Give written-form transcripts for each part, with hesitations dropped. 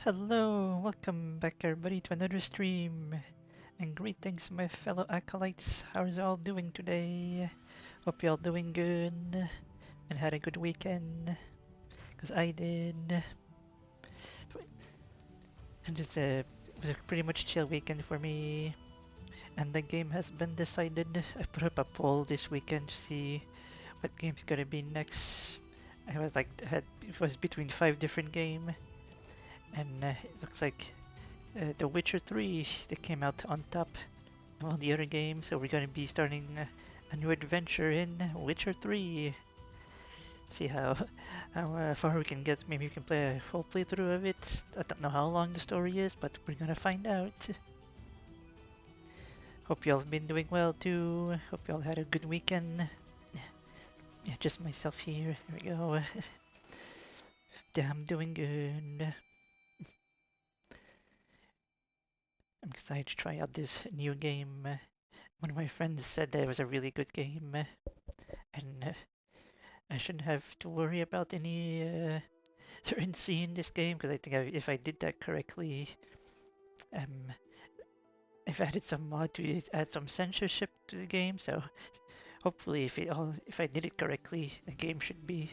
Hello, welcome back everybody to another stream. And greetings my fellow acolytes. How's all doing today? Hope you're all doing good and had a good weekend. Cause I did. And just it was a pretty much chill weekend for me. And the game has been decided. I put up a poll this weekend to see what game's gonna be next. I was like it was between 5 different games, and it looks like The Witcher 3 that came out on top of all the other games, so we're going to be starting a new adventure in Witcher 3. See how far we can get. Maybe we can play a full playthrough of it. I don't know how long the story is, but we're gonna find out. Hope y'all have been doing well too. Hope y'all had a good weekend. Yeah, just myself here. There we go. Yeah, I'm doing good. I'm excited to try out this new game. One of my friends said that it was a really good game, and I shouldn't have to worry about any certain scene in this game because I think if I did that correctly, um, I've added some mod to add some censorship to the game. So hopefully, if I did it correctly, the game should be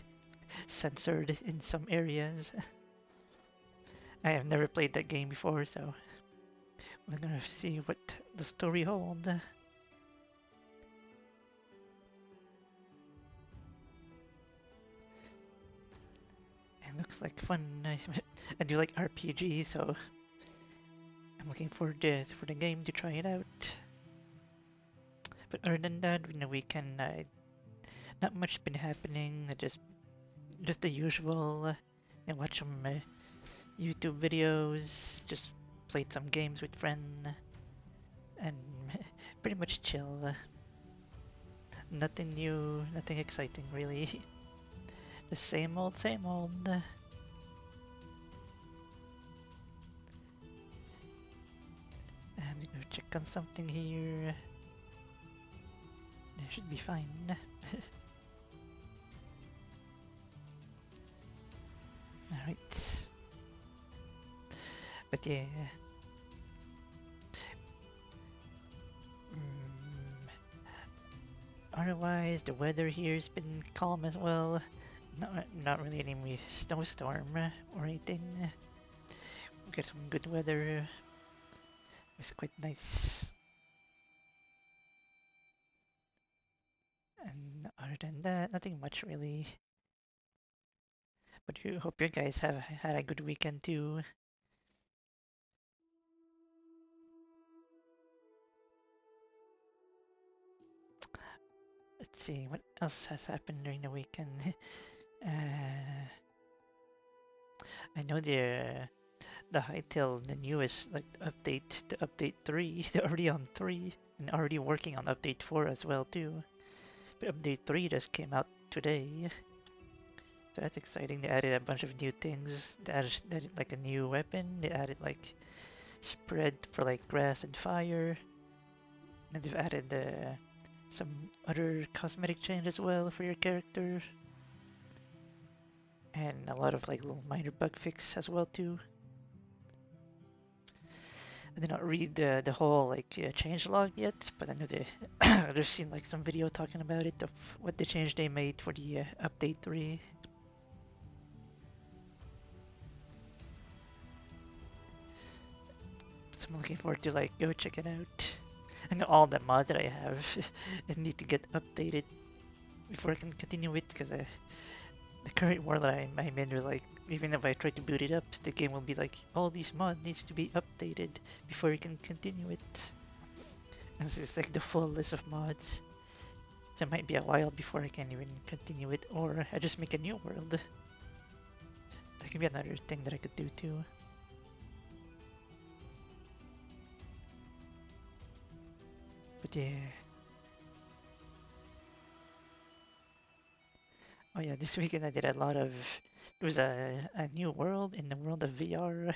censored in some areas. I have never played that game before, so we're gonna see what the story holds. It looks like fun. I do like RPG, so I'm looking forward for the game to try it out. But other than that, you know, we can not much been happening. Just the usual. Watch some YouTube videos. Just played some games with friends, and pretty much chill. Nothing new, nothing exciting really. The same old, same old. And we go check on something here. It should be fine. Alright. But yeah. Otherwise, the weather here's been calm as well. Not really any snowstorm or anything. We got some good weather. It's quite nice. And other than that, nothing much really. But you hope you guys have had a good weekend too. Let's see what else has happened during the weekend. I know the Hytale, the newest like update, the update 3, they're already on 3 and already working on update 4 as well too. But update 3 just came out today. So that's exciting. They added a bunch of new things. They added like a new weapon. They added like spread for like grass and fire. And they've added some other cosmetic change as well for your character. And a lot of like little minor bug fix as well too. I did not read the whole like change log yet, but I know I've just seen like some video talking about it of what the change they made for the update 3. So I'm looking forward to like go check it out. I know all the mods that I have need to get updated before I can continue it because the current world that I'm in, like even if I try to boot it up, the game will be like all these mods needs to be updated before you can continue it. And it's like the full list of mods. So it might be a while before I can even continue it, or I just make a new world. That could be another thing that I could do too. But yeah. Oh yeah, this weekend I did a lot of. There was a new world in the world of VR,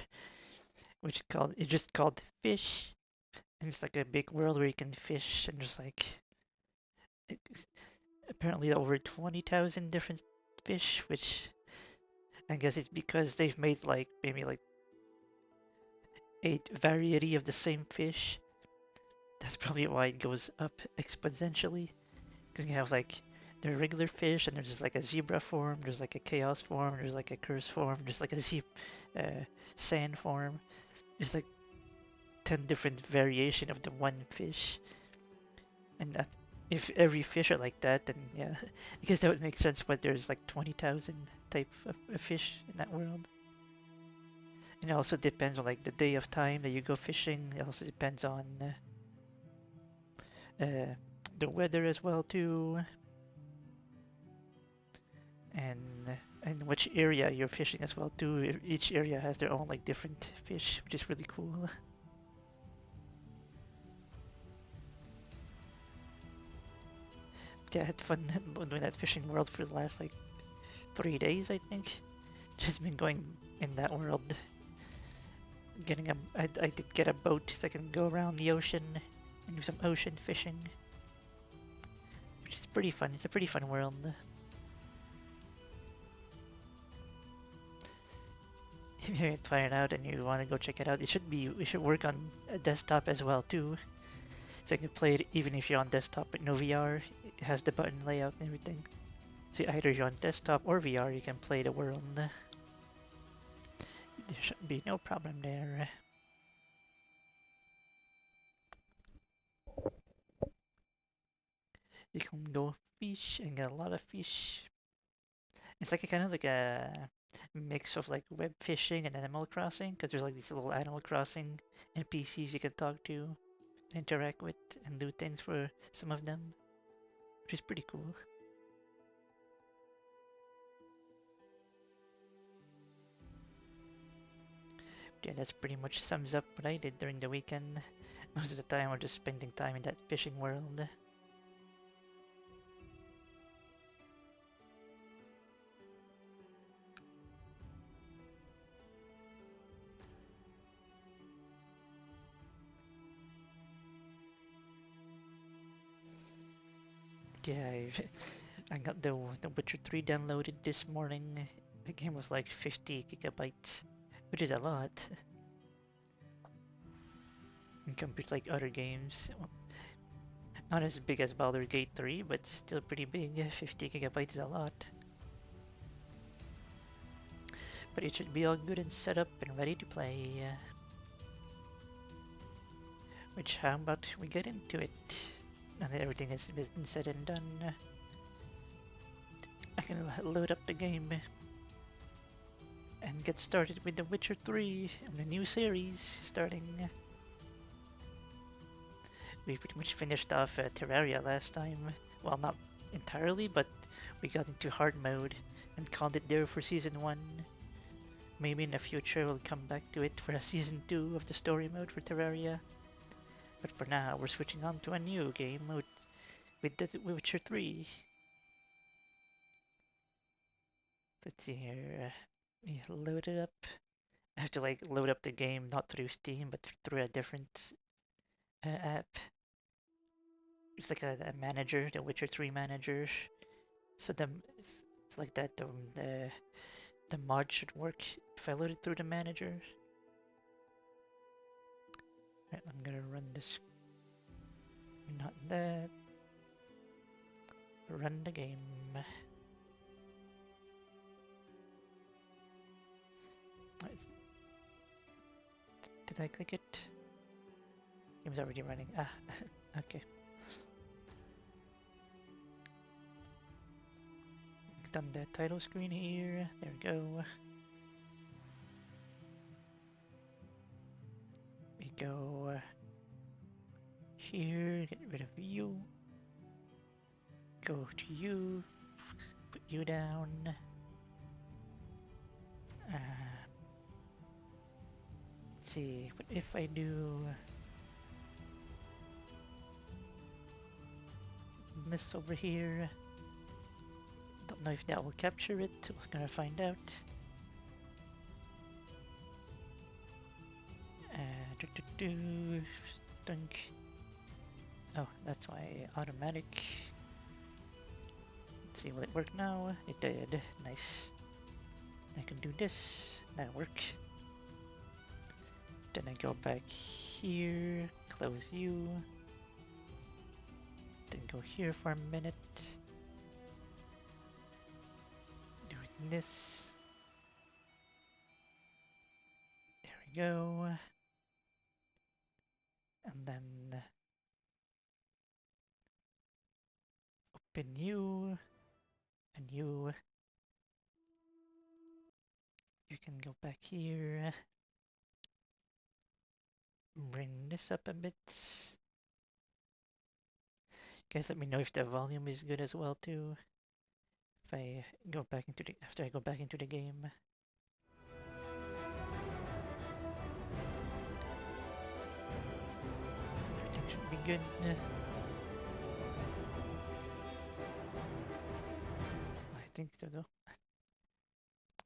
which it's just called Fish, and it's like a big world where you can fish and just like apparently over 20,000 different fish, which I guess it's because they've made like maybe like a variety of the same fish. That's probably why it goes up exponentially. Because you have like the regular fish, and there's just like a zebra form, there's like a chaos form, there's like a curse form, there's like a sand form. There's like 10 different variation of the one fish. And that if every fish are like that, then yeah, I guess that would make sense. But there's like 20,000 type of fish in that world. And it also depends on like the day of time that you go fishing. It also depends on uh, the weather as well too, and which area you're fishing as well too. Each area has their own like different fish, which is really cool. Yeah, I had fun doing that fishing world for the last like 3 days, I think. Just been going in that world, getting I did get a boat so I can go around the ocean and do some ocean fishing, which is pretty fun. It's a pretty fun world. If you try it out and you want to go check it out, we should work on a desktop as well too. So you can play it even if you're on desktop but no VR. It has the button layout and everything. So either you're on desktop or VR, you can play the world. There should be no problem there. You can go fish and get a lot of fish. It's like a kind of like a mix of like web fishing and Animal Crossing, because there's like these little Animal Crossing NPCs you can talk to, interact with, and do things for some of them, which is pretty cool. Yeah, that's pretty much sums up what I did during the weekend. Most of the time I'm just spending time in that fishing world. Yeah, I got the Witcher 3 downloaded this morning. The game was like 50 gigabytes, which is a lot in compared to like other games. Not as big as Baldur's Gate 3, but still pretty big. 50 gigabytes is a lot. But it should be all good and set up and ready to play. Which, how about we get into it? Now that everything has been said and done, I can load up the game and get started with The Witcher 3 and the new series starting. We pretty much finished off Terraria last time. Well, not entirely, but we got into hard mode and called it there for Season 1. Maybe in the future we'll come back to it for a Season 2 of the story mode for Terraria. But for now, we're switching on to a new game with The Witcher 3. Let's see here. Load it up. I have to like load up the game not through Steam but through a different app. It's like a manager, the Witcher 3 manager. So it's like that. The mod should work if I load it through the manager. Right, I'm gonna run this. Not that. Run the game. Right. Did I click it? Game's already running. Ah, okay. Clicked on the title screen here. There we go. We go here, get rid of you. Go to you. Put you down. Let's see, what if I do this over here? Don't know if that will capture it. We're gonna find out. Dunk. Oh, that's why automatic. Let's see, will it work now? It did. Nice. I can do this. That'll work. Then I go back here, close you. Then go here for a minute. Doing this. There we go. And then open you. And you can go back here. Bring this up a bit. Guys, let me know if the volume is good as well too. If I go back into the after I go back into the game. Everything should be good. I think so though.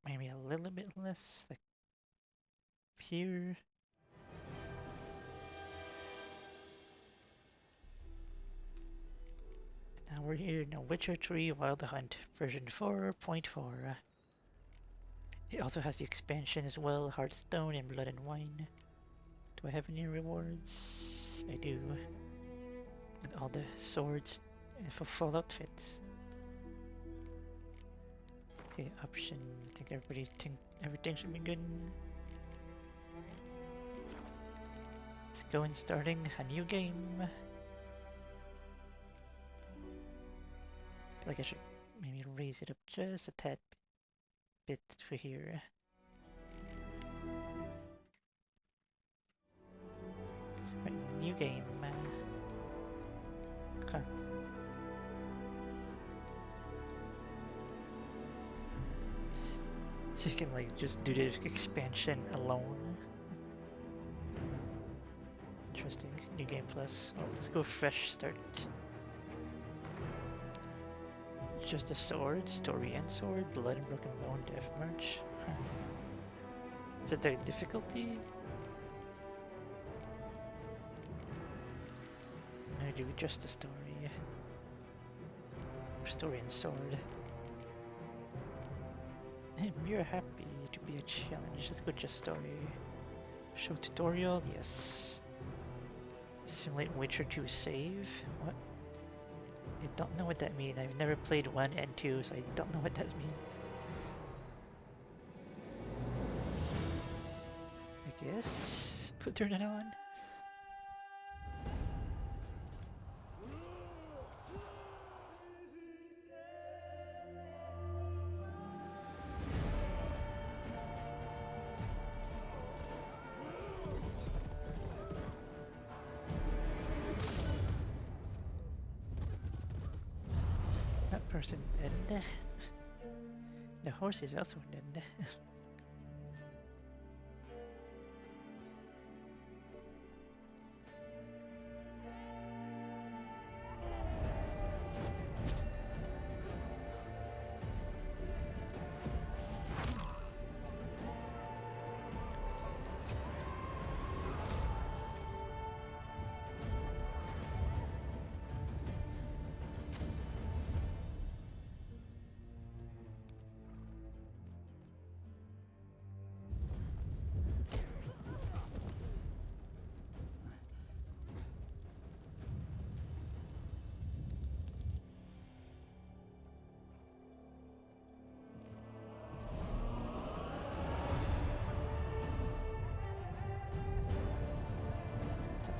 Maybe a little bit less, like here. Now we're here in Witcher 3 Wild Hunt version 4.4. It also has the expansion as well, Hearthstone and Blood and Wine. Do I have any rewards? I do. And all the swords for full outfits. Okay, option. I think everything should be good. Let's go and starting a new game. I feel like I should maybe raise it up just a tad bit for here. Right, new game. Huh. So you can like just do the expansion alone. Interesting. New game plus. Oh, let's go fresh start. Just a sword, story and sword, blood and broken bone, death march. Huh. Is it the difficulty? No, do just the story. Story and sword. You're happy to be a challenge. Let's go just story. Show tutorial, yes. Simulate Witcher 2 save. What? I don't know what that means. I've never played 1 and 2, so I don't know what that means. I guess turn it on. That person dead. The horse is also dead.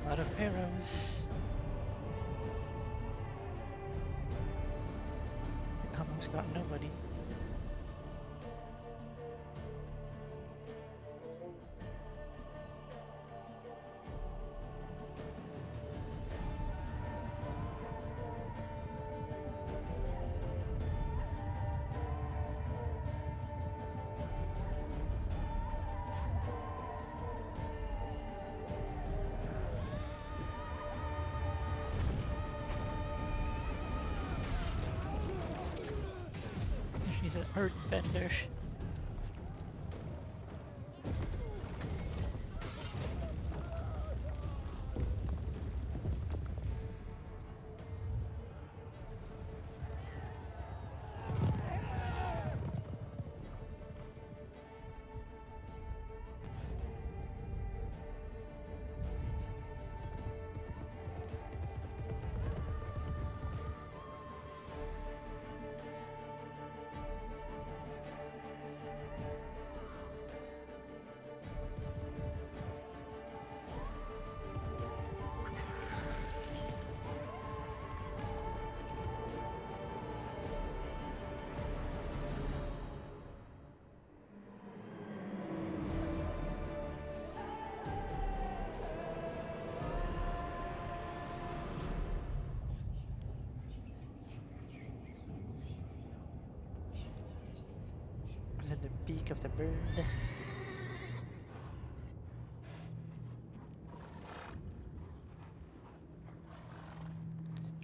A lot of arrows. Almost got nobody. She's an earthbender. Was it the beak of the bird?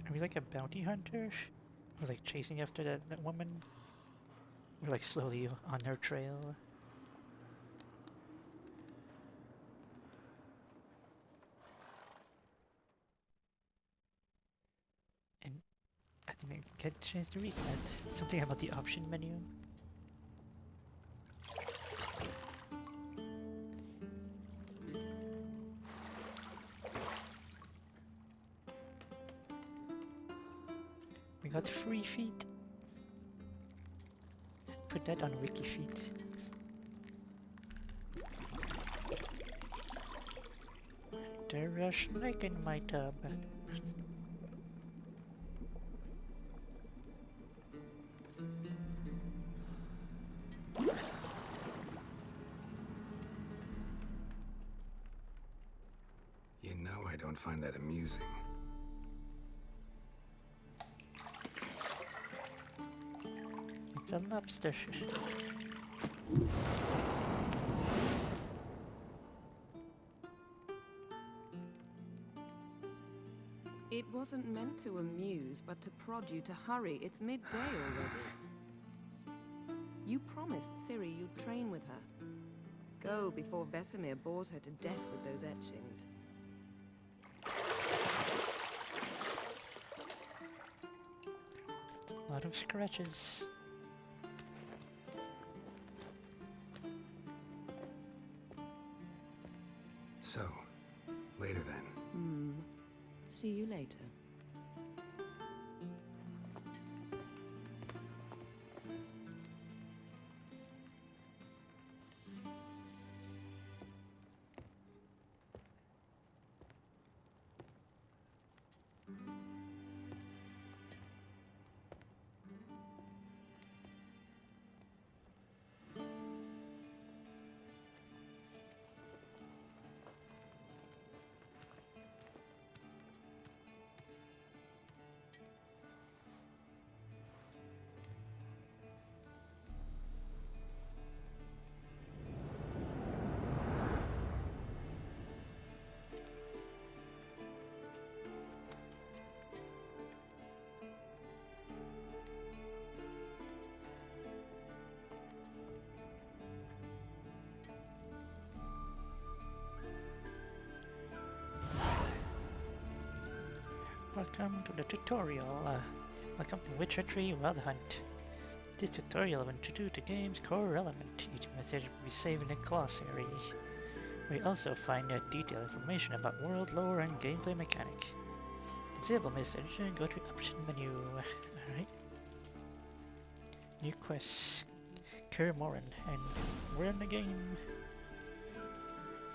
Are we like a bounty hunter? We're like chasing after that woman? We're like slowly on her trail. And I didn't get a chance to read that. Something about the option menu. We got free feet. Put that on wiki feet. There's a snake in my tub. You know I don't find that amusing. It's a lobster. It wasn't meant to amuse, but to prod you to hurry. It's midday already. You promised Ciri you'd train with her. Go before Vesemir bores her to death with those etchings. A lot of scratches. So, later then. See you later. Welcome to the tutorial. Welcome to Witcher 3 Wild Hunt. This tutorial will introduce the game's core element. Each message will be saved in a glossary. We also find detailed information about world lore and gameplay mechanic. Disable message and go to option menu. Alright. New quest. Kerr Morin, and we're in the game.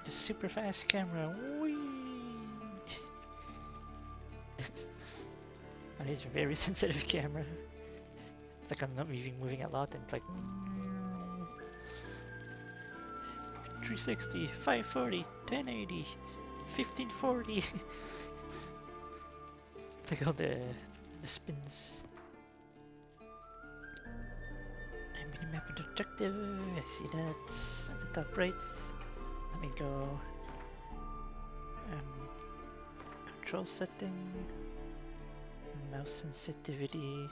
The super fast camera. Whee! That is a very sensitive camera. It's like I'm not even moving a lot and it's like 360, 540, 1080, 1540. It's like all the spins. Minimap and objective. I see that at the top right. Let me go. Control setting. Mouse sensitivity.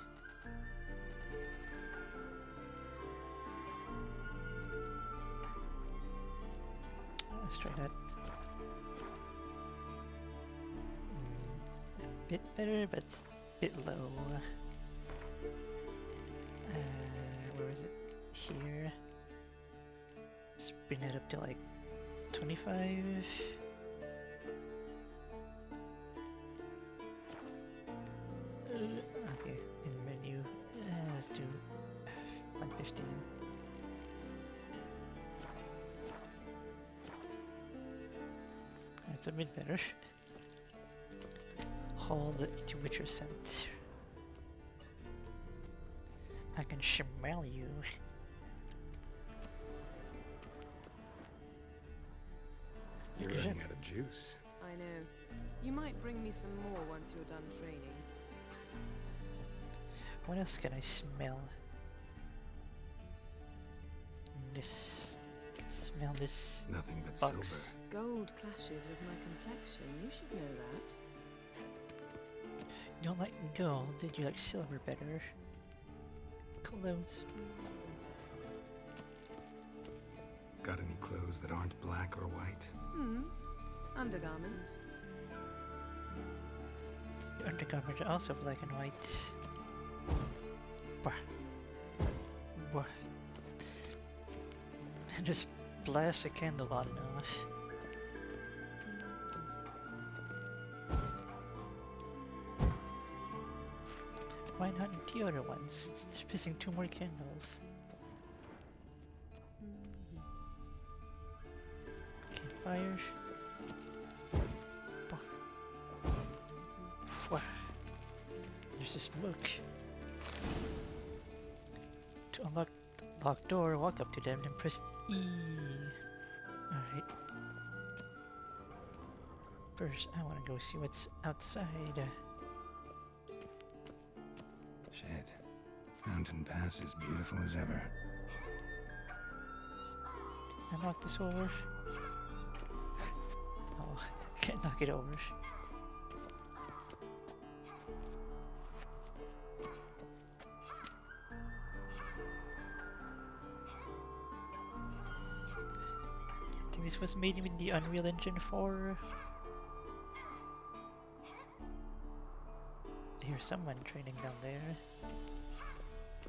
Let's try that. A bit better, but a bit low. Where is it? Here. Let's bring it up to like 25. Okay, in menu, let's do 115. That's a bit better. Hold to Witcher scent. I can smell you. You're running out of juice. I know. You might bring me some more once you're done training. What else can I smell? this. I can smell this. Nothing but Box. silver. Gold clashes with my complexion. You should know that. You don't like gold, did you like silver better? Clothes. Got any clothes that aren't black or white? Undergarments. The undergarments are also black and white. Bah. Bah. And just blast a candle on and off. Why not the other ones? It's missing 2 more candles. Campfires. There's this book. To unlock the locked door, walk up to them and press E. Alright. First, I want to go see what's outside. Shit. Mountain Pass is beautiful as ever. I knock this over. Oh, can't knock it over. I think this was made with the Unreal Engine 4. I hear someone training down there.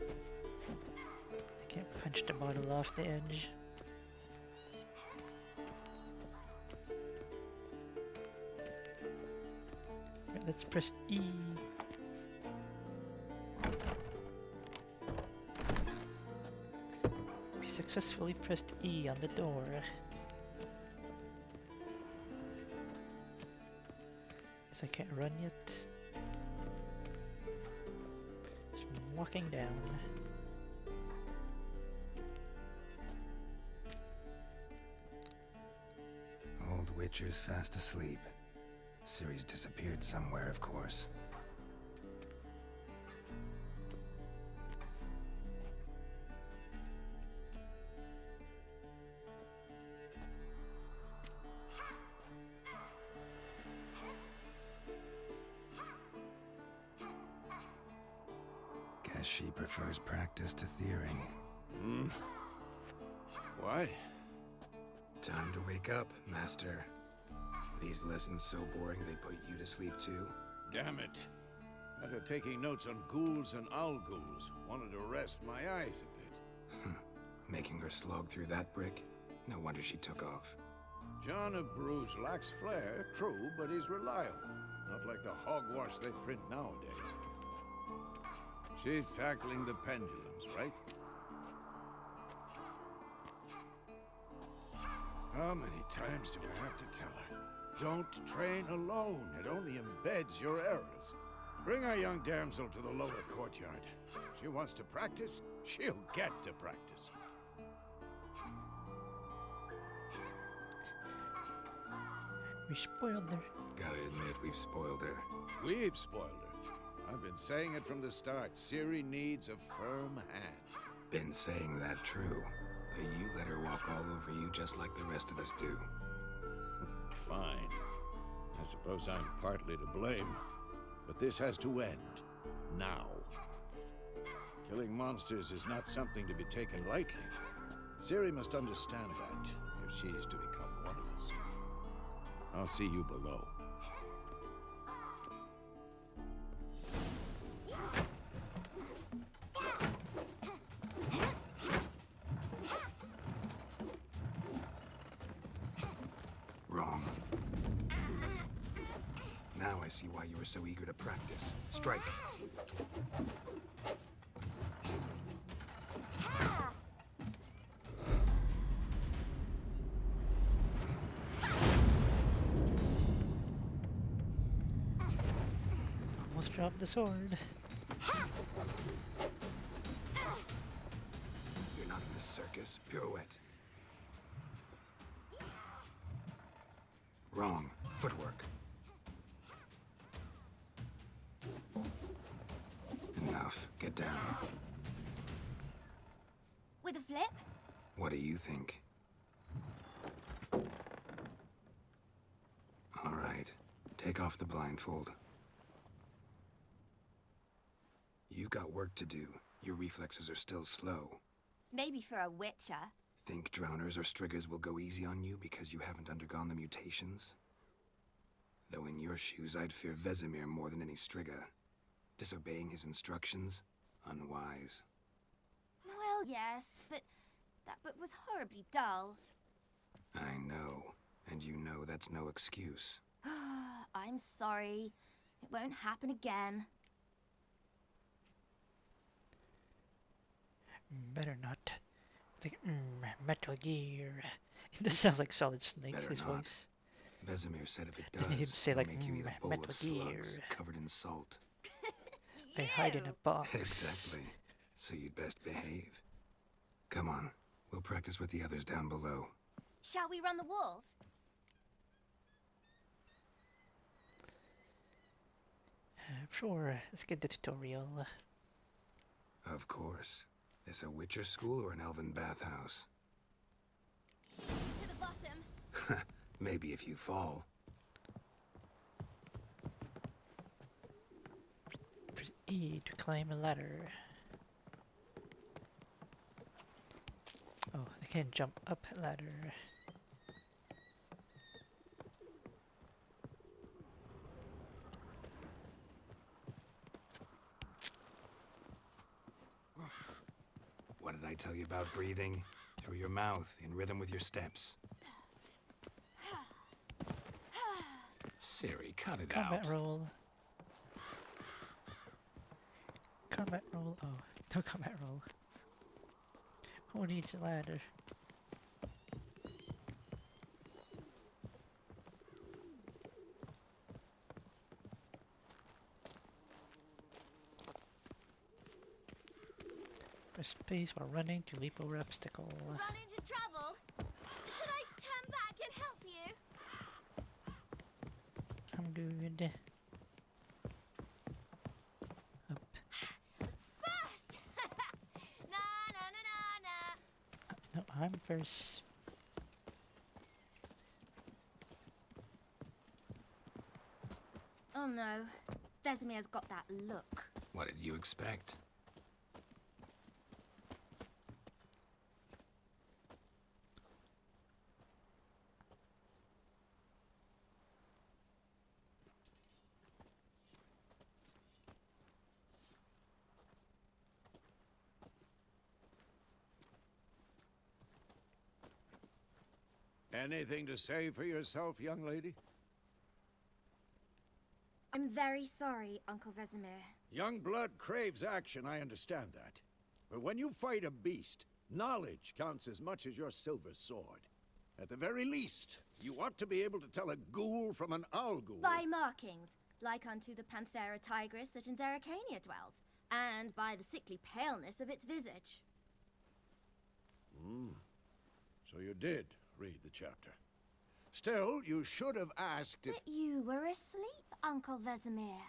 I can't punch the bottle off the edge. Right, let's press E. We successfully pressed E on the door. Guess I can't run yet. Just walking down. Old Witcher's fast asleep. Ciri's disappeared somewhere, of course. Guess she prefers practice to theory. What? Time to wake up, Master. These lessons so boring they put you to sleep too? Damn it. After taking notes on ghouls and owl ghouls, wanted to rest my eyes a bit. Making her slog through that brick? No wonder she took off. John of Bruges lacks flair, true, but he's reliable. Not like the hogwash they print nowadays. She's tackling the pendulums, right? How many times do I have to tell her? Don't train alone. It only embeds your errors. Bring our young damsel to the lower courtyard. She wants to practice, she'll get to practice. We spoiled her. Gotta admit, we've spoiled her. We've spoiled her. I've been saying it from the start. Ciri needs a firm hand. Been saying that true. But you let her walk all over you just like the rest of us do. Fine. I suppose I'm partly to blame. But this has to end. Now. Killing monsters is not something to be taken lightly. Ciri must understand that, if she's to become one of us. I'll see you below. Wrong. Now I see why you were so eager to practice. Strike. Almost dropped the sword. You're not in a circus. Pirouette. Wrong. Footwork. Enough. Get down. With a flip? What do you think? All right. Take off the blindfold. You've got work to do. Your reflexes are still slow. Maybe for a witcher. Think drowners or striggers will go easy on you because you haven't undergone the mutations? Though in your shoes, I'd fear Vesemir more than any strigger. Disobeying his instructions? Unwise. Well, yes, but that book was horribly dull. I know. And you know that's no excuse. I'm sorry. It won't happen again. Better not. Like, Metal Gear. This sounds like Solid Snake, Better his not. voice. Vesemir said if it Doesn't he does, say, he'll like, make you eat a bowl Metal of slugs Gear? covered in salt. They hide in a box. Exactly. So you'd best behave. Come on. We'll practice with the others down below. Shall we run the walls? Sure, let's get the tutorial. Of course. This a Witcher school or an elven bathhouse? To the bottom. Maybe if you fall. Press E to climb a ladder. Oh, I can't jump up a ladder. What did I tell you about breathing? Through your mouth, in rhythm with your steps. Siri, cut it Combat out. roll. Combat roll. Oh, no combat roll. Who needs a ladder? Press space while running to leap over obstacle. Run into trouble? Should I turn back and help you? I'm good. Up. First! Na na na na na. No, I'm first. Oh no. Vesemir's got that look. What did you expect? Anything to say for yourself, young lady? I'm very sorry, Uncle Vesemir. Young blood craves action, I understand that. But when you fight a beast, knowledge counts as much as your silver sword. At the very least, you ought to be able to tell a ghoul from an owl ghoul. By markings, like unto the Panthera tigris that in Zeracania dwells, and by the sickly paleness of its visage. So you did read the chapter. Still, you should have asked if... But you were asleep, Uncle Vesemir.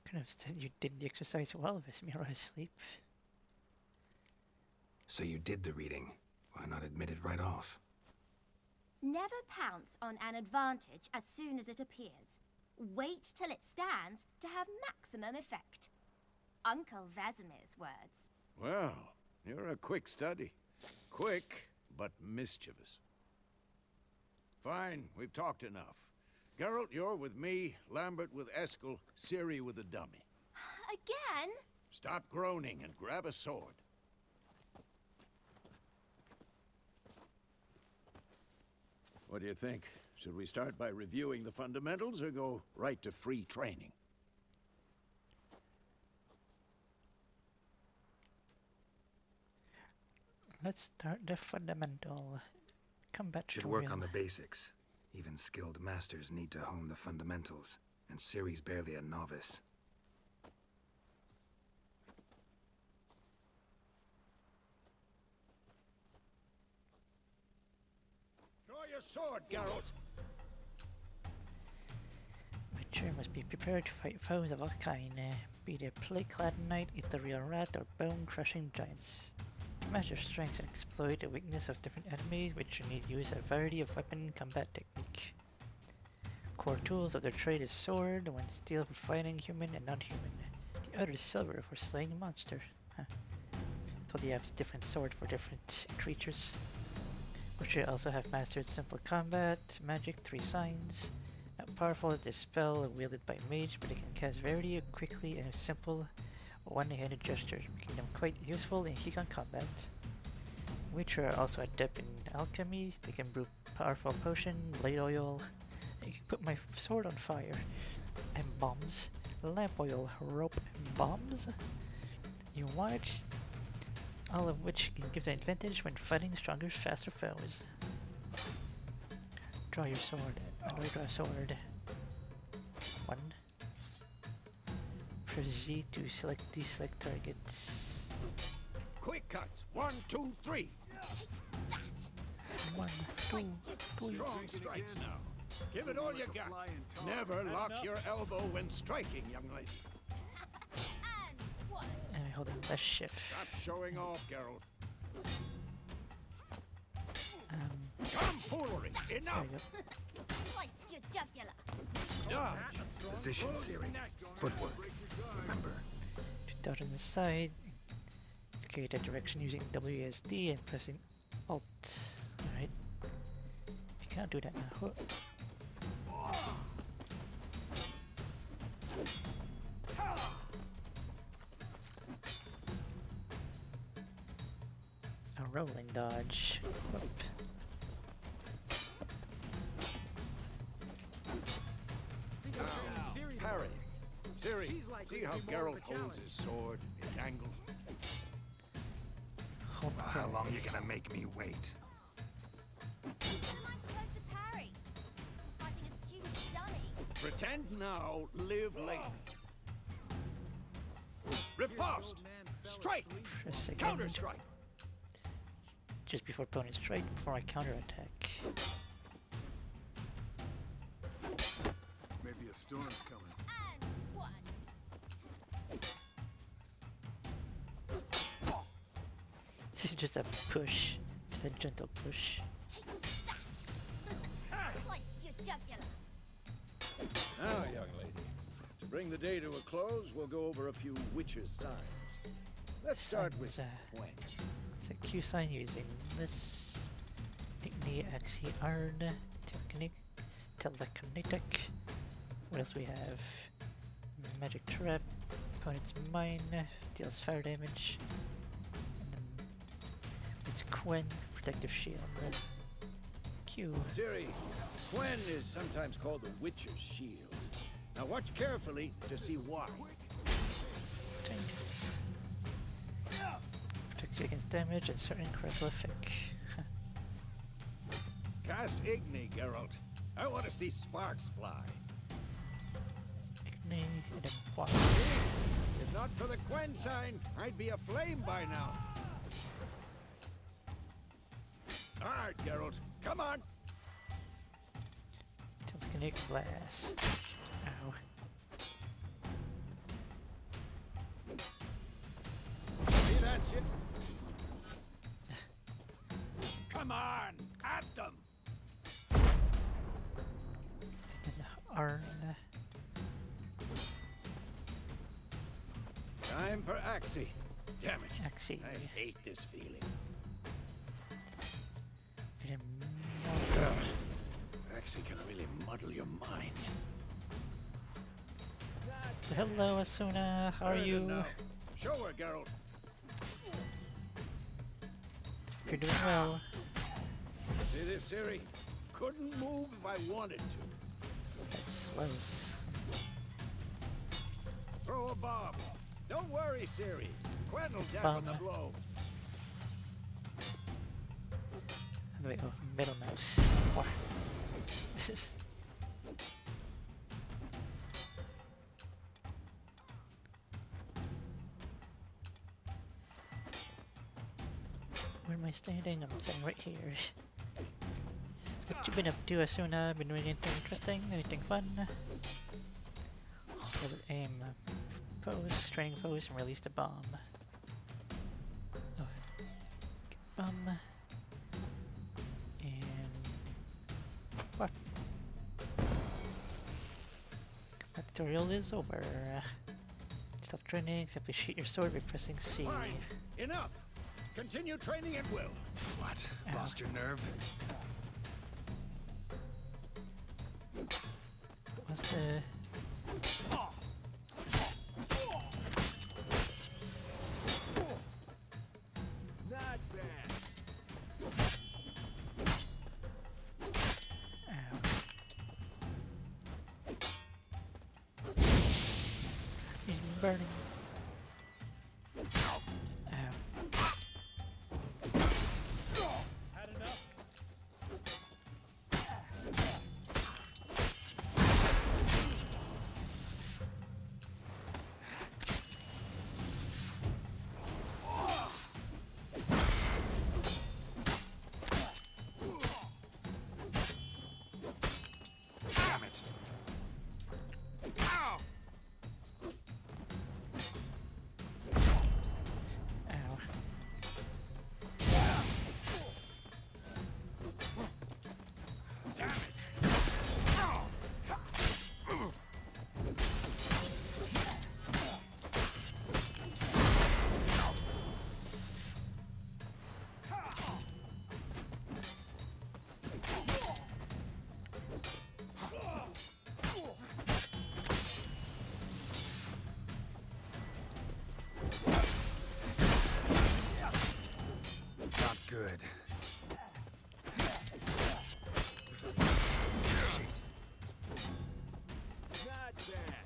Could have said you did the exercise while Vesemir was asleep. So you did the reading. Why not admit it right off? Never pounce on an advantage as soon as it appears. Wait till it stands to have maximum effect. Uncle Vesemir's words. Well, you're a quick study. Quick, but mischievous. Fine, we've talked enough. Geralt, you're with me, Lambert with Eskel, Ciri with the dummy. Again? Stop groaning and grab a sword. What do you think? Should we start by reviewing the fundamentals or go right to free training? Let's start the fundamental combat Should tutorial. work on the basics. Even skilled masters need to hone the fundamentals, and Ciri's barely a novice. Draw your sword, Geralt! My Creature must be prepared to fight foes of all kind, be they plague-clad knight, ethereal rat, or bone-crushing giants. To match your strengths and exploit the weakness of different enemies, which you need use a variety of weapon combat technique. Core tools of their trade is sword, one steel for fighting human and non-human. The other is silver for slaying monster. Huh. So they have different sword for different creatures. Which they also have mastered simple combat, magic, 3 signs. Not powerful as this spell wielded by mage, but it can cast very quickly and a simple one-handed gesture, making them quite useful in Hikan combat. Witcher are also adept in alchemy. They can brew powerful potion, blade oil. You can put my sword on fire. And bombs. Lamp oil, rope, bombs. You watch. All of which can give an advantage when fighting stronger, faster foes. Draw your sword. How do I draw a sword? 1. Press Z to deselect targets. Quick cuts. 1, 2, 3. 1, 2, 3. Strong strikes now. Give it all you got. Never lock your elbow when striking, young lady. And I hold left shift. Stop showing off, Geralt. Tomfoolery! There Enough! you go. Slice your jugular. Dodge! Position, Siri. Footwork. Remember. To dot on the side. Create that direction using WSD and pressing Alt. Alright. You can't do that now. A rolling dodge. Whoop. Parry. Siri, see how Geralt holds his sword, its angle? Hold How long you gonna make me wait? How am I supposed to parry? Fighting a stupid dummy. Pretend now, live later. Riposte! Strike! Press again. Counter strike! Just before opponent strike, before I counterattack. Maybe a storm's coming. And 1. This is just a push. Just a gentle push. Slice your jugular. Now, young lady, to bring the day to a close, we'll go over a few witches' signs. Let's start with Signs, Gwen. The Q sign using this. Igni Axi Arn. Telekinetic. What else we have? Magic Trap. Opponent's Mine. Deals fire damage. And then it's Quen. Protective Shield. Q. Siri, Gwen is sometimes called the Witcher's Shield. Now watch carefully to see why. Tank. Protects you against damage and certain critical effect. Cast Igni, Geralt. I want to see sparks fly. Igni and then what? If not for the Gwen sign, I'd be aflame by now. All right, Geralt, come on. Telekinetic Blast. Ow. See that shit? Come on, at them. And then Arn. Time for Axie. Damn it. Axie. I hate this feeling. And then Axie can really muddle your mind. hello, Asuna. How are Burn it you? now. Show her, Geralt. You're doing well. See this, Siri? Couldn't move if I wanted to. That's close. Throw a bomb. Don't worry, Siri. Gwen will deafen the Bomb. blow. How do I go? Middle mouse. What? This is. Where am I standing? I'm standing right here. What you been up to, Asuna? Been doing anything interesting? Anything fun? Will it aim foes, straying foes, and release the bomb? Oh, bomb. And what? My tutorial is over. Stop training, simply shoot your sword by pressing C. Fine. Enough. Continue training at will. What? Ow. Lost your nerve? What was the... Not bad. Ow. He's burning. Ow. Had enough? Damn it! Ow! Ow. Damn it! Not good. Not bad.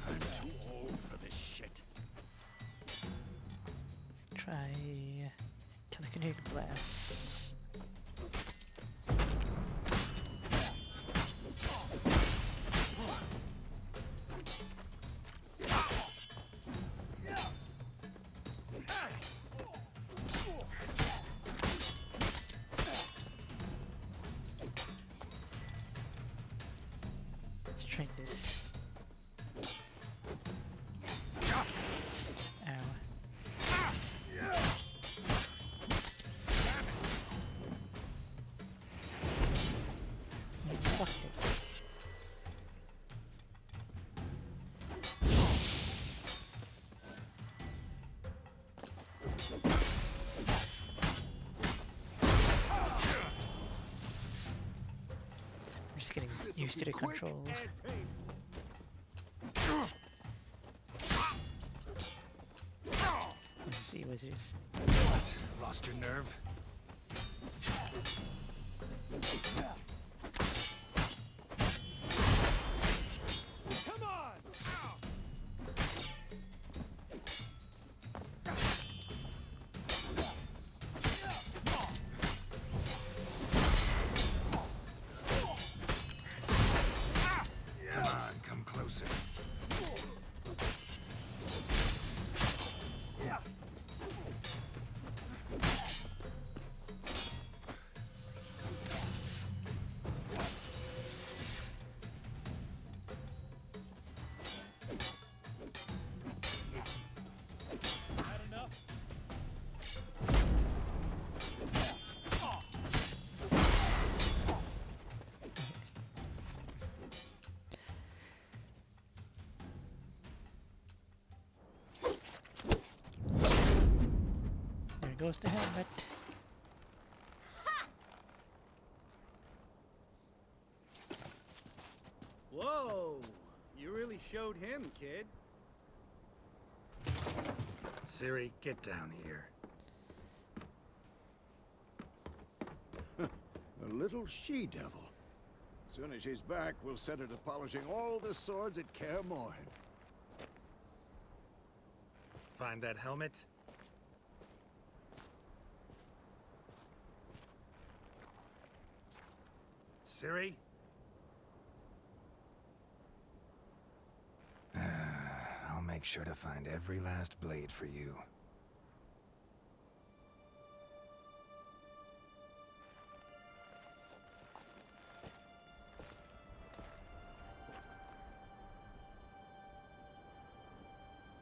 I'm too old for this shit. Let's try telekinetic blast. Let's try this. Ow. Fuck it. I'm just getting used to the controls. Let's see what this. What? Lost your nerve? Come on! Come on, come closer. Had enough? There goes the helmet. Whoa! You really showed him, kid. Siri, get down here. A little she-devil. Soon as she's back, we'll set her to polishing all the swords at Kaer Morhen. Find that helmet? Siri? make sure to find every last blade for you.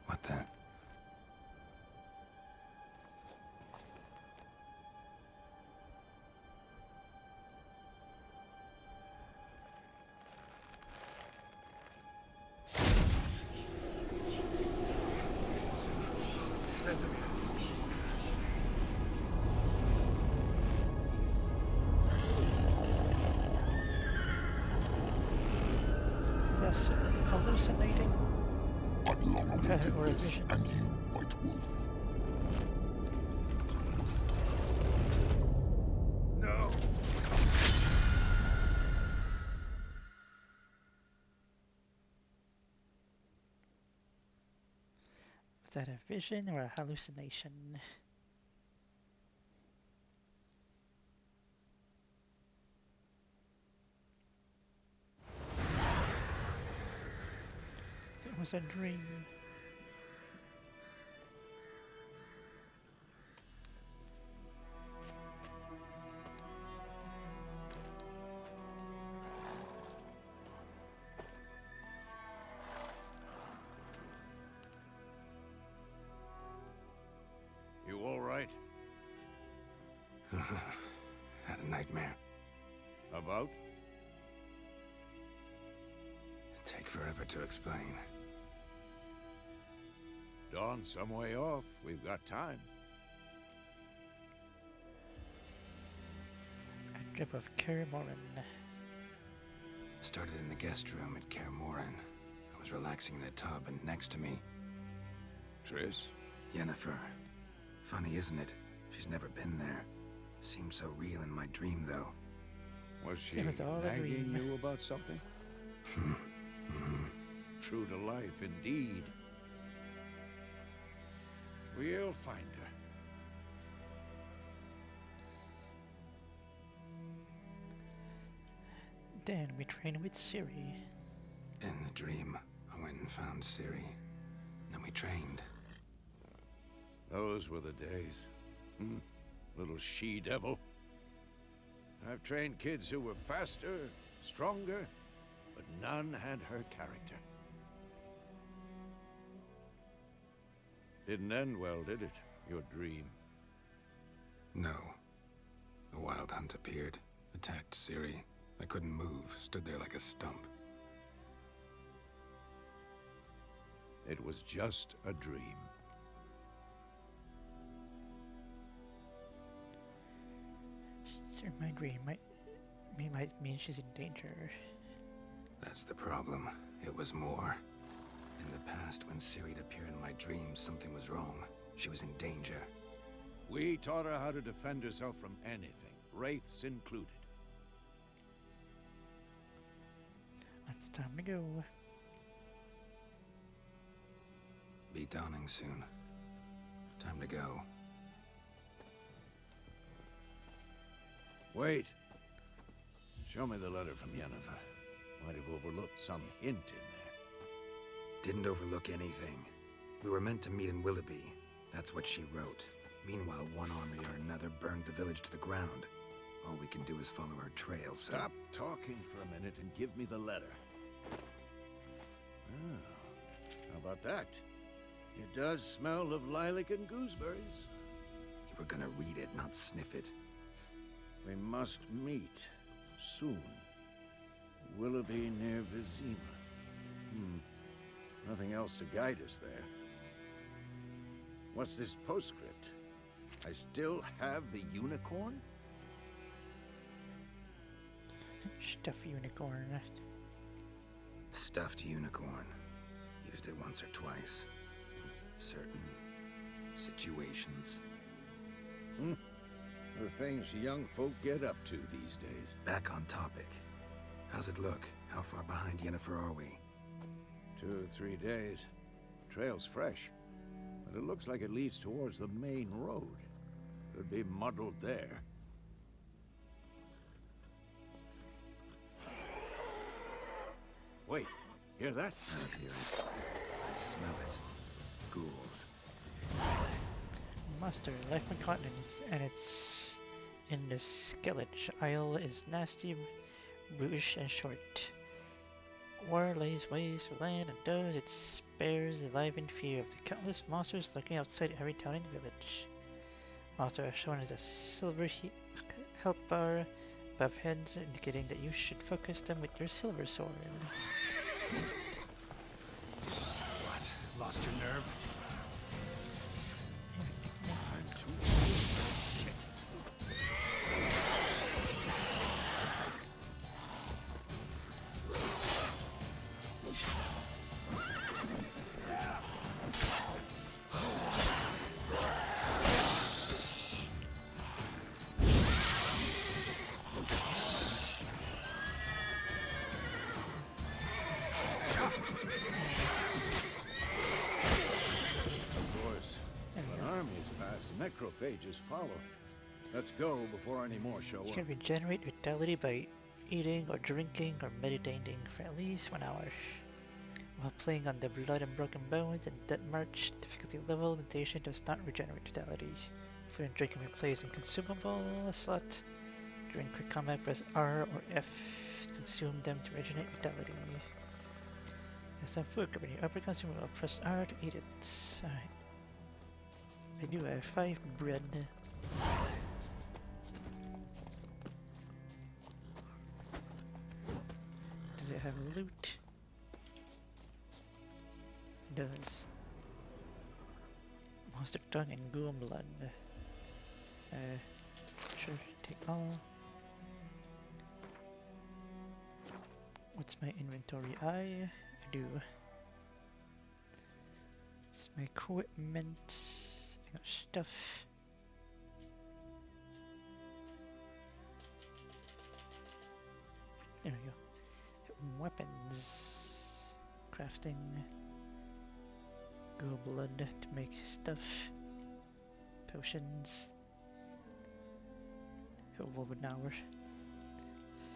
What the? Vesemir. Is this hallucinating? I've long awaited Or a this, vision? and you, White Wolf. No! Was that a vision or a hallucination? It was a dream. You all right? Had a nightmare. About? Take forever to explain. Dawn's some way off. We've got time. A drip of Kermoran. Started in the guest room at Kaer Morhen. I was relaxing in the tub, and next to me, Triss? Yennefer. Funny, isn't it? She's never been there. Seemed so real in my dream, though. Was she It was all a nagging dream. you about something? True to life, indeed. We'll find her. Then we train with Ciri. In the dream, I went and found Ciri. Then we trained. Those were the days. Little she-devil. I've trained kids who were faster, stronger, but none had her character. Didn't end well, did it? Your dream. No. The Wild Hunt appeared, attacked Ciri. I couldn't move, stood there like a stump. It was just a dream. So my dream might mean she's in danger. That's the problem. It was more. In the past, when Ciri'd appear in my dreams, something was wrong. She was in danger. We taught her how to defend herself from anything, wraiths included. It's time to go. Be dawning soon. Time to go. Wait. Show me the letter from Yennefer. Might have overlooked some hint in there. Didn't overlook anything. We were meant to meet in Willoughby. That's what she wrote. Meanwhile, one army or another burned the village to the ground. All we can do is follow her trail, so... Stop talking for a minute and give me the letter. Oh, how about that? It does smell of lilac and gooseberries. You were gonna read it, not sniff it. We must meet soon. Willoughby near Vizima. Nothing else to guide us there. What's this postscript? I still have the unicorn? Stuff unicorn. Stuffed unicorn. Used it once or twice. In certain situations. The things young folk get up to these days. Back on topic. How's it look? How far behind Yennefer are we? 2 or 3 days. Trail's fresh, but it looks like it leads towards the main road. Could be muddled there. Wait, hear that? I hear it. I smell it. Ghouls. Master, life incontinence, and it's in the skeleton. Isle is nasty, brutish, and short. War lays waste for land and does it spares the life in fear of the countless monsters lurking outside every town and village. Monster are shown as a silver health bar above heads, indicating that you should focus them with your silver sword. What? Lost your nerve? I'm too old for this shit. Necrophages follow. Let's go before any more show You up. can regenerate vitality by eating or drinking or meditating for at least 1 hour. While playing on the Blood and Broken Bones and Death March, difficulty level limitation does not regenerate vitality. Food and drink can be placed in consumable slot. During quick combat, press R or F to consume them to regenerate vitality. There's some food covered in your upper consumable. Press R to eat it. Alright. I do have 5 bread. Does it have loot? It does. Monster tongue and ghoul blood. Sure, take all. What's my inventory? I do. Just my equipment. I got stuff. There we go. Weapons. Crafting. Ghoul blood to make stuff. Potions. Woven hour.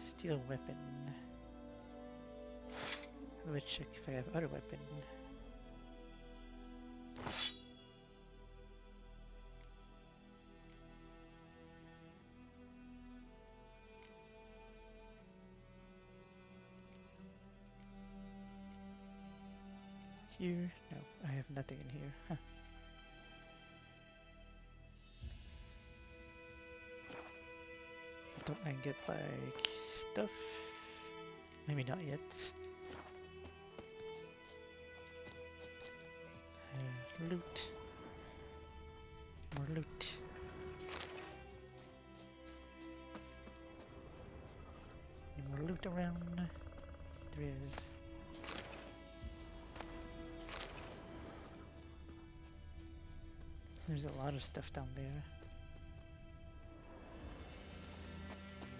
Steel weapon. Let's check if I have other weapon. Here? No, I have nothing in here. Huh. Don't I get like stuff? Maybe not yet. Loot. More loot. Any more loot around? There is. There's a lot of stuff down there.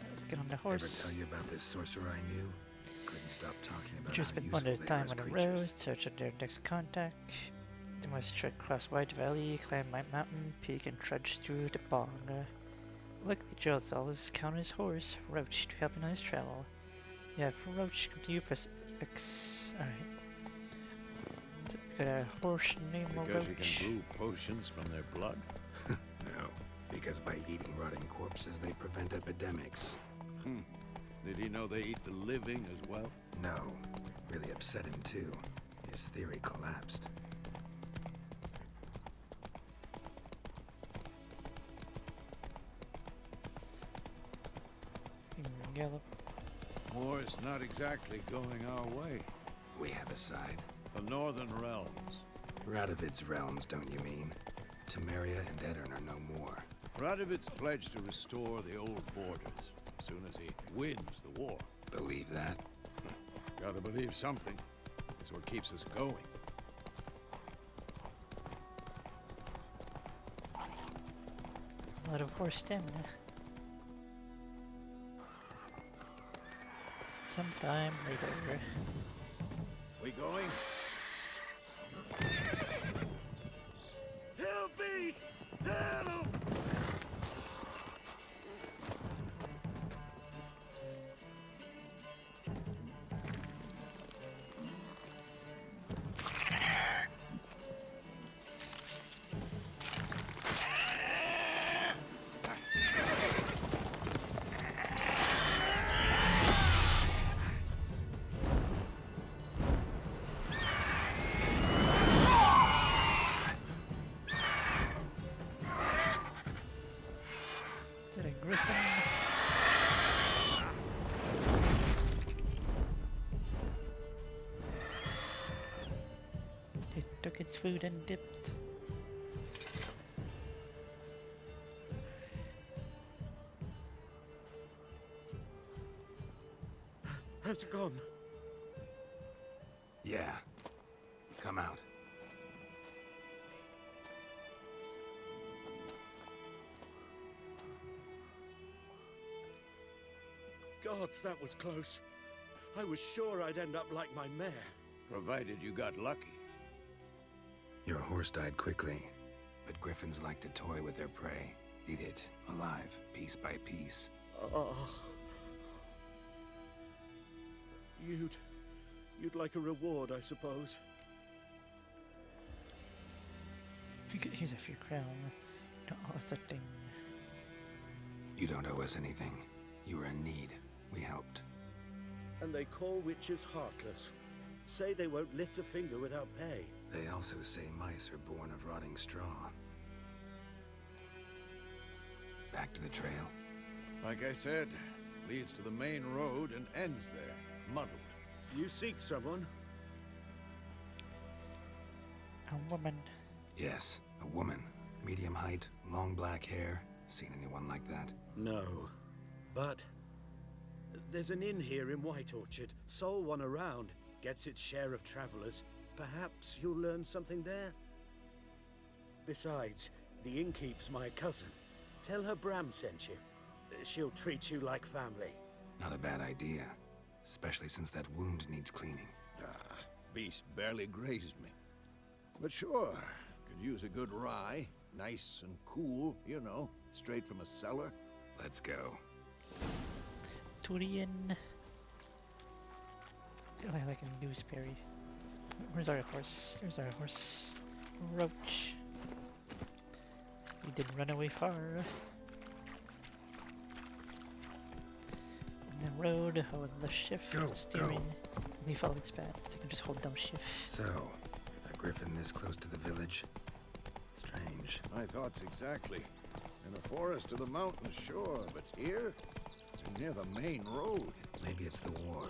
Let's get on the horse. Ever tell you about this sorcerer I knew? Couldn't stop talking about Just how spent useful one of they time were on as the creatures. road, search of their next contact. They must trek across Wide Valley, climb my mountain peak, and trudge through the bog. Luckily, Gerald's always count his horse, Roach, to help him on his travel. Yeah, for Roach, come to you, press X. Alright. Got a horse named Because Roach. you can brew potions from their blood? No, because by eating rotting corpses, they prevent epidemics. Did he know they eat the living as well? No, really upset him too. His theory collapsed. Yellow. War's not exactly going our way. We have a side. The Northern Realms. Radovid's realms, don't you mean? Temeria and Edirn are no more. Radovid's pledged to restore the old borders as soon as he wins the war. Believe that? Gotta believe something. It's what keeps us going. A lot of horse stamina. Sometime later. We going? Help me! Help! food and dipped. How's it gone? Yeah. Come out. Gods, that was close. I was sure I'd end up like my mare. Provided you got lucky. Your horse died quickly, but griffins like to toy with their prey. Eat it, alive, piece by piece. Oh. You'd like a reward, I suppose. We could use a few crown. No, it's a thing. You don't owe us anything. You were in need. We helped. And they call witches heartless. Say they won't lift a finger without pay. They also say mice are born of rotting straw. Back to the trail. Like I said, leads to the main road and ends there, muddled. You seek someone? A woman. Yes, a woman. Medium height, long black hair. Seen anyone like that? No. But there's an inn here in White Orchard. Sole one around. Gets its share of travelers. Perhaps you'll learn something there. Besides, the innkeep's my cousin. Tell her Bram sent you. She'll treat you like family. Not a bad idea. Especially since that wound needs cleaning. Ah, beast barely grazed me. But sure, could use a good rye. Nice and cool, you know, straight from a cellar. Let's go. To the inn. Like a gooseberry. Where's our horse? There's our horse. Roach. You didn't run away far. The road, hold the shift, Go, steering. go. You follow its path, so you can just hold down shift. So, a griffin this close to the village? Strange. My thoughts exactly. In the forest or the mountains, sure, but here? And near the main road. Maybe it's the war.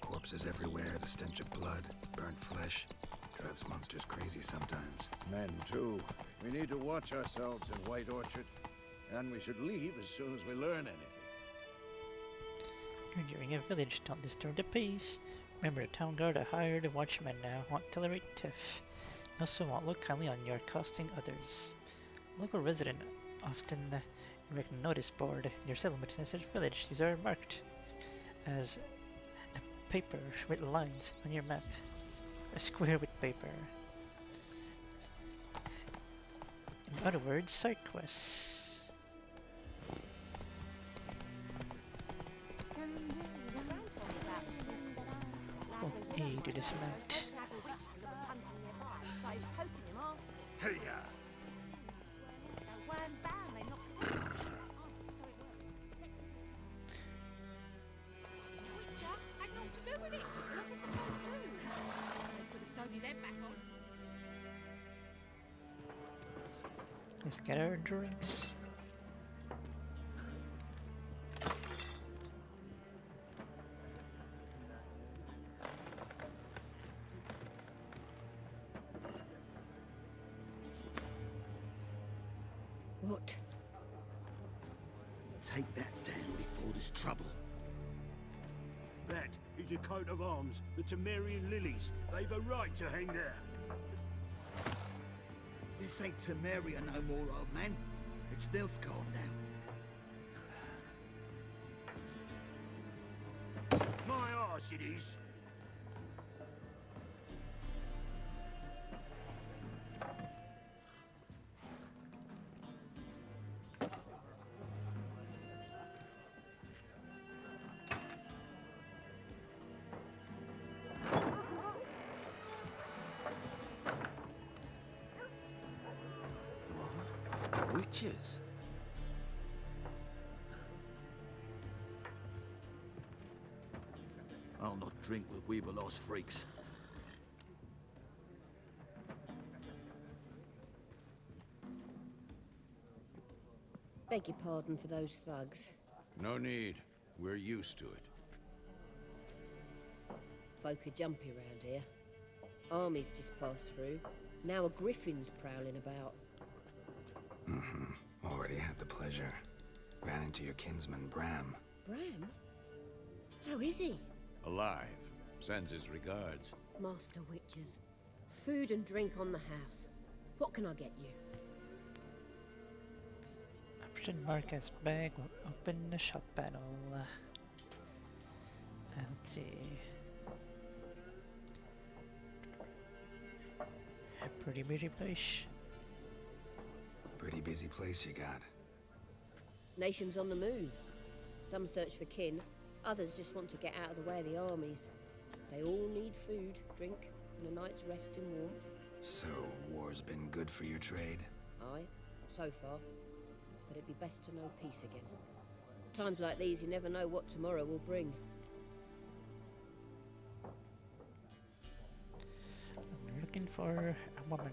Corpses everywhere, the stench of blood, burnt flesh. Drives monsters crazy sometimes. Men, too. We need to watch ourselves in White Orchard. And we should leave as soon as we learn anything. You're nearing a village, don't disturb the peace. Remember, the town guard are hired watchmen now, won't tolerate tiff. Also won't look kindly on your accosting others. Local resident often erect a notice board in your settlement in such village. These are marked as a paper with lines on your map. A square with paper. In other words, side quests. A to dismount. Hey, Let's get our drinks. What? Take that down before there's trouble. That is a coat of arms, the Temerian lilies. They've a right to hang there. This ain't Temeria no more, old man. It's Nilfgaard now. My arse it is. witches. I'll not drink with Weaverlost freaks. Beg your pardon for those thugs. No need. We're used to it. Folk are jumpy around here. Armies just passed through. Now a griffin's prowling about. Already had the pleasure. Ran into your kinsman, Bram. Bram? How is he? Alive. Sends his regards. Master Witches. Food and drink on the house. What can I get you? Option mark as bag will open the shop panel. Let's see. A pretty busy place. Pretty busy place you got. Nations on the move. Some search for kin, others just want to get out of the way of the armies. They all need food, drink, and a night's rest in warmth. So, war's been good for your trade? Aye, so far. But it'd be best to know peace again. Times like these, you never know what tomorrow will bring. I'm looking for a woman.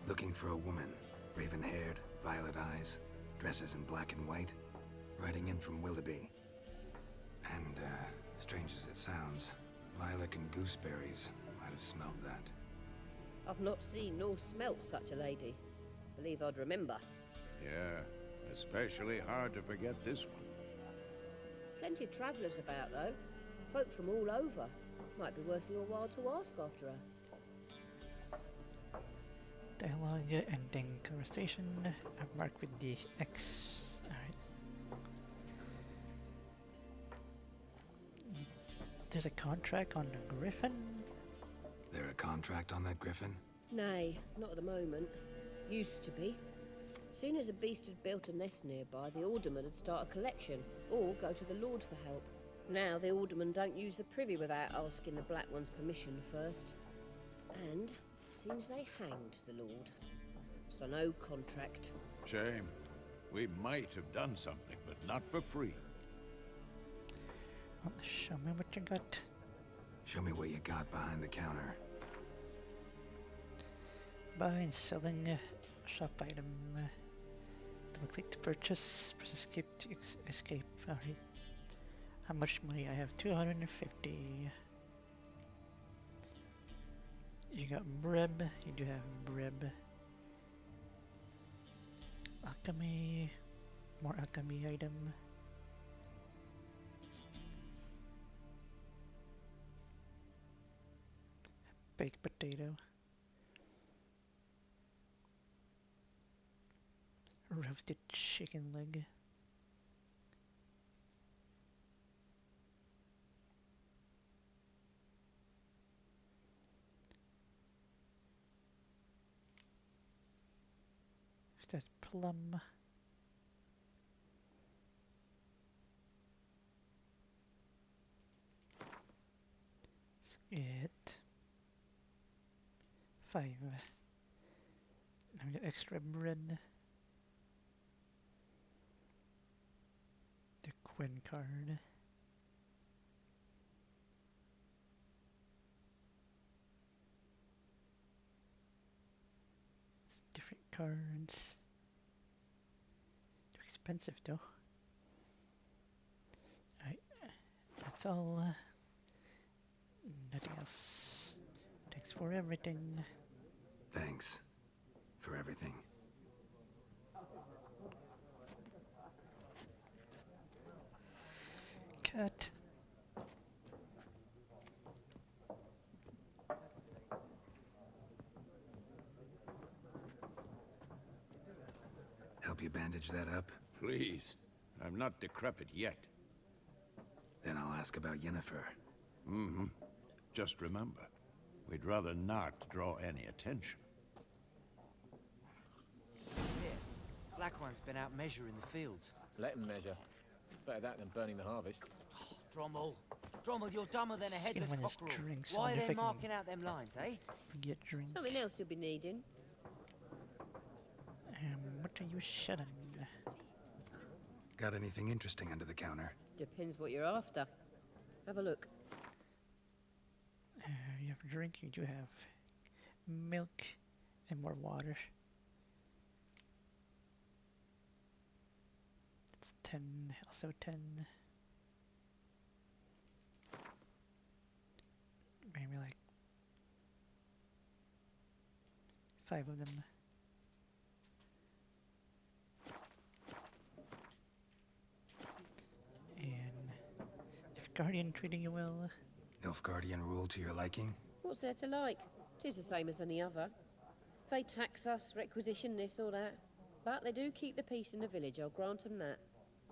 Looking for a woman. Raven-haired, violet eyes, dresses in black and white. Riding in from Willoughby. And, strange as it sounds, lilac and gooseberries might have smelled that. I've not seen nor smelt such a lady. Believe I'd remember. Yeah, especially hard to forget this one. Plenty of travellers about, though. Folk from all over. Might be worth your while to ask after her. Dialogue ending conversation. I mark with the X. Alright. There's a contract on the Griffin. There a contract on that griffin? Nay, not at the moment. Used to be. Soon as a beast had built a nest nearby, the alderman would start a collection, or go to the Lord for help. Now the aldermen don't use the privy without asking the Black One's permission first. And seems they hanged the Lord. So no contract. Shame. We might have done something, but not for free. Well, show me what you got. Show me what you got behind the counter. Buying, selling, shop item. Double click to purchase. Press escape to escape. Alright. How much money? I have 250. You got Breb. You do have Breb. Alchemy. More alchemy item. Baked potato. Roasted chicken leg. That's plum. It 5. Now we got extra bread. The Quinn card. It's different cards. Too expensive though. Alright, that's all. Nothing else. Thanks for everything. Thanks. For everything. Cat. Help you bandage that up? Please. I'm not decrepit yet. Then I'll ask about Yennefer. Mm-hmm. Just remember, we'd rather not draw any attention. Here, Black One's been out measuring the fields. Let him measure. Better that than burning the harvest. Oh, Drommel. Drommel, you're dumber than a headless Someone is cockerel. drinks Why on are your they fucking- marking out them lines, eh? Get drink. Something else you'll be needing. What are you shutting? Got anything interesting under the counter? Depends what you're after. Have a look. You have a drink, you do have milk and more water. It's 10, also 10. Maybe like 5 of them. And if Guardian treating you well, Nilfgaardian rule to your liking? What's there to like? 'Tis the same as any other. They tax us, requisition this or that. But they do keep the peace in the village, I'll grant 'em that.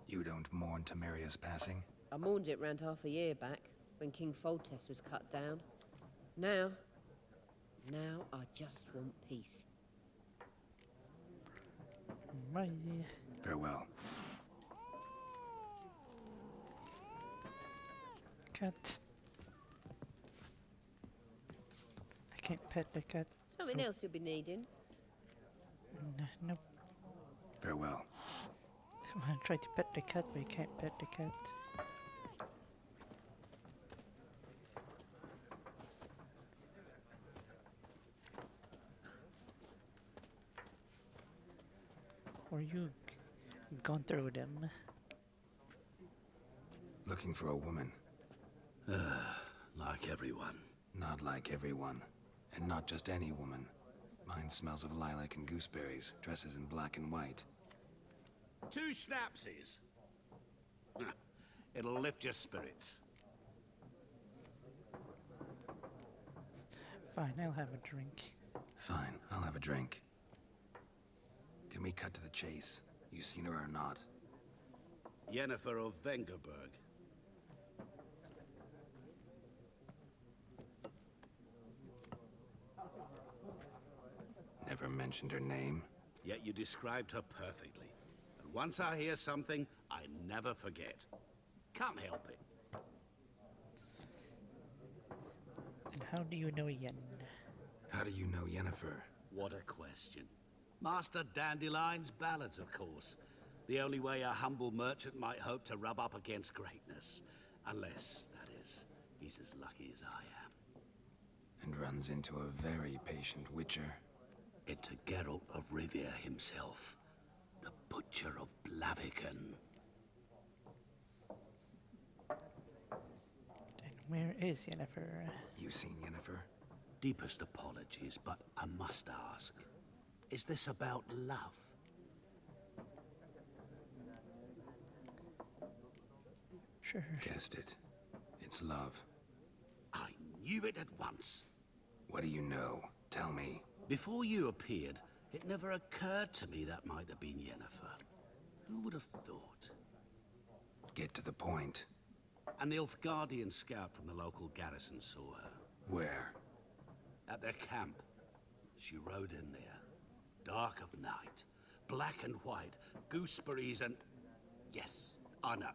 You don't mourn Temeria's passing? I mourned it round half a year back, when King Foltest was cut down. Now I just want peace. bye. Farewell. Cat. I can't pet the cat. Something else you'll be needing. Nope. Farewell. I want to try to pet the cat, but I can't pet the cat. Or you gone through them? Looking for a woman. Like everyone. Not like everyone. And not just any woman. Mine smells of lilac and gooseberries, dresses in black and white. 2 schnapsies. It'll lift your spirits. Fine, I'll have a drink. Fine, I'll have a drink. Can we cut to the chase? You seen her or not? Yennefer of Vengerberg. Never mentioned her name. Yet you described her perfectly. And once I hear something, I never forget. Can't help it. And how do you know Yen? How do you know Yennefer? What a question. Master Dandelion's ballads, of course. The only way a humble merchant might hope to rub up against greatness. Unless, that is, he's as lucky as I am. And runs into a very patient witcher. It's a Geralt of Rivia himself. The Butcher of Blaviken. And where is Yennefer? You seen Yennefer? Deepest apologies, but I must ask. Is this about love? Sure. Guessed it. It's love. I knew it at once. What do you know? Tell me. Before you appeared, it never occurred to me that might have been Yennefer. Who would have thought? Get to the point. An Nilfgaardian scout from the local garrison saw her. Where? At their camp. She rode in there. Dark of night. Black and white. Gooseberries and... Yes, I know.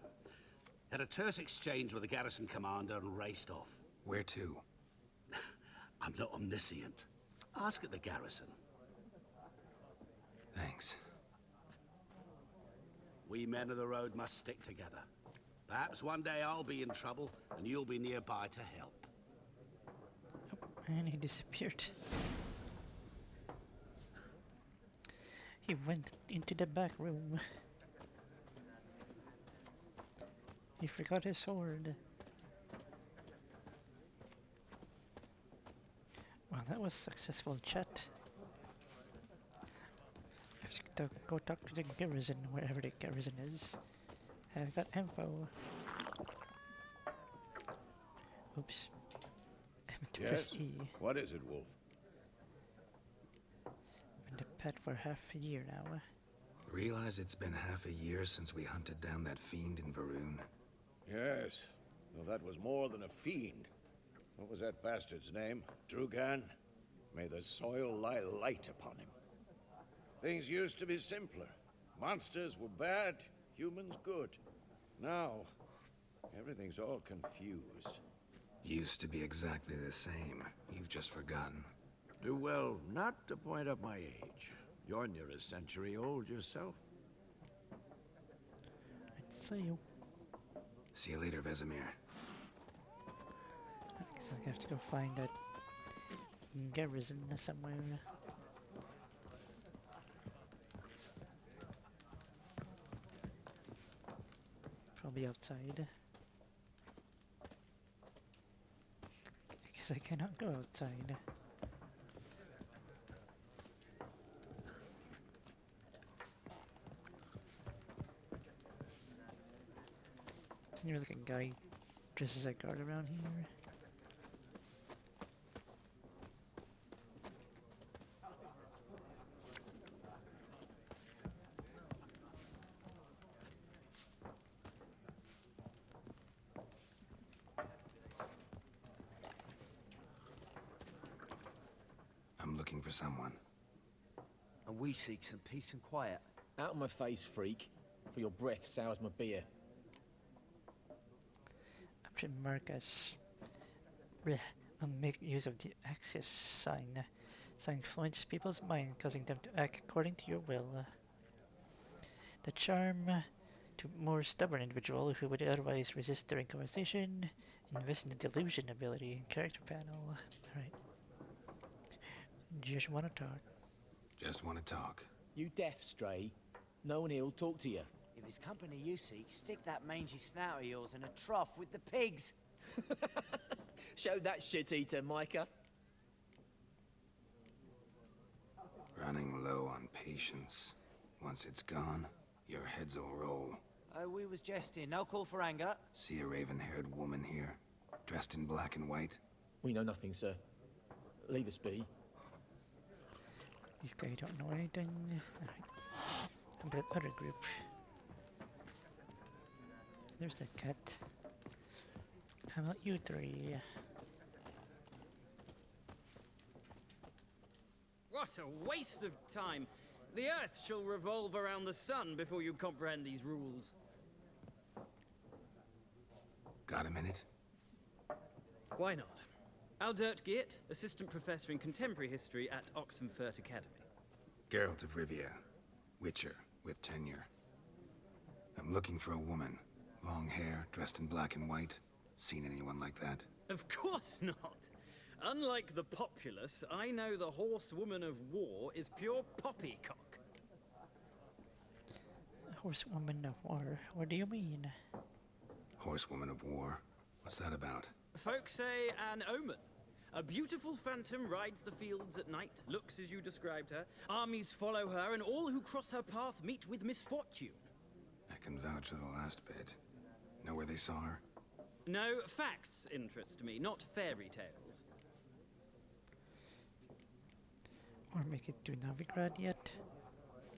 Had a terse exchange with the garrison commander and raced off. Where to? I'm not omniscient. Ask at the garrison. Thanks. We men of the road must stick together. Perhaps one day I'll be in trouble, and you'll be nearby to help. Oh, and he disappeared. He went into the back room. He forgot his sword. Well, that was successful chat. I have to go talk to the garrison, wherever the garrison is. I got info. Oops. I meant to press E. What is it, Wolf? Been the pet for half a year now. Realize it's been half a year since we hunted down that fiend in Varun. Yes. Well, that was more than a fiend. What was that bastard's name? Drugan? May the soil lie light upon him. Things used to be simpler. Monsters were bad, humans good. Now, everything's all confused. Used to be exactly the same. You've just forgotten. Do well not to point up my age. You're near a century old yourself. I'd say you. See you later, Vesemir. I guess I'll have to go find that garrison somewhere. Probably outside. I guess I cannot go outside. Isn't there like a guy dressed as a guard around here? I'm looking for someone. And we seek some peace and quiet. Out of my face, freak. For your breath sours my beer. Option Marcus. Will make use of the Axis sign. Sign influence people's mind, causing them to act according to your will. The charm to more stubborn individual who would otherwise resist during conversation. Invest in the delusion ability character panel. Alright. Just wanna talk. Just want to talk. You deaf, Stray? No one here'll talk to you. If it's company you seek, stick that mangy snout of yours in a trough with the pigs. Show that shit-eater, Micah. Running low on patience. Once it's gone, your heads will roll. Oh, we was jesting. No call for anger. See a raven-haired woman here, dressed in black and white? We know nothing, sir. Leave us be. These guys don't know anything. Alright. Come to that other group. There's that cat. How about you three? What a waste of time! The Earth shall revolve around the sun before you comprehend these rules. Got a minute? Why not? Aldert Geert, Assistant Professor in Contemporary History at Oxenfurt Academy. Geralt of Rivia, Witcher, with tenure. I'm looking for a woman. Long hair, dressed in black and white. Seen anyone like that? Of course not! Unlike the populace, I know the horsewoman of war is pure poppycock. Horsewoman of war. What do you mean? Horsewoman of war? What's that about? Folks say an omen. A beautiful phantom rides the fields at night, looks as you described her. Armies follow her, and all who cross her path meet with misfortune. I can vouch for the last bit. Know where they saw her? No, facts interest me, not fairy tales. Or make it to Novigrad yet?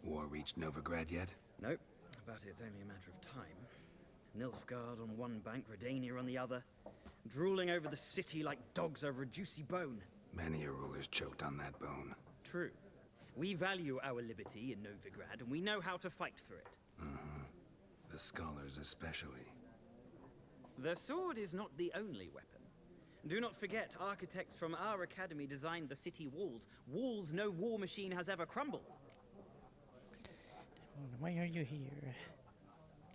War reached Novigrad yet? Nope, but it's only a matter of time. Nilfgaard on one bank, Redania on the other, drooling over the city like dogs over a juicy bone. Many a ruler's choked on that bone. True. We value our liberty in Novigrad, and we know how to fight for it. The scholars especially. The sword is not the only weapon. Do not forget, architects from our academy designed the city walls. Walls no war machine has ever crumbled. Why are you here?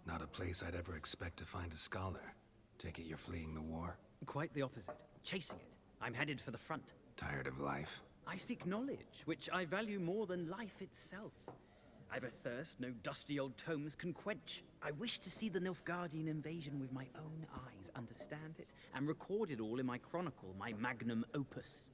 Not a place I'd ever expect to find a scholar. Take it you're fleeing the war? Quite the opposite. Chasing it. I'm headed for the front. Tired of life? I seek knowledge, which I value more than life itself. I've a thirst no dusty old tomes can quench. I wish to see the Nilfgaardian invasion with my own eyes, understand it, and record it all in my chronicle, my magnum opus.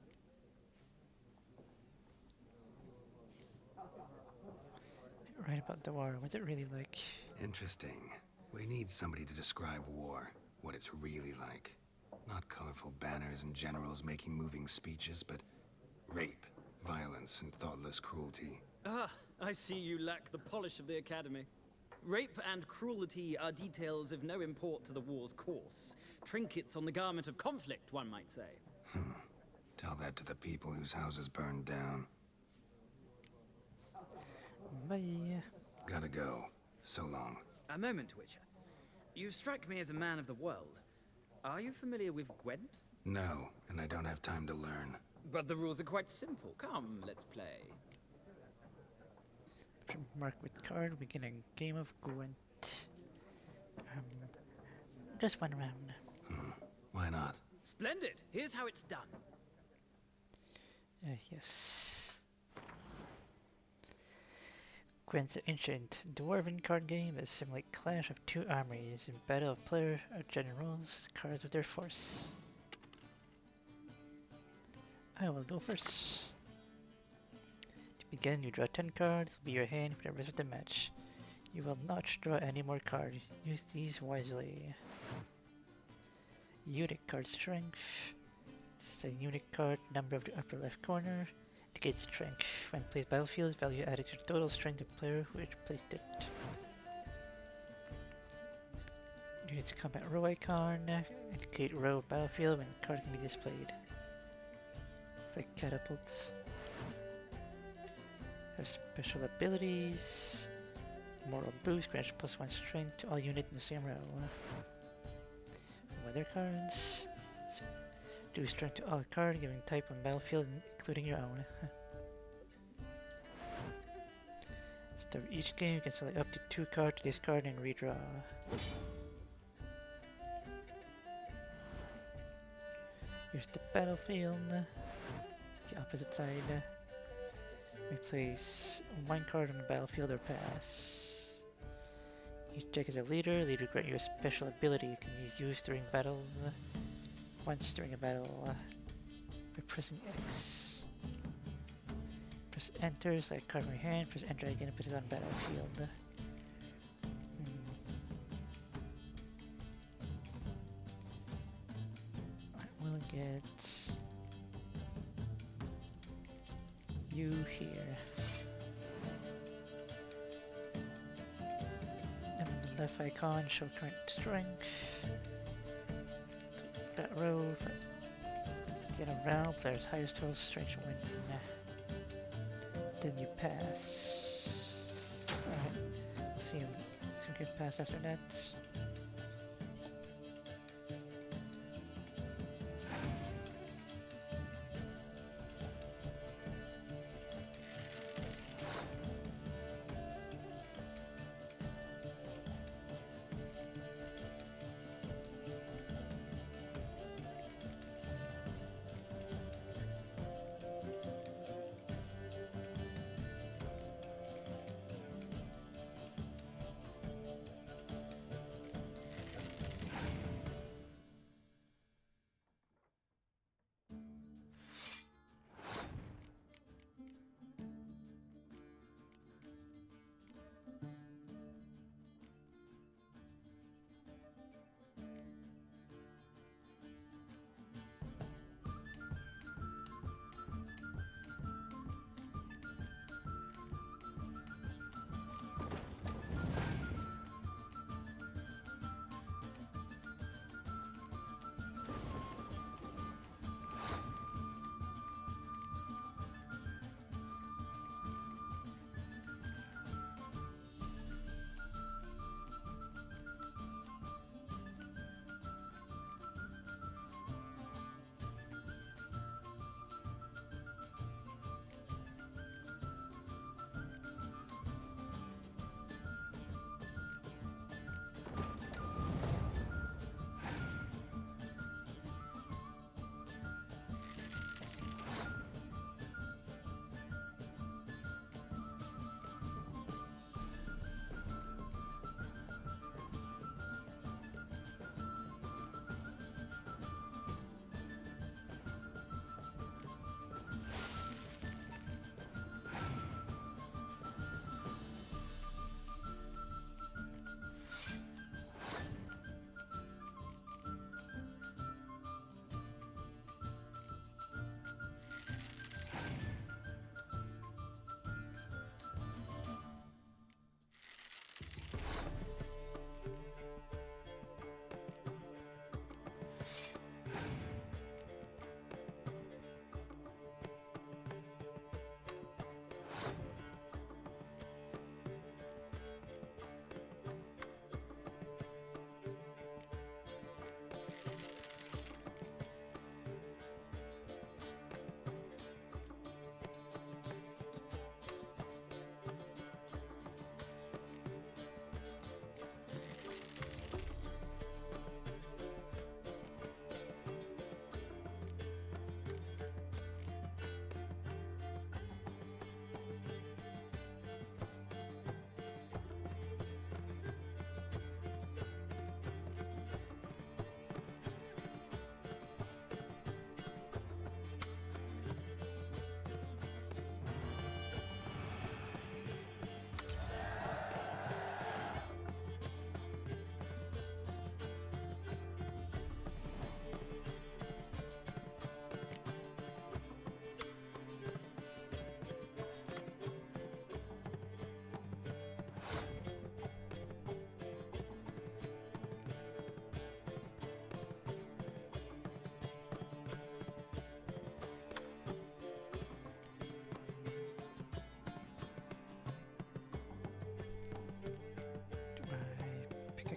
Right about the war. What's it really like? Interesting. We need somebody to describe war, what it's really like. Not colorful banners and generals making moving speeches, but rape, violence, and thoughtless cruelty. Ah, I see you lack the polish of the academy. Rape and cruelty are details of no import to the war's course. Trinkets on the garment of conflict, one might say. Tell that to the people whose houses burned down. Bye. Gotta go. So long. A moment, Witcher. You strike me as a man of the world. Are you familiar with Gwent? No, and I don't have time to learn. But the rules are quite simple. Come, let's play. Mark with card, beginning game of Gwent. Just one round. Why not? Splendid! Here's how it's done. Yes. Gwent's an ancient dwarven card game that simulates clash of two armies in battle of player generals, cards of their force. I will go first. To begin, you draw 10 cards, will be your hand for the rest of the match. You will not draw any more cards. Use these wisely. Unit card strength. This is a unit card, number of the upper left corner. Indicates strength. When placed battlefield, value added to the total strength of the player who placed it. Units combat row icon. Indicate row of battlefield when the card can be displayed. Like catapults. Have special abilities. Moral boost grants +1 strength to all units in the same row. Weather cards. Do strength to all cards giving type on battlefield, including your own. Start each game, you can select up to 2 cards to discard and redraw. Here's the battlefield. It's the opposite side. We place 1 card on the battlefield or pass. Each deck is a leader. Leader grant you a special ability you can use during battle. Once during a battle. By pressing X. Press enter, select card from your hand. Press enter again and put it on battlefield. We'll get you here. And the left icon show current strength. That row. At the end of round, player's highest total strength win. Then you pass. Alright, we'll see him. So we can pass after that.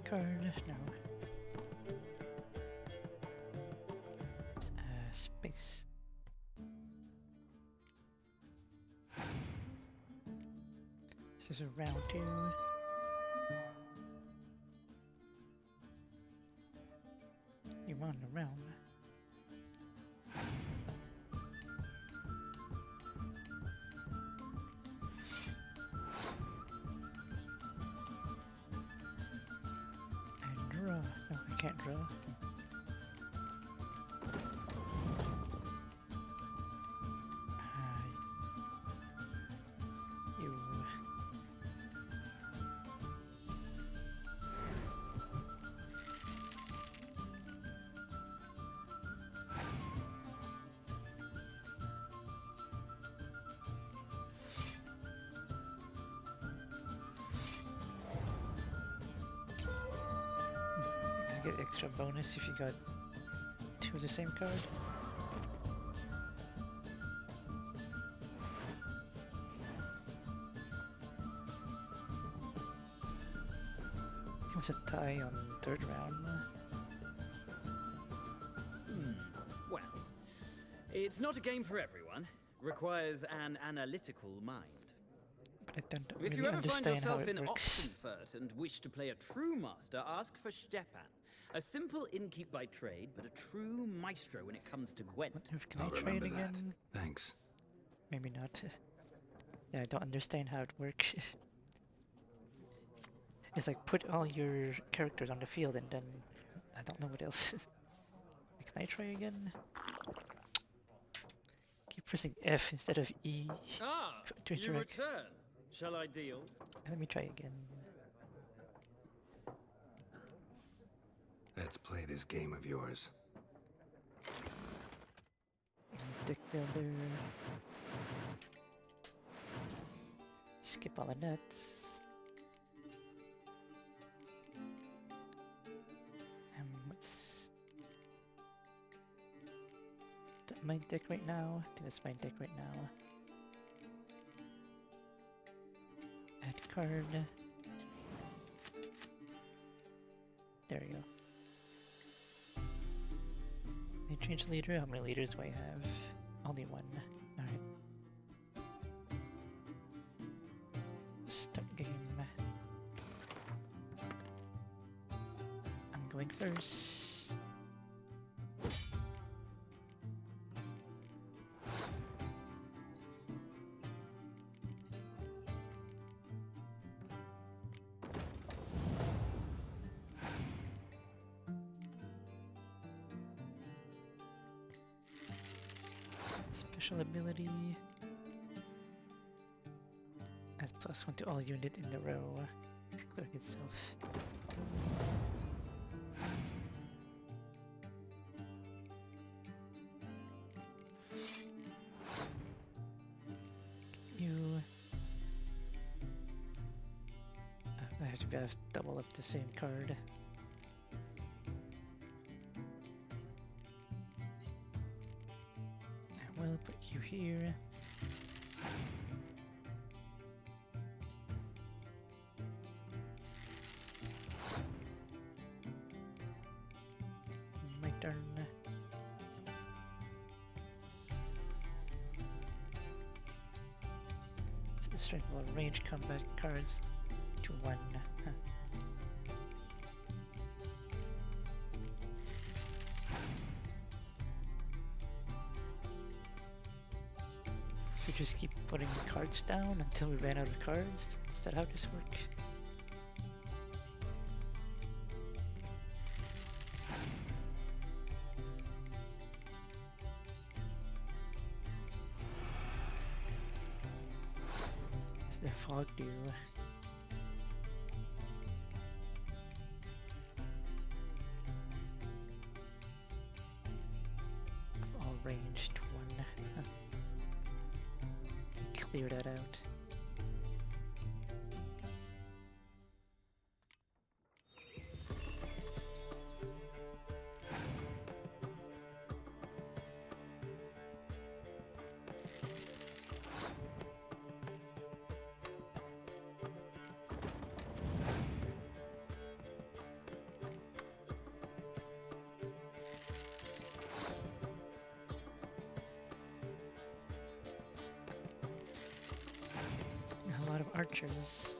card? No. Space. This is a round 2. You want a round? And draw. No, I can't draw. You. You get extra bonus if you got 2 of the same card. It was a tie on 3rd round. Well, it's not a game for everyone. Requires an analytical mind. But I don't If really you ever find understand how yourself it in works. Oxenfurt and wish to play a true master, ask for Stepan. A simple innkeep by trade, but a true maestro when it comes to Gwent. Can I I'll trade remember that. again? Thanks. Maybe not. Yeah, I don't understand how it works. It's like put all your characters on the field and then I don't know what else. Can I try again? Keep pressing F instead of E. Ah, to you interact. return. Shall I deal? Let me try again. Let's play this game of yours. Deck builder. Skip all the nuts. What's that my deck right now? I think that's my deck right now. Add card. There we go. I change leader. How many leaders do I have? Only 1. Alright. Start game. I'm going first. Special ability. Adds +1 to all unit in the row. Clearing itself. You. I have to be able to double up the same card. I will put you here. My turn. Strength of range combat cards to 1. Huh. We just keep putting the cards down until we ran out of cards? Is that how this works? The fog do. All ranged 1. Huh. Clear that out. archers.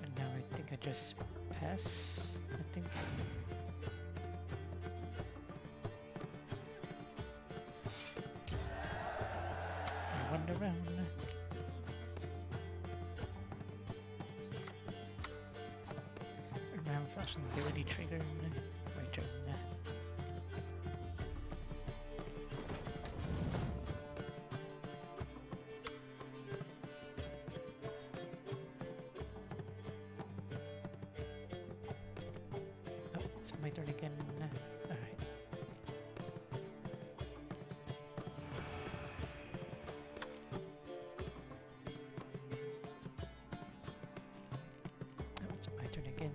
And now I think I just pass, I think. I wander around. Around fashion ability trigger. My turn. Oh, it's my turn again. Alright. Oh, it's my turn again.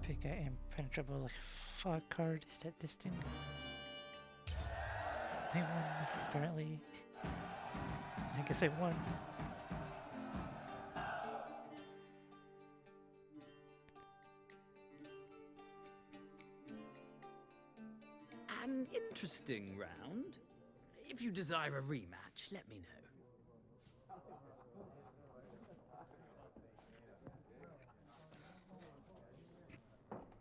Pick an impenetrable fog card. Is that this thing? I won, apparently. I guess I won. An interesting round. If you desire a rematch, let me know.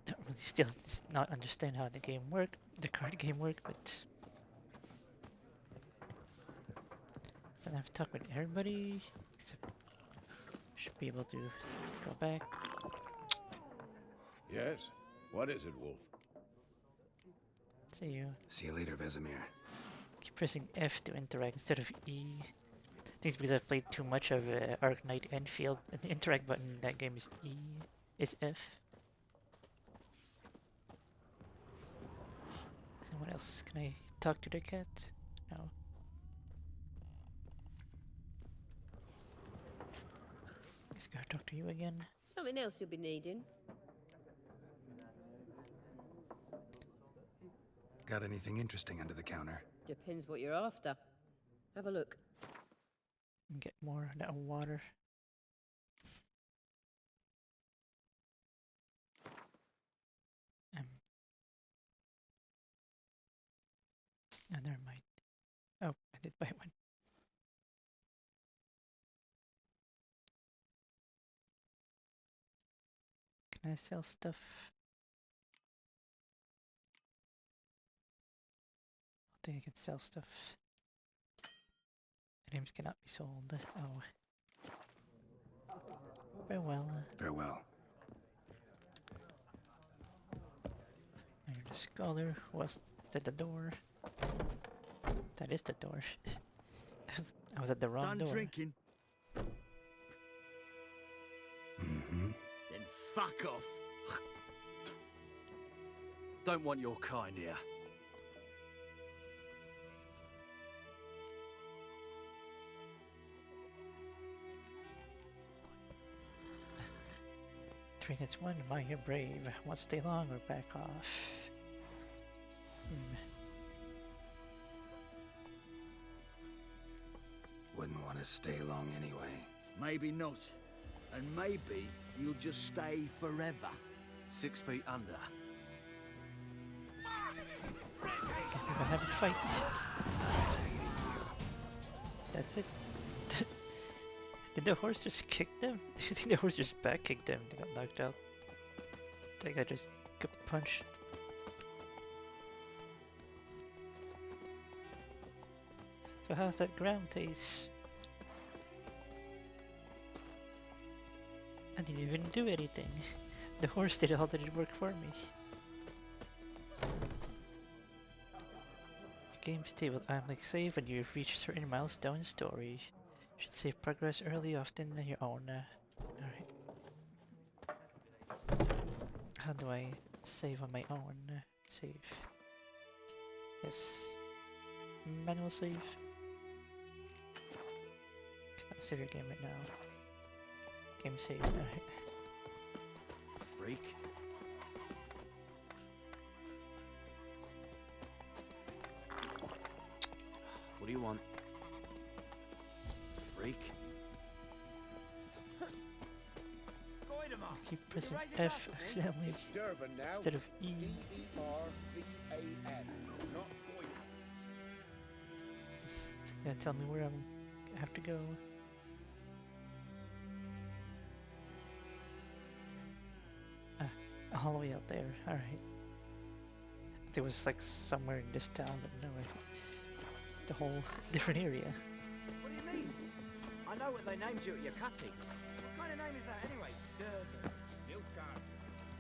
Don't really still not understand how the game work, the card game work, but then I've talked with everybody, except should be able to go back. Yes? What is it, Wolf? See you. See you later, Vesemir. Keep pressing F to interact instead of E. I think it's because I've played too much of Arc Knight Enfield, and the interact button in that game is E, is F. So what else? Can I talk to the cat? No. Just gotta talk to you again. Something else you'll be needing. Got anything interesting under the counter? Depends what you're after. Have a look. Get more water. Oh, never mind. Oh, I did buy one. Can I sell stuff? I think I can sell stuff. Items cannot be sold. Oh. Farewell. Farewell. You're the scholar. What's at the door? That is the door. I was at the wrong door. Done drinking? Mm-hmm. Then fuck off. Don't want your kind here. Three against one. Am you're brave? Want to stay long or back off? Wouldn't want to stay long anyway. Maybe not. And maybe you'll just stay forever. 6 feet under. We're gonna have a fight. Nice meeting you. That's it. Did the horse just kick them? I think the horse just back kicked them. They got knocked out. I think I just got punched. So how's that ground taste? I didn't even do anything. The horse did all the work for me. Game's table. I'm like save when you've reached certain milestone story. Should save progress early, often your own. Alright. How do I save on my own? Save. Yes. Manual save. Cannot save your game right now. Game saved. Alright. Freak. What do you want? Freak. Keep pressing F accidentally instead of E. Dervan, not Goyden. Just tell me where I have to go. All the way out there. All right. It was like somewhere in this town, but no, the whole different area. What do you mean? I know what they named you at your cutting. What kind of name is that anyway? Dervan.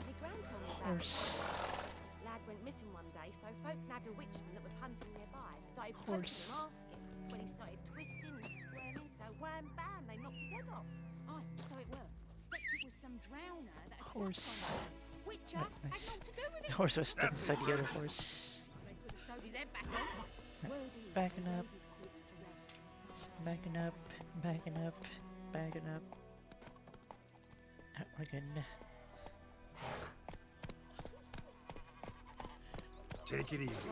My gran told me about Horse. it. Lad went missing one day, so folk nabbed a witchman that was hunting nearby. Started poking Horse. and asking. When he started twisting and squirming, so wham bam, they knocked his head off. Oh, so it worked. Except it was some drowner that had Horse. Witcher Right, had nice. naught to do with The it. horse was stuck inside the other horse. They could have sewed his head back on. Word is Backing they up. laid his corpse to rest. Backing up, backing up, backing up. We're good. Take it easy.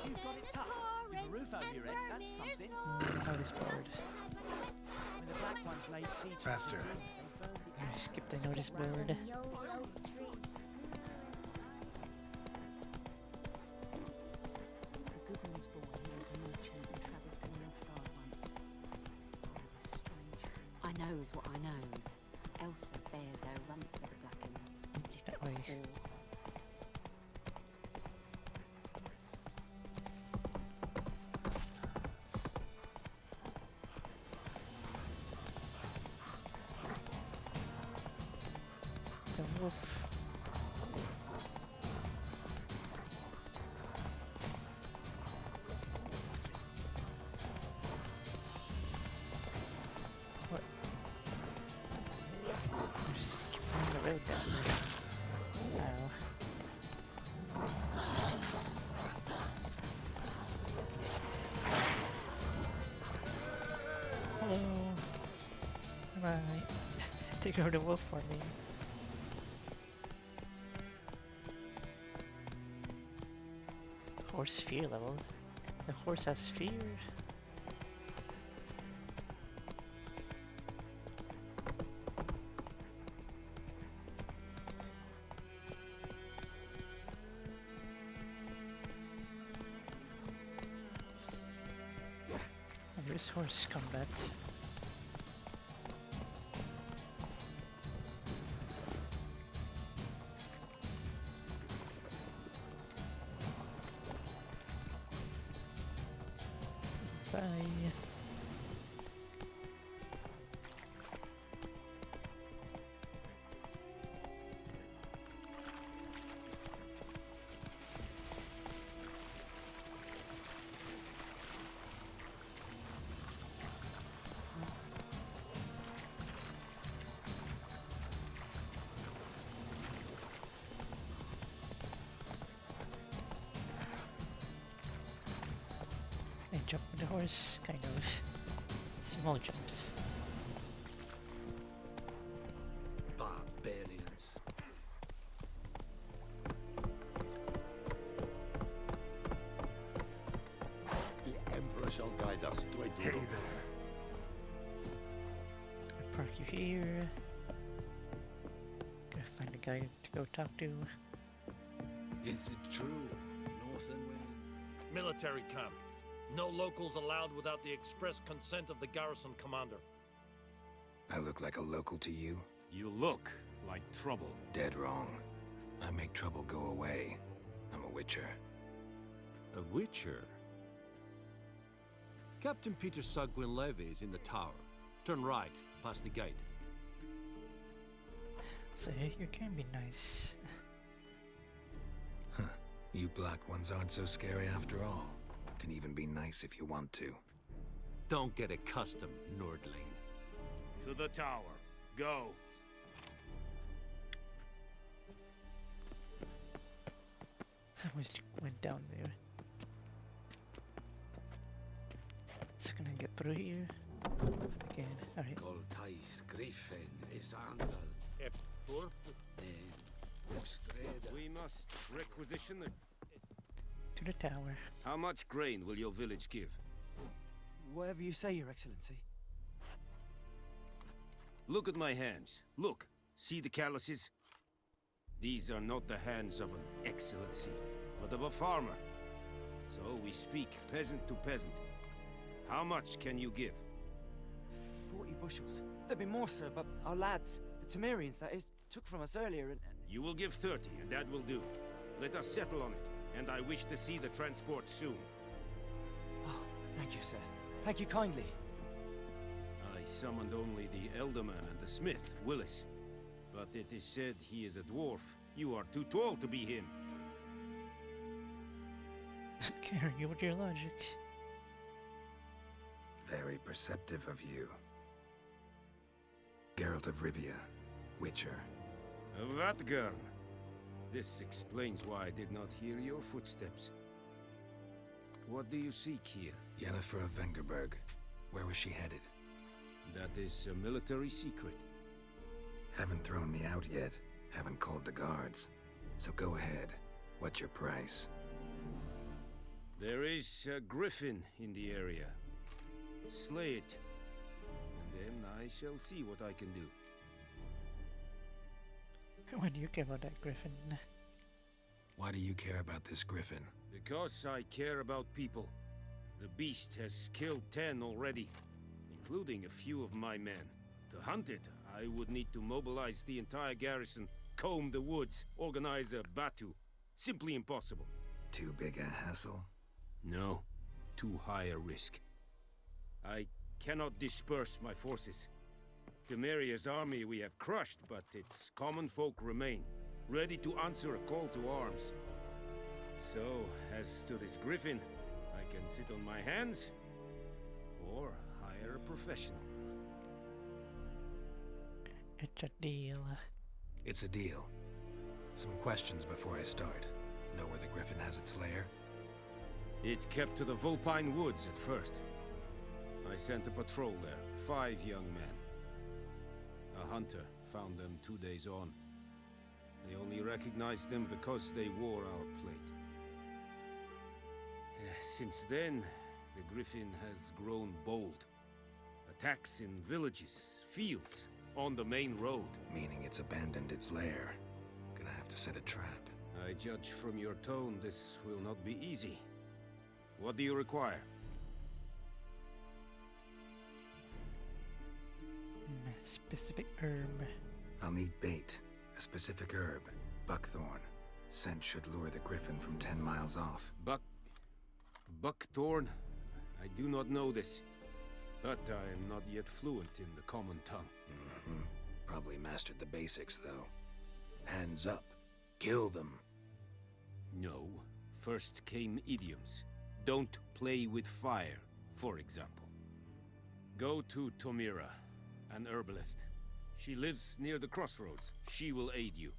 You've got it tough. You've a roof over your head, that's something. Notice board. When the black ones laid siege to Faster. the sea, they burned the I skipped the notice board. The Goodman's boy, he was a merchant and travelled to Nilfgaard once. Oh, it was strange. I knows what I knows. Elsa bears her rump for the Blackens. That way. The wolf. What? Just keep following the road down there. Ow. Hello. Right. Take over the wolf for me. Horse fear levels. The horse has fear. There's horse combat. Bye. And jump with the horse, kind of small jumps. Barbarians. The Emperor shall guide us straight to Hey the... there. Park you here. Gotta find a guy to go talk to. Is it true? Northern women? Military camp. No locals allowed without the express consent of the garrison commander. I look like a local to you? You look like trouble. Dead wrong. I make trouble go away. I'm a witcher. A witcher? Captain Peter Sugwin Levy is in the tower. Turn right, past the gate. So you can be nice. Huh. You black ones aren't so scary after all. Can even be nice if you want to. Don't get accustomed, Nordling. To the tower. Go. I almost went down there. So can I get through here? Again, alright. Goltais Griffin is Andal. We must requisition the... To the tower. How much grain will your village give? Whatever you say, Your Excellency. Look at my hands. Look. See the calluses? These are not the hands of an excellency, but of a farmer. So we speak peasant to peasant. How much can you give? 40 bushels. There'd be more, sir, but our lads, the Temerians, that is, took from us earlier and... You will give 30, and that will do. Let us settle on it, and I wish to see the transport soon. Oh, thank you, sir. Thank you kindly. I summoned only the Elderman and the smith, Willis. But it is said he is a dwarf. You are too tall to be him. Carry you with your logic. Very perceptive of you. Geralt of Rivia, Witcher. Vatgern! This explains why I did not hear your footsteps. What do you seek here? Yennefer of Vengerberg. Where was she headed? That is a military secret. Haven't thrown me out yet. Haven't called the guards. So go ahead. What's your price? There is a griffin in the area. Slay it. And then I shall see what I can do. Why do you care about that griffin? Why do you care about this griffin? Because I care about people. The beast has killed 10 already, including a few of my men. To hunt it, I would need to mobilize the entire garrison, comb the woods, organize a batu. Simply impossible. Too big a hassle? No, too high a risk. I cannot disperse my forces. Temeria's army we have crushed, but its common folk remain, ready to answer a call to arms. So, as to this griffin, I can sit on my hands, or hire a professional. It's a deal. It's a deal. Some questions before I start. Know where the griffin has its lair? It kept to the Vulpine Woods at first. I sent a patrol there, 5 young men. A hunter found them 2 days on. They only recognized them because they wore our plate. Since then, the griffin has grown bold. Attacks in villages, fields, on the main road. Meaning it's abandoned its lair. Gonna have to set a trap. I judge from your tone this will not be easy. What do you require? Specific herb. I'll need bait. A specific herb. Buckthorn. Scent should lure the griffin from 10 miles off. Buckthorn? I do not know this. But I am not yet fluent in the common tongue. Probably mastered the basics, though. Hands up. Kill them. No. First came idioms. Don't play with fire, for example. Go to Tomira, an herbalist. She lives near the crossroads. She will aid you.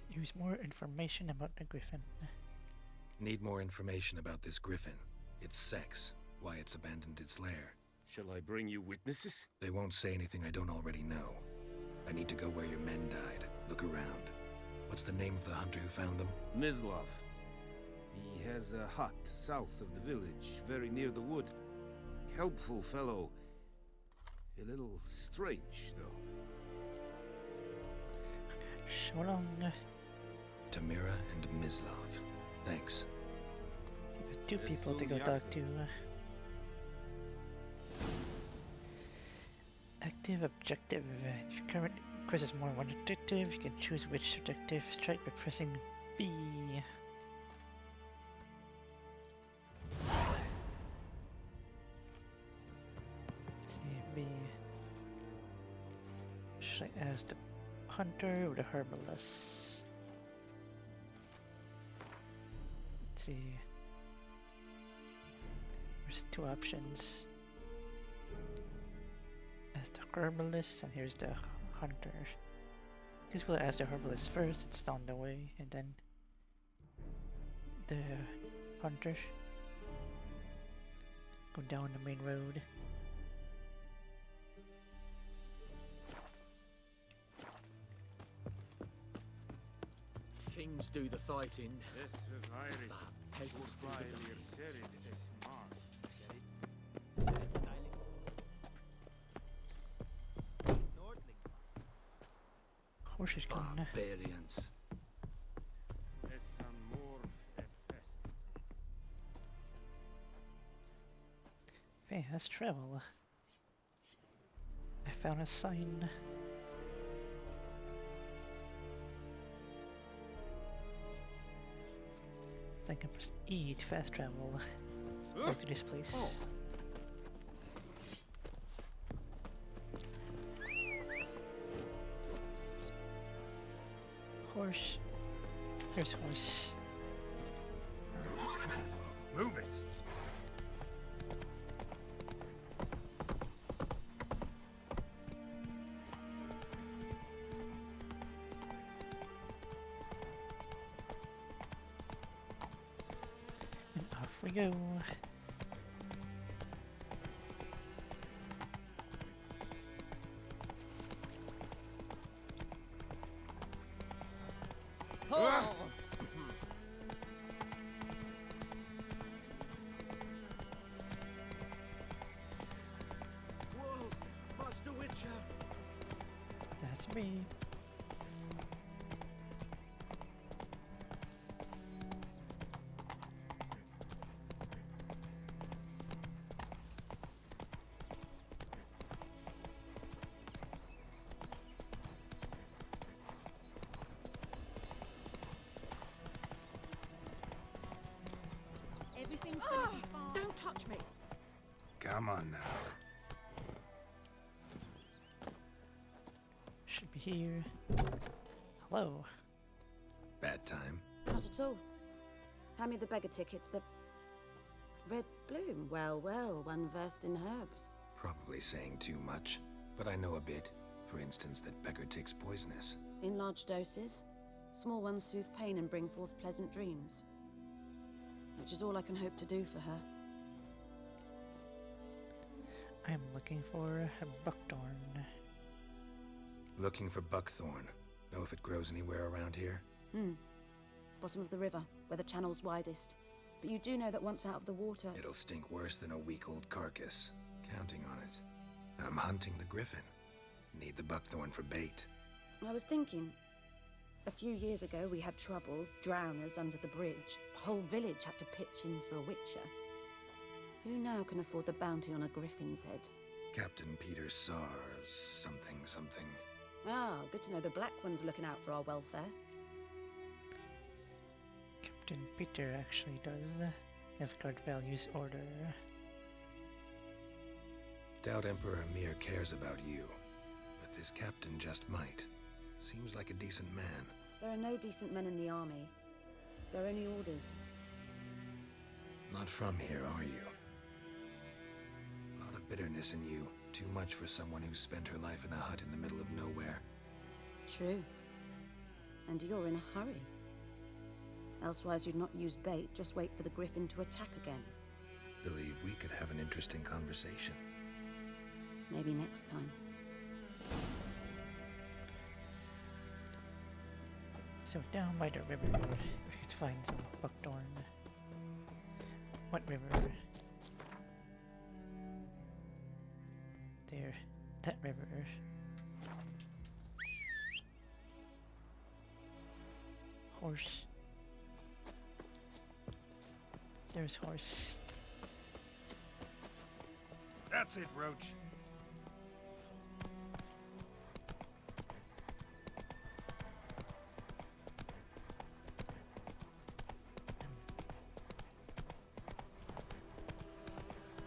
Use more information about the griffin. Need more information about this griffin. Its sex. Why it's abandoned its lair. Shall I bring you witnesses? They won't say anything I don't already know. I need to go where your men died. Look around. What's the name of the hunter who found them? Mislav. He has a hut south of the village, very near the wood. Helpful fellow. A little strange, though. So long. Tamira and Mislav. Thanks. Two people to go talk to. Active objective. Your current quest is more one objective. You can choose which objective. Strike by pressing B. B. Strike as the hunter or the herbalist. Let's see. There's 2 options. As the herbalist, and here's the hunter. I guess we'll ask the herbalist first, it's down the way, and then the hunter. Go down the main road. kings do the fighting. Peasants do Horse is gone. Barbarians. Fast travel. I found a sign. I can press E to fast travel back to this place. Horse. There's horse. Move it! And off we go. Oh! Whoa, Master Witcher! That's me. Everything's gonna be fine. Don't touch me. Come on now. Should be here. Hello. Bad time. Not at all. Hand me the beggar tickets. The red bloom. Well, well, one versed in herbs. Probably saying too much, but I know a bit. For instance, that beggar tick's poisonous. In large doses. Small ones soothe pain and bring forth pleasant dreams. Which is all I can hope to do for her. I'm looking for a buckthorn. Looking for buckthorn. Know if it grows anywhere around here? Bottom of the river, where the channel's widest. But you do know that once out of the water... It'll stink worse than a week-old carcass. Counting on it. I'm hunting the griffin. Need the buckthorn for bait. I was thinking... A few years ago, we had trouble, drowners under the bridge. The whole village had to pitch in for a witcher. Who now can afford the bounty on a griffin's head? Captain Peter Sars, something. Ah, good to know the Black One's looking out for our welfare. Captain Peter actually does. Nilfgaard values order. Doubt Emperor Emir cares about you, but this captain just might. Seems like a decent man. There are no decent men in the army. There are only orders. Not from here, are you? A lot of bitterness in you. Too much for someone who spent her life in a hut in the middle of nowhere. True. And you're in a hurry. Elsewise you'd not use bait, just wait for the griffin to attack again. Believe we could have an interesting conversation. Maybe next time. So down by the river, if we could find some buckthorn. What river? There, that river. Horse. There's horse. That's it, Roach.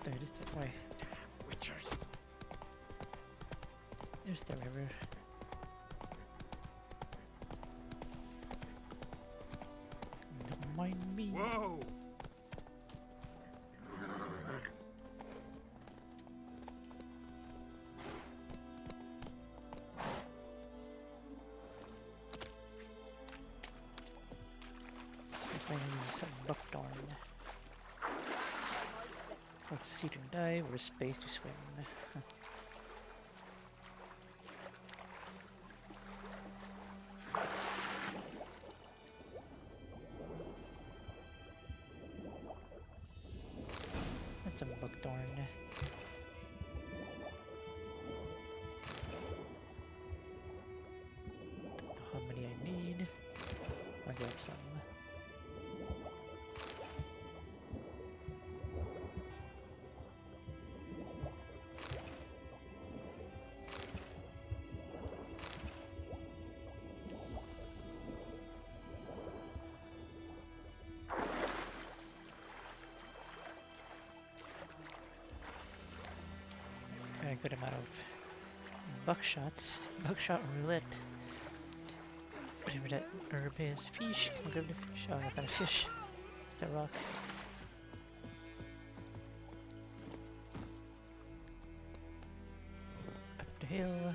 There it is, that way. Witchers. There's the river. Don't mind me. Whoa! So we're going to use a buckthorn. Let's see to dive or space to swim. Blackthorn. Don't know how many I need. I'll grab some. A good amount of buckshots. Buckshot roulette. Whatever that herb is. Fish. I'll grab the fish. Oh, not a fish. It's a rock. Up the hill.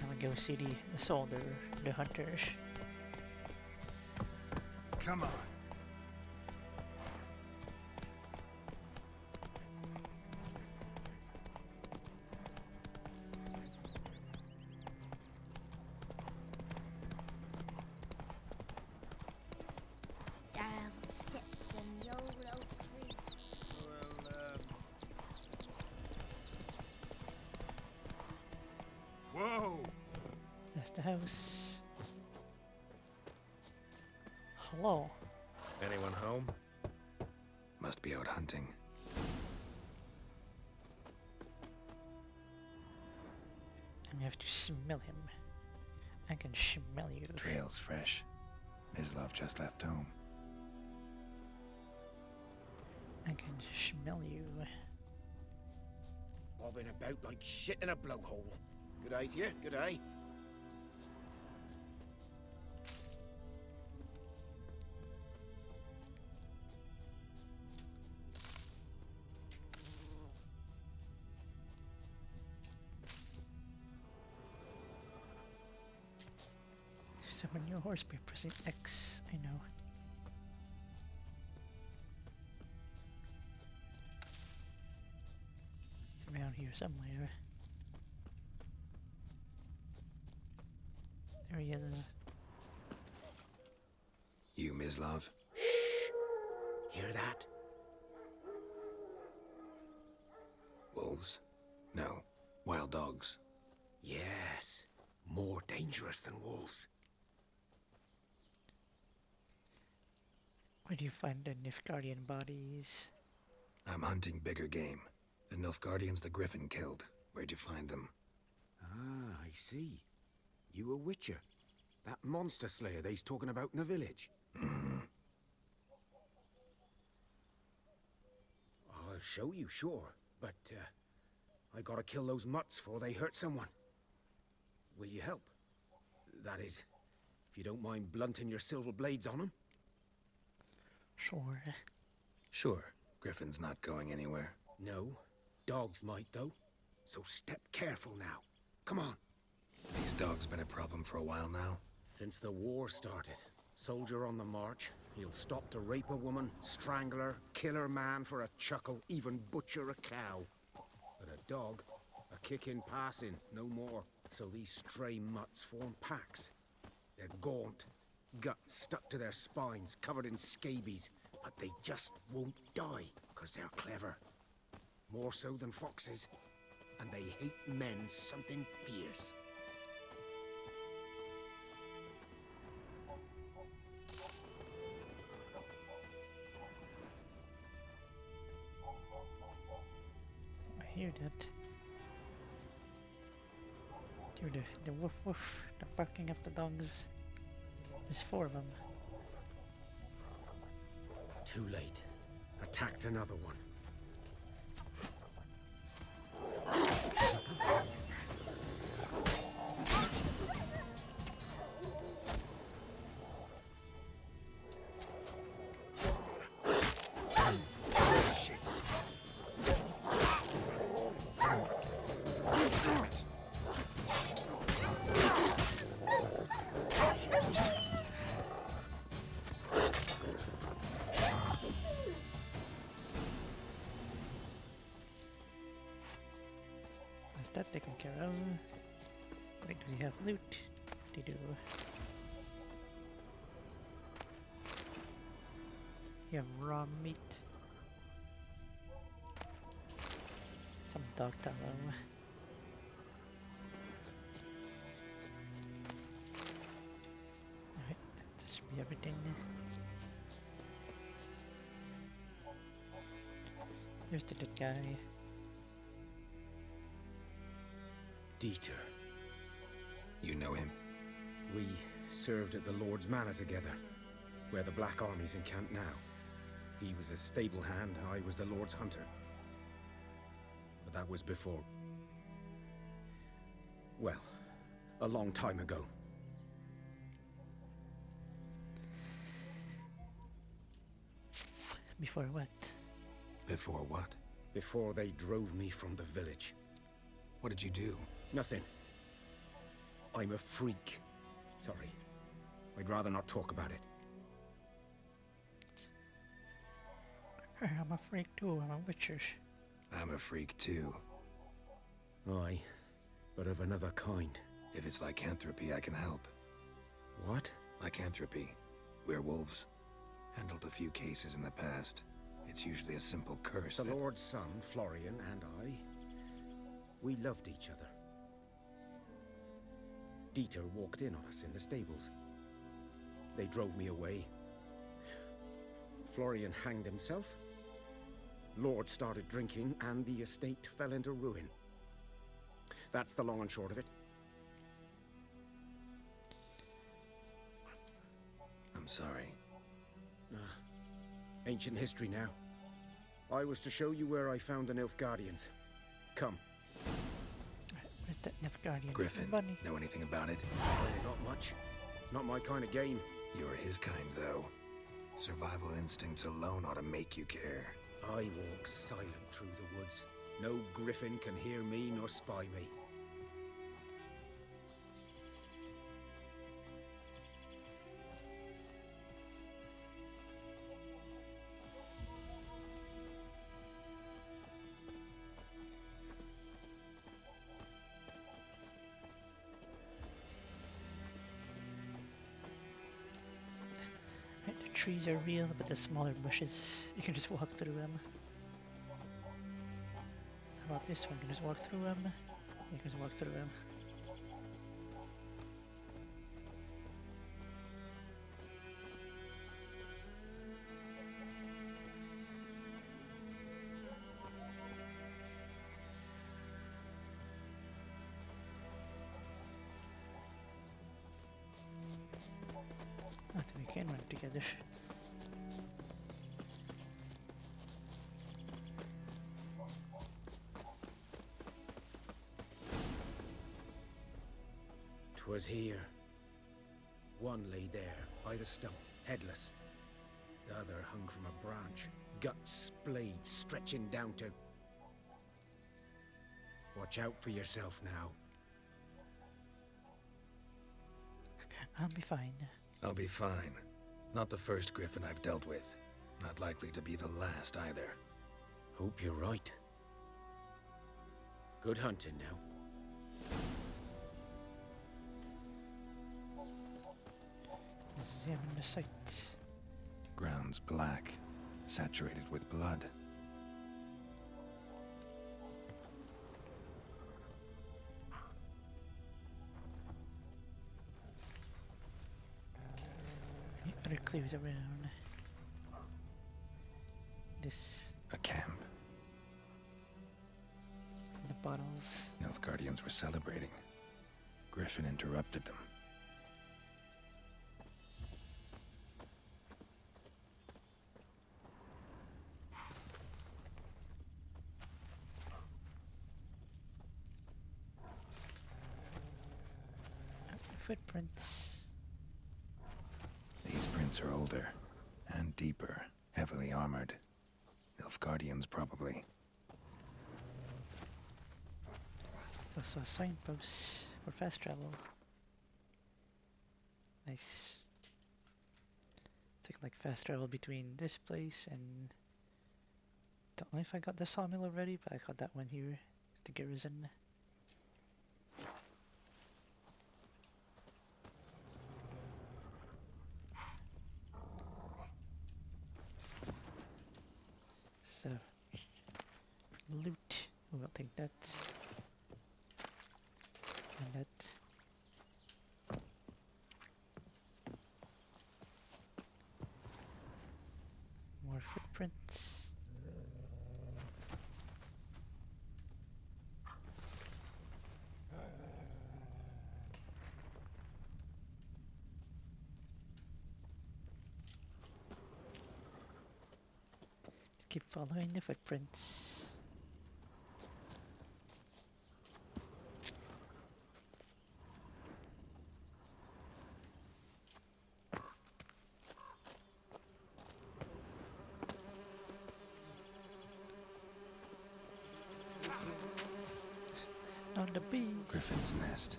Now we go see the soldier, the hunters. Come on. Down sits and YOLO free. Whoa! That's the house. Hello. Anyone home? Must be out hunting. I have to smell him. I can smell you. Trail's fresh. Mislav just left home. I can smell you. Bobbing about like shit in a blowhole. Good day to you, good day. Summon your horse by pressing X. I know. It's around here somewhere. There he is. You, Mislav? Hear that? Wolves? No. Wild dogs. Yes. More dangerous than wolves. Where do you find the Nilfgaardian bodies? I'm hunting bigger game. The Nilfgaardians the Griffin killed. Where'd you find them? Ah, I see. You a witcher. That monster slayer they's talking about in the village. I'll show you, sure. But, I gotta kill those mutts before they hurt someone. Will you help? That is, if you don't mind blunting your silver blades on them. Sure. Sure. Griffin's not going anywhere. No. Dogs might, though. So step careful now. Come on. These dogs been a problem for a while now? Since the war started. Soldier on the march. He'll stop to rape a woman, strangle her, kill her man for a chuckle, even butcher a cow. But a dog, a kick in passing, no more. So these stray mutts form packs. They're gaunt, guts stuck to their spines, covered in scabies, but they just won't die, 'cause they're clever. More so than foxes, and they hate men something fierce. I hear that. Hear the woof woof, the barking of the dogs. There's 4 of them. Too late. Attacked another one. That's that taken care of. Wait, do we have loot? They do. You have raw meat. some dog tallow. Alright, that should be everything. There's the dead guy. Dieter. You know him? We served at the Lord's Manor together, where the Black Army's encamped now. He was a stable hand, I was the Lord's hunter. But that was before... well, a long time ago. Before what? Before what? Before they drove me from the village. What did you do? Nothing. I'm a freak. Sorry. I'd rather not talk about it. I'm a freak too, I'm a witcher. I'm a freak too. Aye, but of another kind. If it's lycanthropy, I can help. What? Lycanthropy. Werewolves. Handled a few cases in the past. It's usually a simple curse The Lord's son, Florian, and I, we loved each other. Dieter walked in on us in the stables. They drove me away. Florian hanged himself. Lord started drinking, and the estate fell into ruin. That's the long and short of it. I'm sorry. Ancient history now. I was to show you where I found the Nilfgaardians. Come. Where's that Nilfgaardian? Griffin, Bunny. know anything about it? Really not much. It's not my kind of game. You're his kind, though. Survival instincts alone ought to make you care. I walk silent through the woods. No griffin can hear me nor spy me. Right, the trees are real, but the smaller bushes, you can just walk through them. How about this one? You can just walk through them. You can just walk through them. I think we can run together. Was here. One lay there, by the stump, headless. The other hung from a branch, guts splayed, stretching down to... Watch out for yourself now. I'll be fine. I'll be fine. Not the first griffin I've dealt with. Not likely to be the last either. Hope you're right. Good hunting now. Examine the site. Ground's black, saturated with blood. Other clues around. This. A camp. The bottles. Nilfgaardians were celebrating. Griffin interrupted them. Footprints. These prints are older and deeper, heavily armored. Nilfgaardians, probably. There's also a signpost for fast travel. Nice. It's like fast travel between this place and... Don't know if I got the sawmill already, but I got that one here at the garrison. So, loot. Ooh, I'll take that. And that. More footprints. Keep following the footprints. On the beach. Griffin's nest.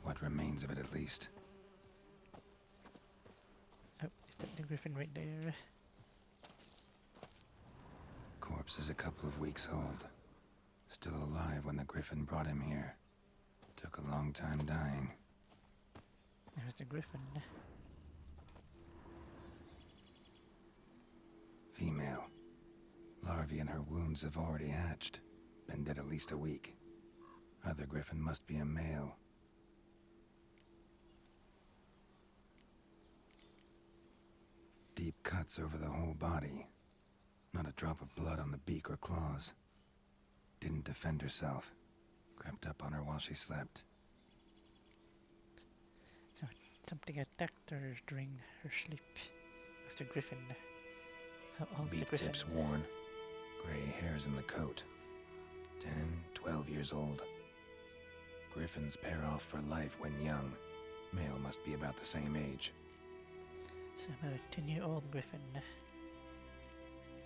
What remains of it, at least. Oh, is that the griffin right there? Corpse is a couple of weeks old. Still alive when the griffin brought him here. Took a long time dying. There's the griffin. Female. Larvae in her wounds have already hatched. Been dead at least a week. Other griffin must be a male. Deep cuts over the whole body. Not a drop of blood on the beak or claws. Didn't defend herself. Crept up on her while she slept. So something attacked her during her sleep. After griffin. How old's the Beak griffin? tips worn. Gray hairs in the coat. 10, 12 years old. Griffins pair off for life when young. Male must be about the same age. So about a 10-year-old griffin.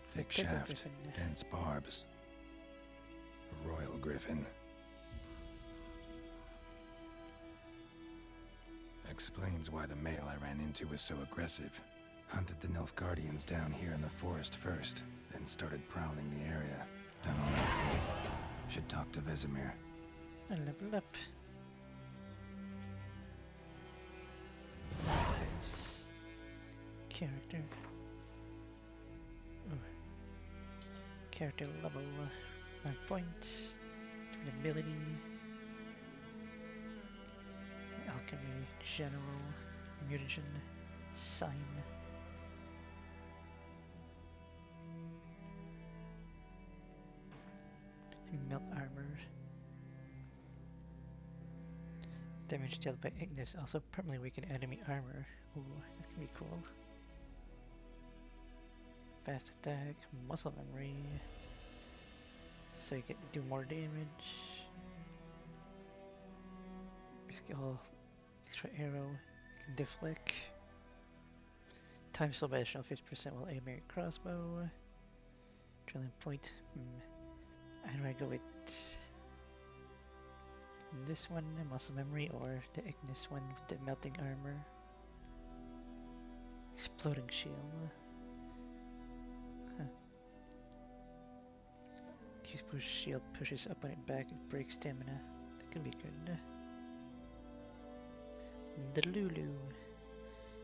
Thick Bigger shaft, griffin. dense barbs. A royal griffin. Explains why the male I ran into was so aggressive. Hunted the Nilfgaardians down here in the forest first, then started prowling the area. Done all I could. Should talk to Vesemir. A level up. His character. Ooh. Character level 1 point. Ability. Alchemy, general, mutagen, sign. Melt armor. Damage dealt by Ignis also permanently weaken enemy armor. Ooh, that can be cool. Fast attack, muscle memory. So you can do more damage. Basically all extra arrow. You can deflect. Time slow by additional 50% while aiming a crossbow. Drilling point. How do I go with this one, muscle memory, or the Ignis one with the melting armor? Exploding shield. Huh. Keys push shield pushes opponent back and breaks stamina. That could be good. The Lulu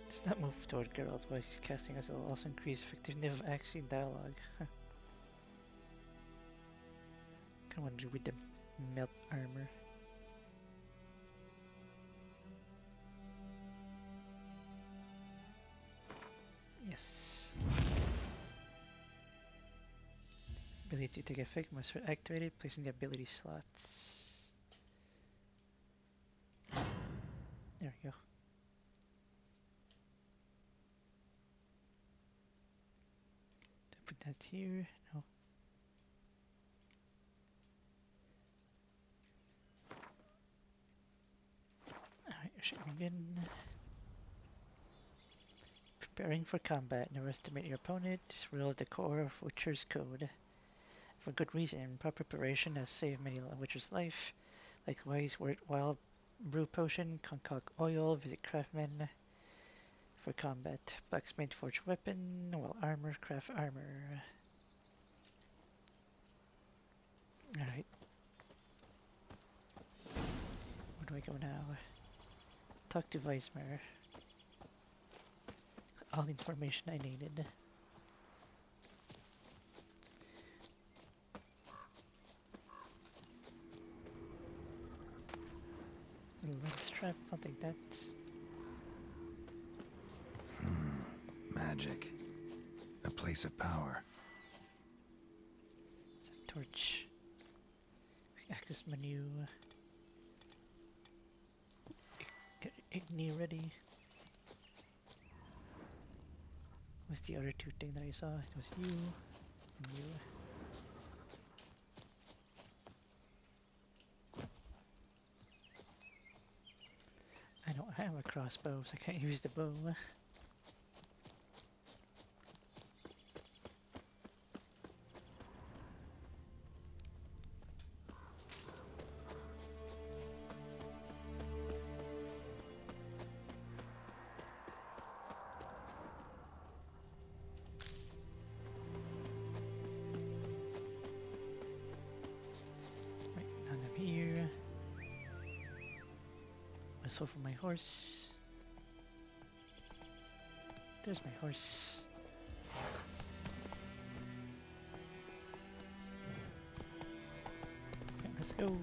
does not move toward Geralt while he's casting, as it will also increase effectiveness of accuracy dialogue. Huh. I wonder with the melt armor. Yes. Ability to take effect must be activated, placing the ability slots. There we go. Put that here. No. Alright, should we begin? Preparing for combat. Never estimate your opponent. Rule at the core of Witcher's code. For good reason. Proper preparation has saved many Witcher's life. Likewise, wild brew potion, concoct oil, visit craftsman for combat. Blacksmith forge weapon, while armor, craft armor. Alright. Where do I go now? Talk to Weismer. All the information I needed. Lens trap, I'll take that. Magic. A place of power. It's a torch. Access menu. Get Igni ready. What's the other two thing that I saw? It was you and you. I don't have a crossbow, so I can't use the bow. So for my horse. There's my horse. Okay, let's go.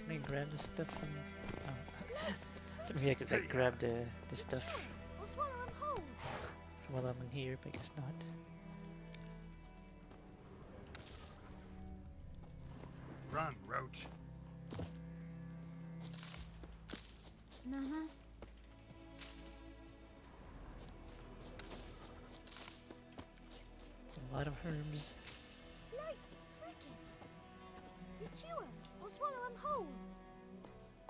Can I grab the stuff from... maybe I could like grab the stuff while I'm in here, but I guess not. Run, Roach. A lot of herbs. Like crickets. You chew 'em or swallow 'em whole.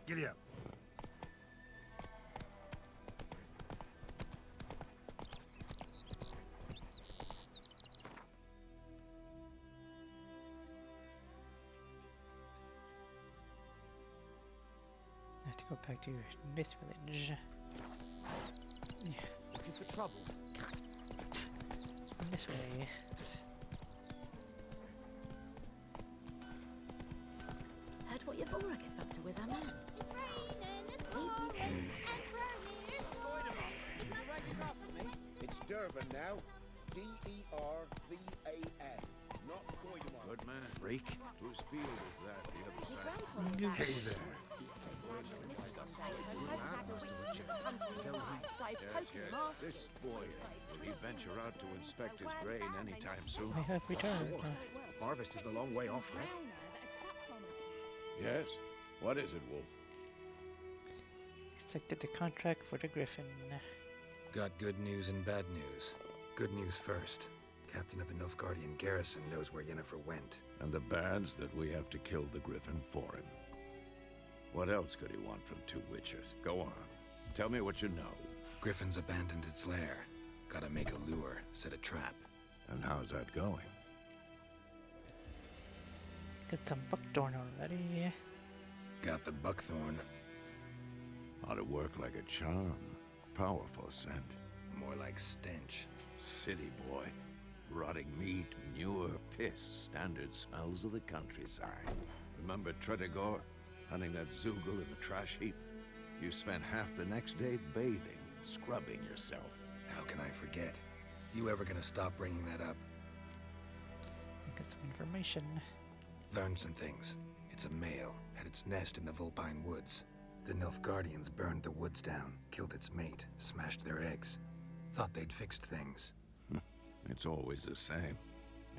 Giddy up. I have to go back to this village. Looking for trouble? This way. Heard what Yvora gets up to with her man. It's raining, it's pouring, and It's Durban now. D-E-R-V-A-N. Not Koidaman. Good man. Freak. Whose field is that? The other side? Hey there. Yes. This boy, will he venture out to inspect his grain anytime soon? I have returned. Harvest is a long way off yet. Yes? What is it, Wolf? Accepted the contract for the Griffin. Got good news and bad news. Good news first. Captain of the Nilfgaardian garrison knows where Yennefer went. And the bad's that we have to kill the Griffin for him. What else could he want from two witchers? Go on. Tell me what you know. Griffin's abandoned its lair. Gotta make a lure, set a trap. And how's that going? Got some buckthorn already. Got the buckthorn. Ought to work like a charm. Powerful scent. More like stench. City boy. Rotting meat, manure, piss. Standard smells of the countryside. Remember Tredegor? Hunting that Zoogle in the trash heap? You spent half the next day bathing, scrubbing yourself. How can I forget? You ever gonna stop bringing that up? Got some information. Learned some things. It's a male, had its nest in the Vulpine Woods. The Nilfgaardians burned the woods down, killed its mate, smashed their eggs. Thought they'd fixed things. It's always the same.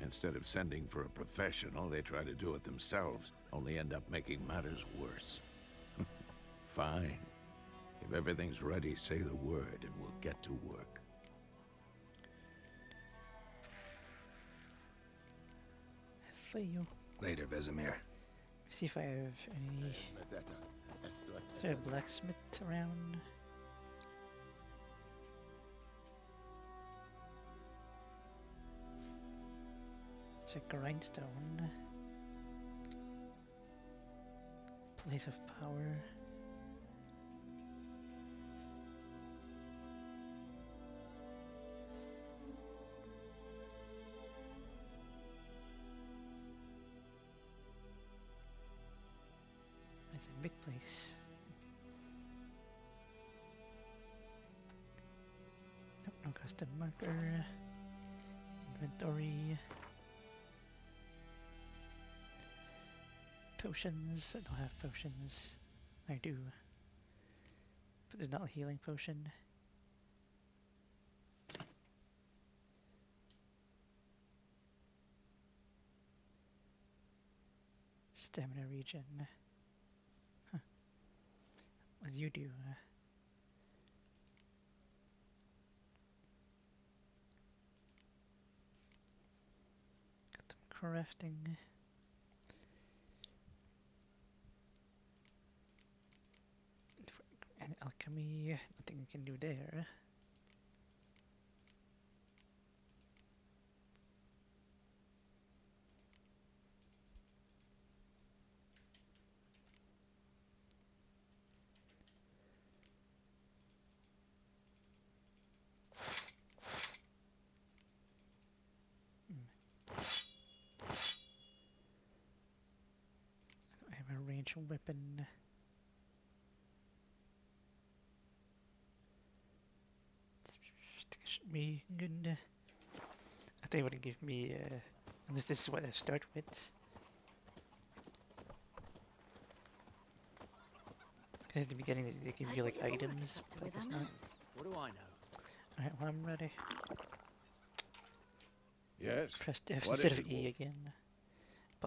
Instead of sending for a professional, they try to do it themselves, only end up making matters worse. Fine. If everything's ready, say the word and we'll get to work. For you. Later, Vesemir. See if I have any. Is there a blacksmith around? It's a grindstone. Place of power. There's big place. Nope, no custom marker. Inventory. Potions. I don't have potions. I do. But there's not a healing potion. Stamina regen. Huh. What do you do? Got them crafting. And alchemy, nothing we can do there. I have a ranged weapon. Should be good. I think it would give me, unless this is what I start with. At the beginning they give you like items, but I guess not. What do I know? Alright, well I'm ready. Yes? Press F What instead is of it, E Wolf? again.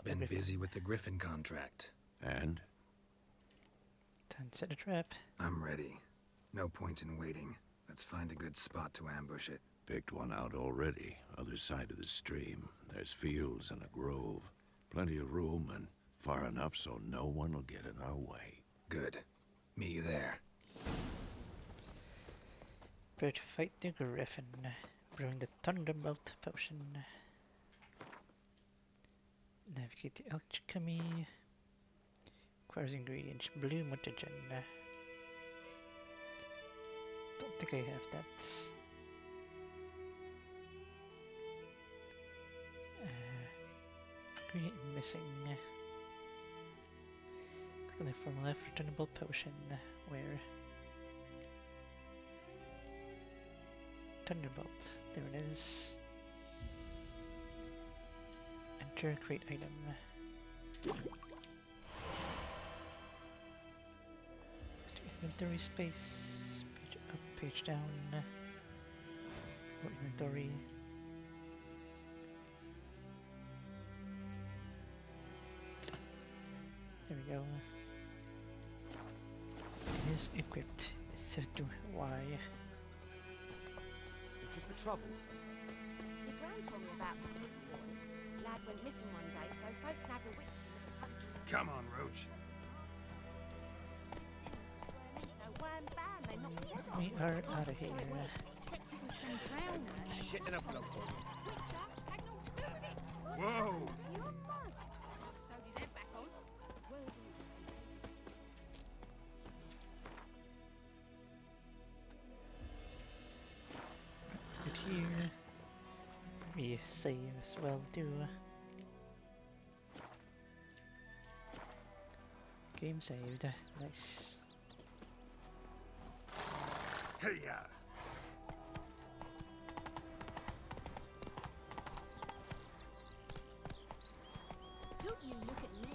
Been busy with the Griffin contract. And? Time to set a trap. I'm ready. No point in waiting. Let's find a good spot to ambush it. Picked one out already. Other side of the stream. There's fields and a grove. Plenty of room and far enough so no one will get in our way. Good. Meet you there. Prepare to fight the Griffin. Brewing the Thunderbolt potion. Navigate the alchemy. Requires ingredients. Blue mutagen. Don't think I have that. Ingredient missing. Click on the formula for Thunderbolt potion. Where? Thunderbolt. There it is. Enter create item. Inventory space. Page up, page down. Or inventory. There we go. It is equipped. It's set to Y. Looking for trouble? Your gran told me about the Smith's boy. Lad went missing one day, so folk can have a witness. Come on, Roach. So wham bam, they knocked his head off. We are out of here. Except it was some drowners. Shit in a block. Which had naught to do with it. Whoa! It's your blood. Sewed his head back on. Good here. We save as well too. Game saved. Nice. Hey ya! Don't you look at me.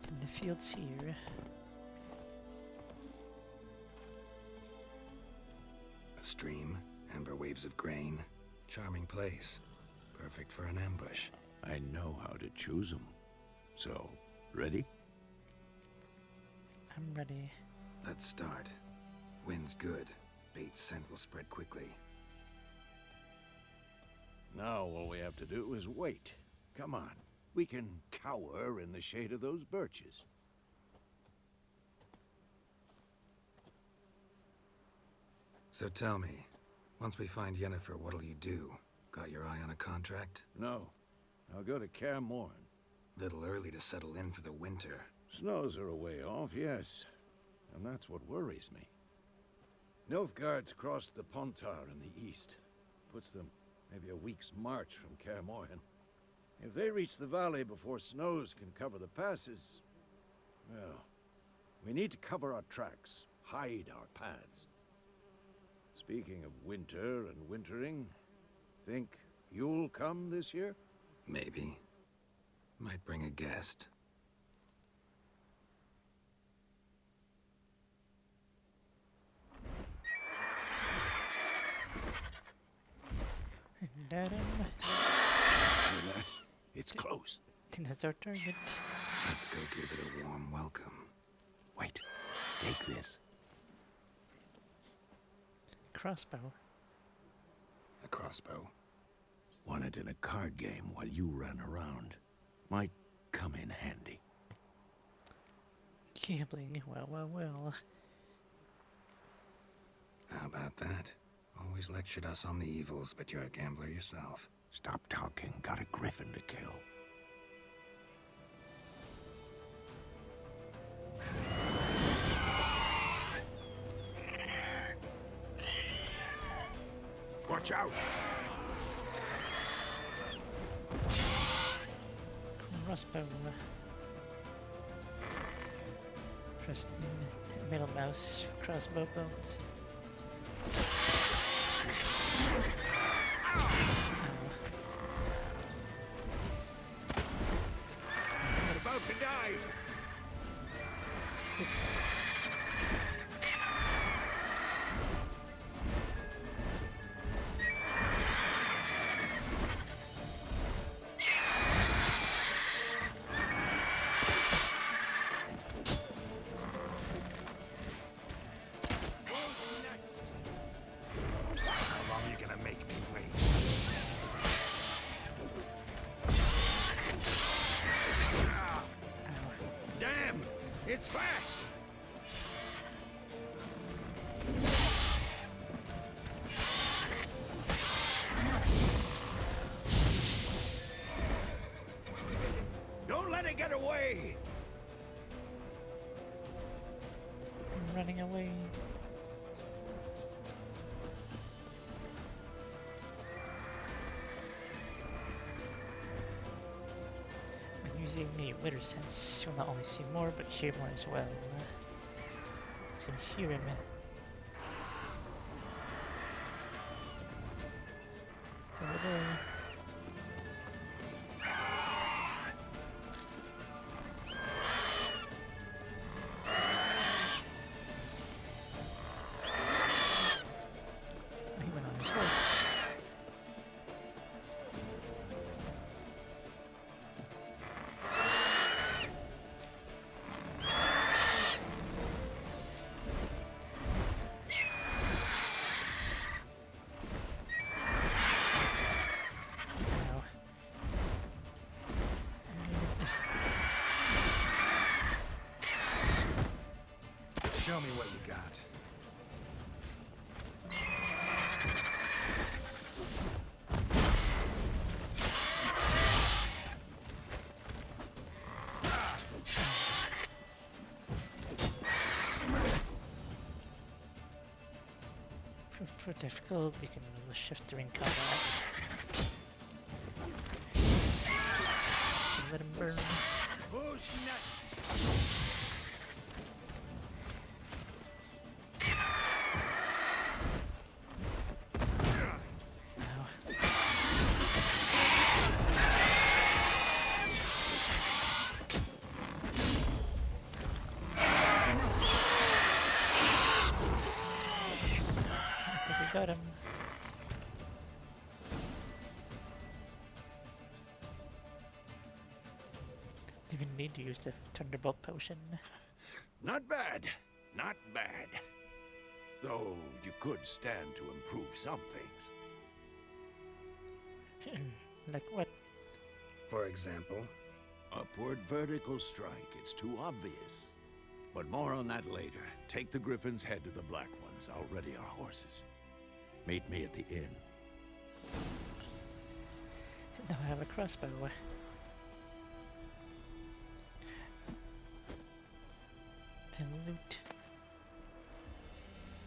In the fields here. A stream, amber waves of grain. Charming place. Perfect for an ambush. I know how to choose them. So, ready? I'm ready. Let's start. Wind's good. Bait's scent will spread quickly. Now all we have to do is wait. Come on. We can cower in the shade of those birches. So tell me, once we find Yennefer, what'll you do? Got your eye on a contract? No. I'll go to Kaer Morhen. Little early to settle in for the winter. Snows are a way off, yes. And that's what worries me. Nilfgaard's crossed the Pontar in the east. Puts them maybe a week's march from Kaer Morhen. If they reach the valley before snows can cover the passes, well, we need to cover our tracks, hide our paths. Speaking of winter and wintering, think you'll come this year? Maybe. Might bring a guest. Hear that? It's close. I think that's our target. Let's go give it a warm welcome. Wait, take this. Crossbow. A crossbow? Won it in a card game while you ran around. Might come in handy. Gambling, well. How about that? Always lectured us on the evils, but you're a gambler yourself. Stop talking. Got a griffin to kill. Watch out! Crossbow. Press middle mouse, crossbow bolt. It's about to dive! It's fast! Don't let it get away! I'm running away. Using the Witter sense, you'll not only see more, but hear more as well. It's gonna hear him. It's over there. He went on his horse. Show me what you got. For difficult, you can shift during combat. Let him burn. Who's next? Got him. Even need to use the Thunderbolt potion. Not bad. Not bad. Though you could stand to improve some things. Like what? For example? Upward vertical strike. It's too obvious. But more on that later. Take the Griffin's head to the Black Ones. I'll ready our horses. Meet me at the inn. Now I have a crossbow. Then loot.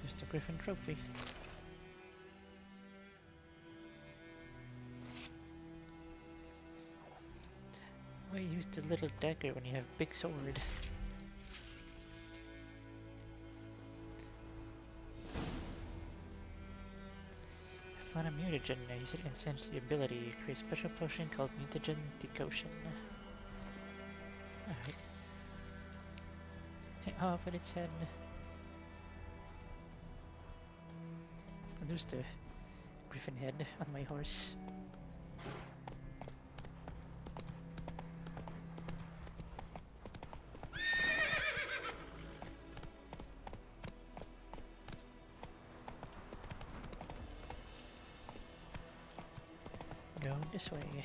There's the Griffin trophy. Why use the little dagger when you have big sword? I found a mutagen. I use it in sensory ability. Create a special potion called Mutagen Decoction. Alright. Hit off at its head. And there's the griffin head on my horse. Go this way.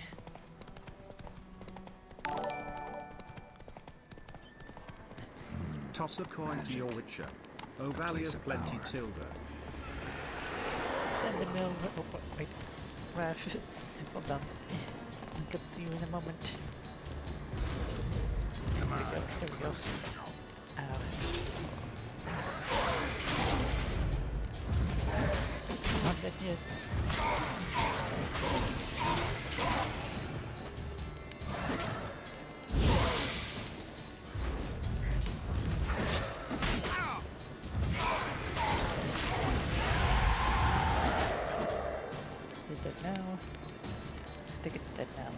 Toss a coin to your witcher. O Valley of Plenty Tilda. Send the mill. Oh, wait. Raph. Hold on. I'll get to you in a moment. Come on. There we go. Ow. Not dead yet. Is dead now? I think it's dead now.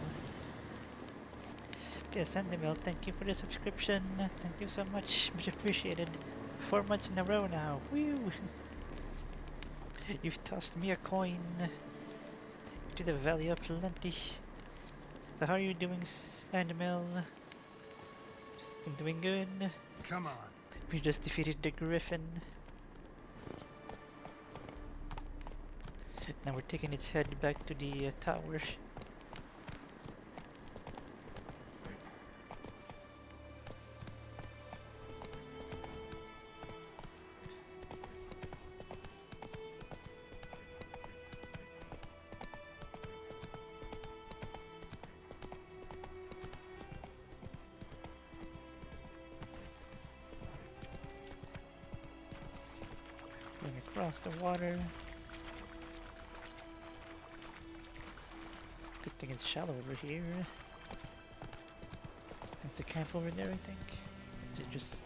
Okay, Sandemil, thank you for the subscription. Thank you so much. Much appreciated. 4 months in a row now. Woo! You've tossed me a coin to the Valley of Plenty. So how are you doing, Sandemil? I'm doing good. Come on. We just defeated the Griffin. Now we're taking its head back to the tower. Going across the water. Good thing it's shallow over here. That's the camp over there, I think. Is it just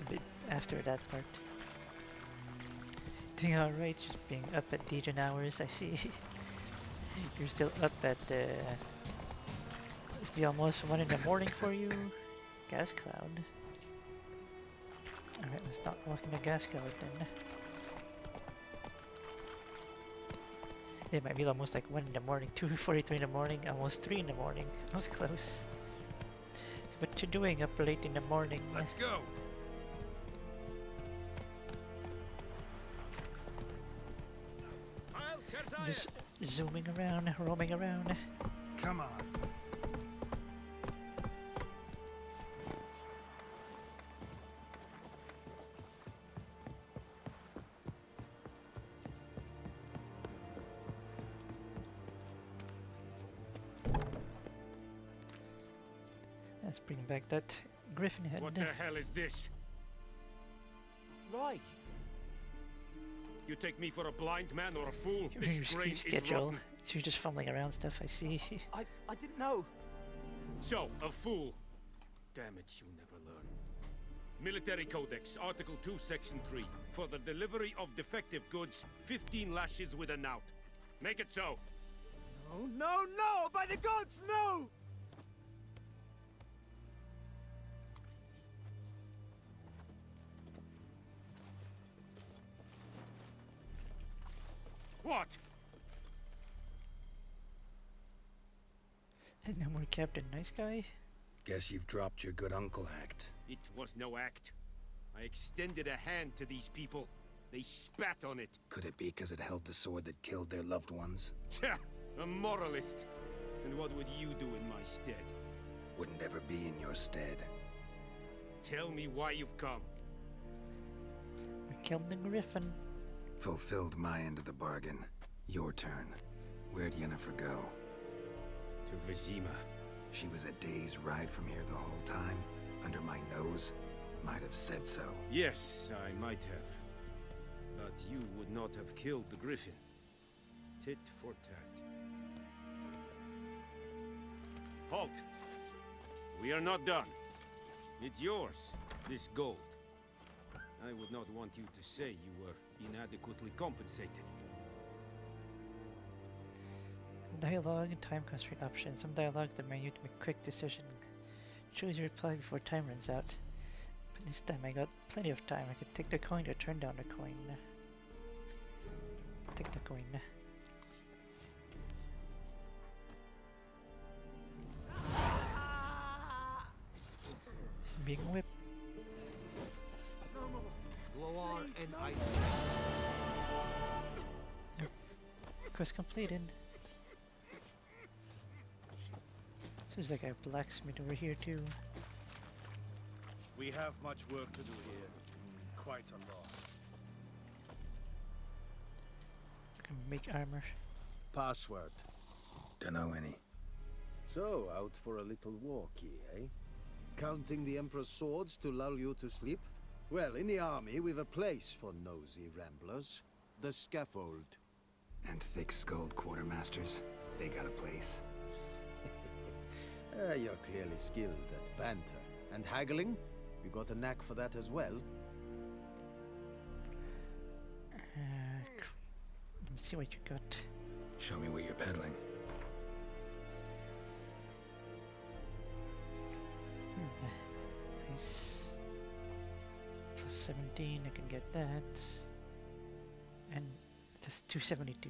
a bit after that part? Doing alright, just being up at Degen hours, I see. You're still up at must be almost 1 in the morning for you. Gas cloud. Alright, let's not walk in the gas cloud then. It might be almost like 1 in the morning, 2:43 in the morning, almost 3 in the morning. I was close. So what you doing up late in the morning? Let's go. Just zooming around, roaming around. Come on. Let's bring back that griffin head. What the hell is this? Right. You take me for a blind man or a fool? Your This grain is schedule. rotten. So you're just fumbling around stuff, I see. I didn't know. So, a fool. Damn it, you never learn. Military Codex, Article 2, Section 3. For the delivery of defective goods, 15 lashes with a knout. Make it so. No, no, no! By the gods, no! What? No more Captain Nice Guy? Guess you've dropped your good uncle act. It was no act. I extended a hand to these people. They spat on it. Could it be because it held the sword that killed their loved ones? Tja, a moralist. And what would you do in my stead? Wouldn't ever be in your stead. Tell me why you've come. We killed the griffin. Fulfilled my end of the bargain. Your turn. Where'd Yennefer go? To Vizima. She was a day's ride from here the whole time. Under my nose. Might have said so. Yes, I might have. But you would not have killed the griffin. Tit for tat. Halt! We are not done. It's yours, this gold. I would not want you to say you were inadequately compensated. Dialogue and time constraint options. Some dialogue demand you to make a quick decision. Choose your reply before time runs out. But this time I got plenty of time. I could take the coin or turn down the coin. Take the coin. Being whipped. Loar and I. Quest completed. So there's like a blacksmith over here too. We have much work to do here. Quite a lot. I can make armor. Password. Dunno any. So, out for a little walkie, eh? Counting the Emperor's swords to lull you to sleep? Well, in the army, we've a place for nosy ramblers. The scaffold. And thick-skulled quartermasters. They got a place. You're clearly skilled at banter. And haggling? You got a knack for that as well? Let me see what you got. Show me what you're peddling. Nice. Plus 17, I can get that. And that's 272.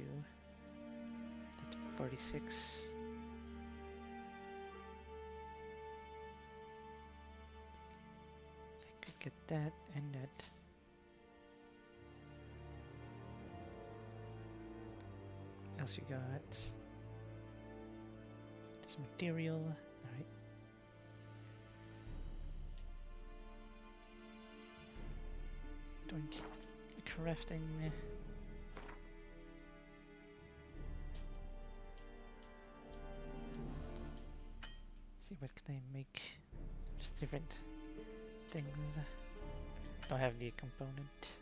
That's 46. I could get that and that. What else you got? This material. Alright. Doing crafting. See what can I make? Just different things. Don't have the component.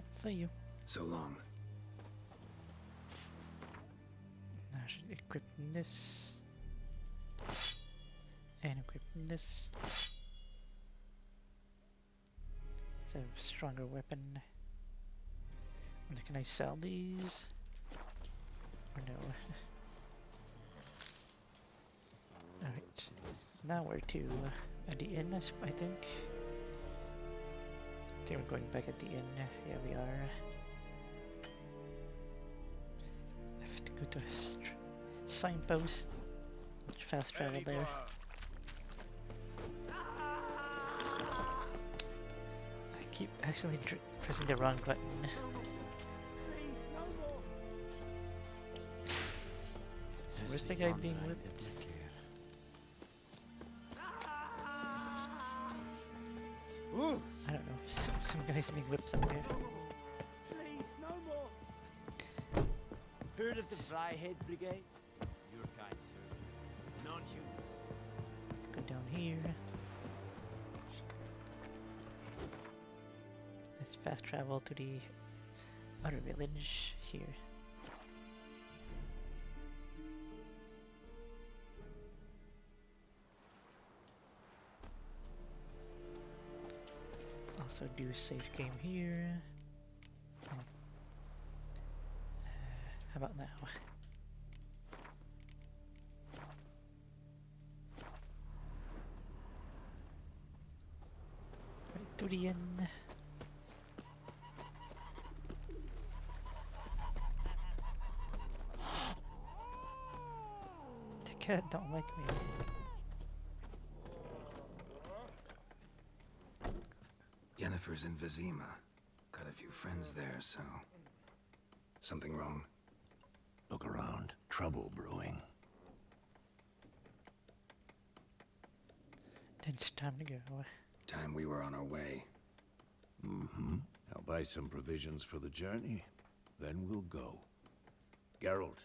So you. So long. Now I should equip this. And equip this. It's a stronger weapon. Can I sell these? Or no? Alright. Now we're to at the inn, I think. I think we're going back at the inn. Yeah, we are. I have to go to a signpost. Fast travel there. I keep accidentally pressing the wrong button. So where's the guy being whipped? I don't know. Some guy's being whipped somewhere. Please, no more. Heard of the Fryhead Brigade? Your kind, sir. Non-humans. Let's go down here. Let's fast travel to the other village here. Also do save game here. How about now? Right to the end. The cat don't like me. Yennefer's in Vizima. Got a few friends there, so... Something wrong? Look around. Trouble brewing. Then it's time to go. Time we were on our way. Mm-hmm. I'll buy some provisions for the journey. Then we'll go. Geralt,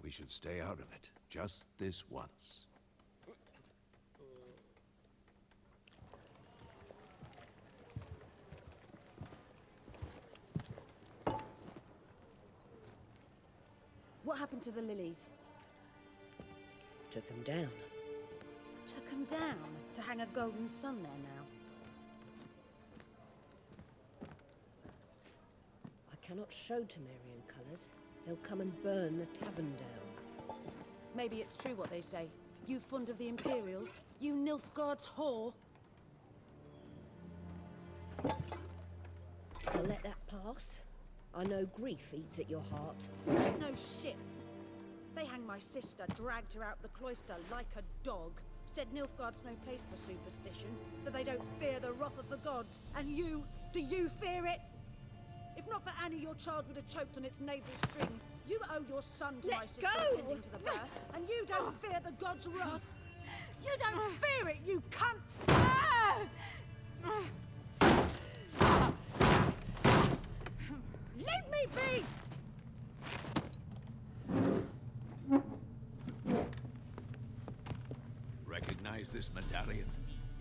we should stay out of it. Just this once. happened to the lilies? Took him down. Took them down to hang a golden sun there now. I cannot show Temerian colours. They'll come and burn the tavern down. Maybe it's true what they say. You fond of the Imperials? You Nilfgaard's whore? I'll let that pass. I know grief eats at your heart. No shit. They hanged my sister, dragged her out the cloister like a dog. Said Nilfgaard's no place for superstition, that they don't fear the wrath of the gods. And you, do you fear it? If not for Annie, your child would have choked on its navel string. You owe your son to my sister tending to the birth, and you don't fear the gods' wrath. You don't fear it, you cunt! Leave me be! Recognize this medallion?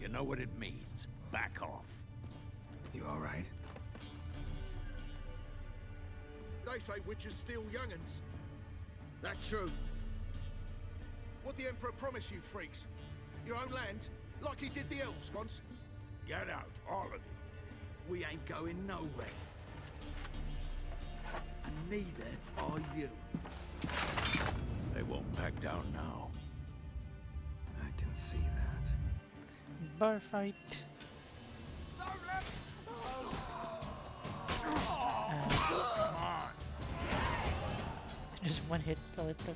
You know what it means. Back off. You all right? They say witches steal young'uns. That true. What the Emperor promise you, freaks? Your own land? Like he did the elves once? Get out, all of you. We ain't going nowhere. And neither are you. They won't back down now. I can see that. Bar fight. Just one hit till it took.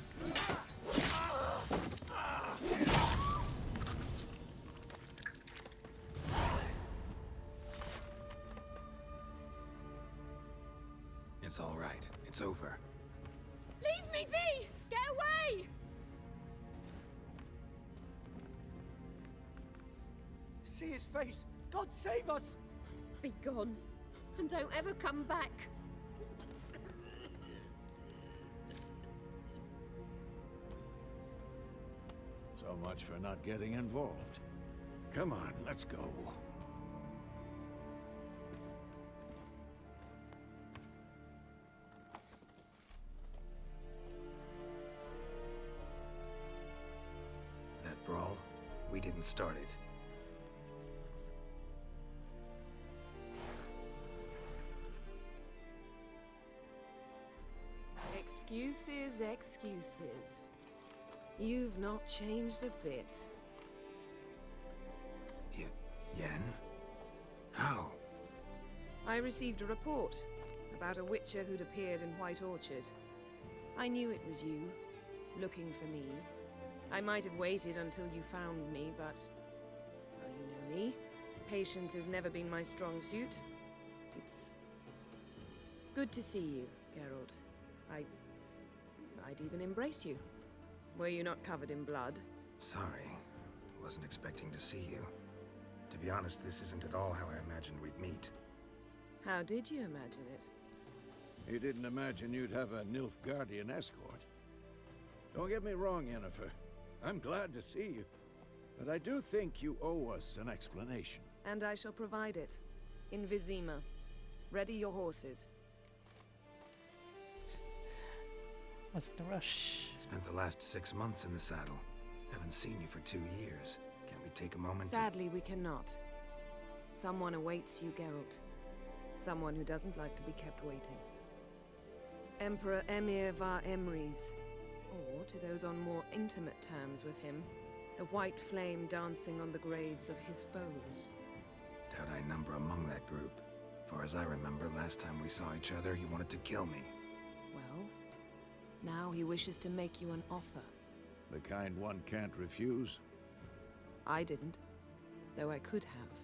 It's all right. It's over. Leave me be! Get away! See his face! God save us! Be gone, and don't ever come back. So much for not getting involved. Come on, let's go. That brawl, we didn't start it. Excuses, excuses. You've not changed a bit. Yen? How? I received a report about a witcher who'd appeared in White Orchard. I knew it was you, looking for me. I might have waited until you found me, but... well, you know me. Patience has never been my strong suit. It's... good to see you, Geralt. I'd even embrace you. Were you not covered in blood? Sorry. Wasn't expecting to see you. To be honest, this isn't at all how I imagined we'd meet. How did you imagine it? You didn't imagine you'd have a Nilfgaardian escort. Don't get me wrong, Yennefer. I'm glad to see you. But I do think you owe us an explanation. And I shall provide it. In Vizima. Ready your horses. What's the rush? Spent the last 6 months in the saddle. Haven't seen you for 2 years. Can we take a moment Sadly, we cannot. Someone awaits you, Geralt. Someone who doesn't like to be kept waiting. Emperor Emir var Emrys. Or, to those on more intimate terms with him, the white flame dancing on the graves of his foes. Doubt I number among that group. For as I remember, last time we saw each other, he wanted to kill me. Well, now he wishes to make you an offer. The kind one can't refuse? I didn't, though I could have.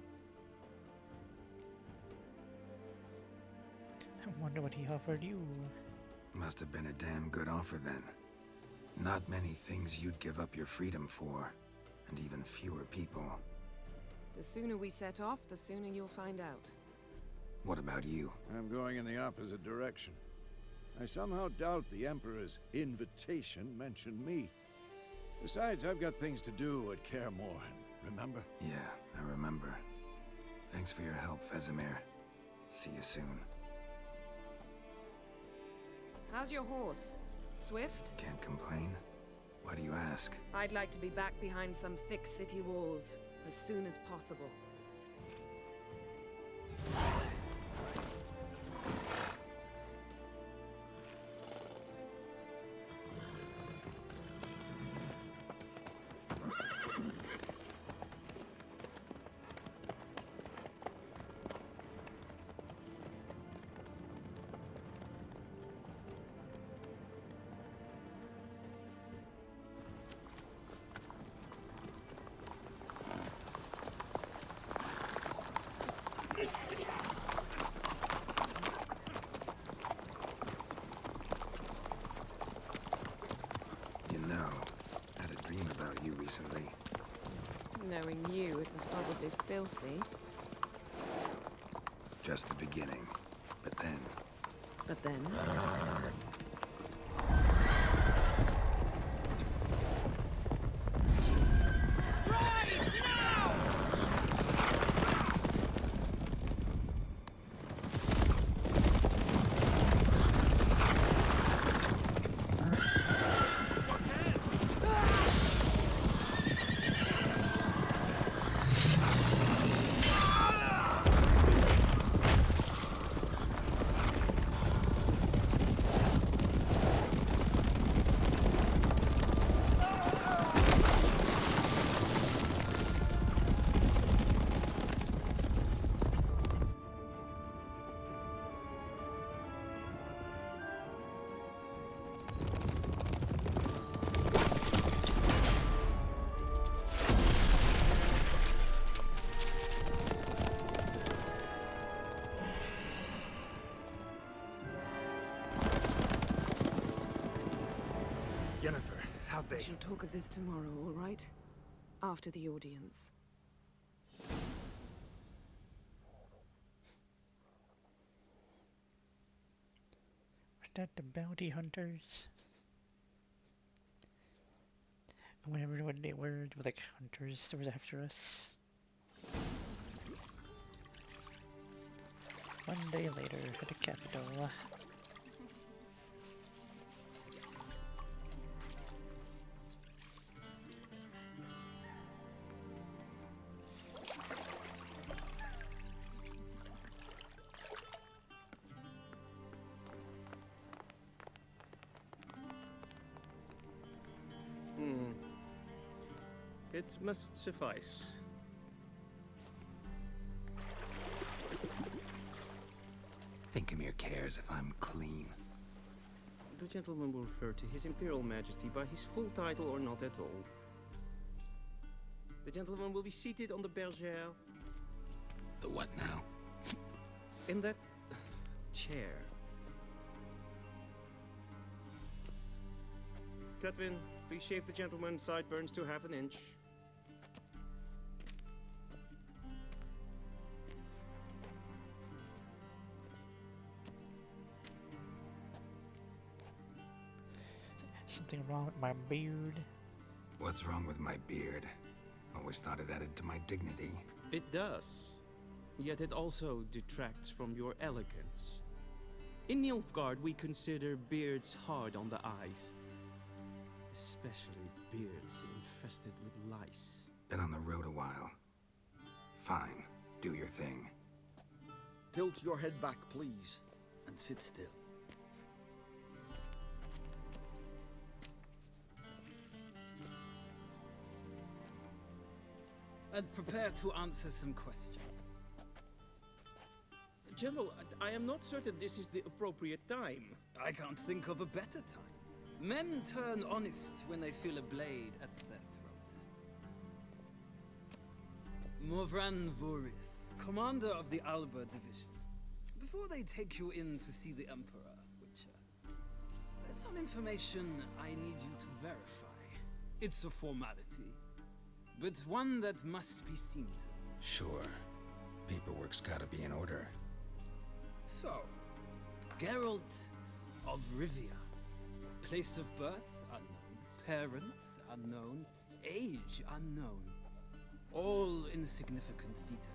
I wonder what he offered you. Must have been a damn good offer then. Not many things you'd give up your freedom for, and even fewer people. The sooner we set off, the sooner you'll find out. What about you? I'm going in the opposite direction. I somehow doubt the Emperor's invitation mentioned me. Besides, I've got things to do at Kaer Morhen, remember? Yeah, I remember. Thanks for your help, Vesemir. See you soon. How's your horse? Swift? Can't complain. Why do you ask? I'd like to be back behind some thick city walls as soon as possible. You know, I had a dream about you recently. Knowing you, it was probably filthy. Just the beginning. But then... But then... We shall talk of this tomorrow, all right? After the audience. Was that the bounty hunters? Whenever when they were like hunters that was after us. One day later at the capital. It must suffice. Thinkamere cares if I'm clean. The gentleman will refer to His Imperial Majesty by his full title or not at all. The gentleman will be seated on the bergère. The what now? In that chair. Catwin, please shave the gentleman's sideburns to half an inch. Something wrong with my beard? What's wrong with my beard? Always thought it added to my dignity. It does. Yet it also detracts from your elegance. In Nilfgaard, we consider beards hard on the eyes. Especially beards infested with lice. Been on the road a while. Fine, do your thing. Tilt your head back, please, and sit still. And prepare to answer some questions. General, I am not certain this is the appropriate time. I can't think of a better time. Men turn honest when they feel a blade at their throat. Morvran Voris, commander of the Alba Division. Before they take you in to see the Emperor, Witcher, there's some information I need you to verify. It's a formality, but one that must be seen to. Sure. Paperwork's gotta be in order. So, Geralt of Rivia. Place of birth, unknown. Parents, unknown. Age, unknown. All insignificant details.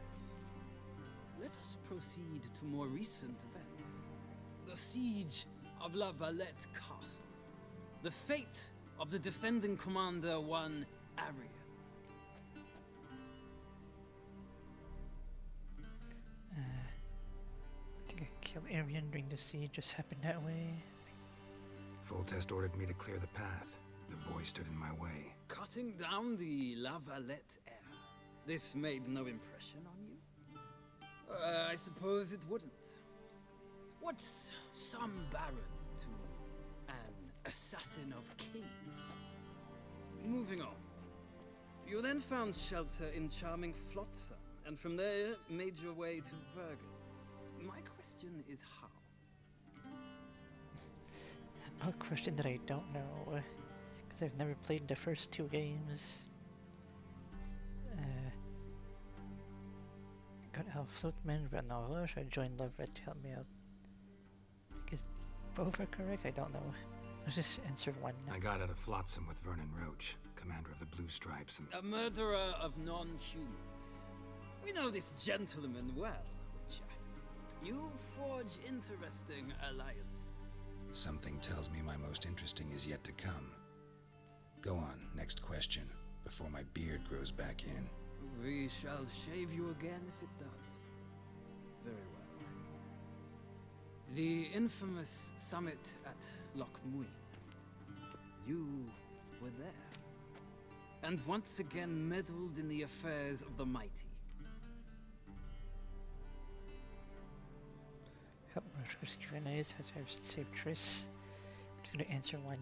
Let us proceed to more recent events. The siege of La Valette Castle. The fate of the defending commander, one Arian. I think I killed Arian during the siege, just happened that way. Foltest ordered me to clear the path. The boy stood in my way. Cutting down the La Valette heir. This made no impression on you? I suppose it wouldn't. What's some baron to an assassin of kings? Moving on. You then found shelter in charming Flotsam, and from there made your way to Vergen. My question is how? A question that I don't know, because I've never played the first two games. Got Alflutman, Renova, should I join Leveret to help me out? Is both are correct? I don't know. Let's just answer one. I got out of Flotsam with Vernon Roach, commander of the Blue Stripes, and... A murderer of non-humans. We know this gentleman well, Witcher. You forge interesting alliances. Something tells me my most interesting is yet to come. Go on, next question, before my beard grows back in. We shall shave you again if it does. Very well. The infamous summit at Loch Muin. You were there. And once again meddled in the affairs of the mighty. Help Rush Grenades, I should save Triss. I'm just gonna answer one.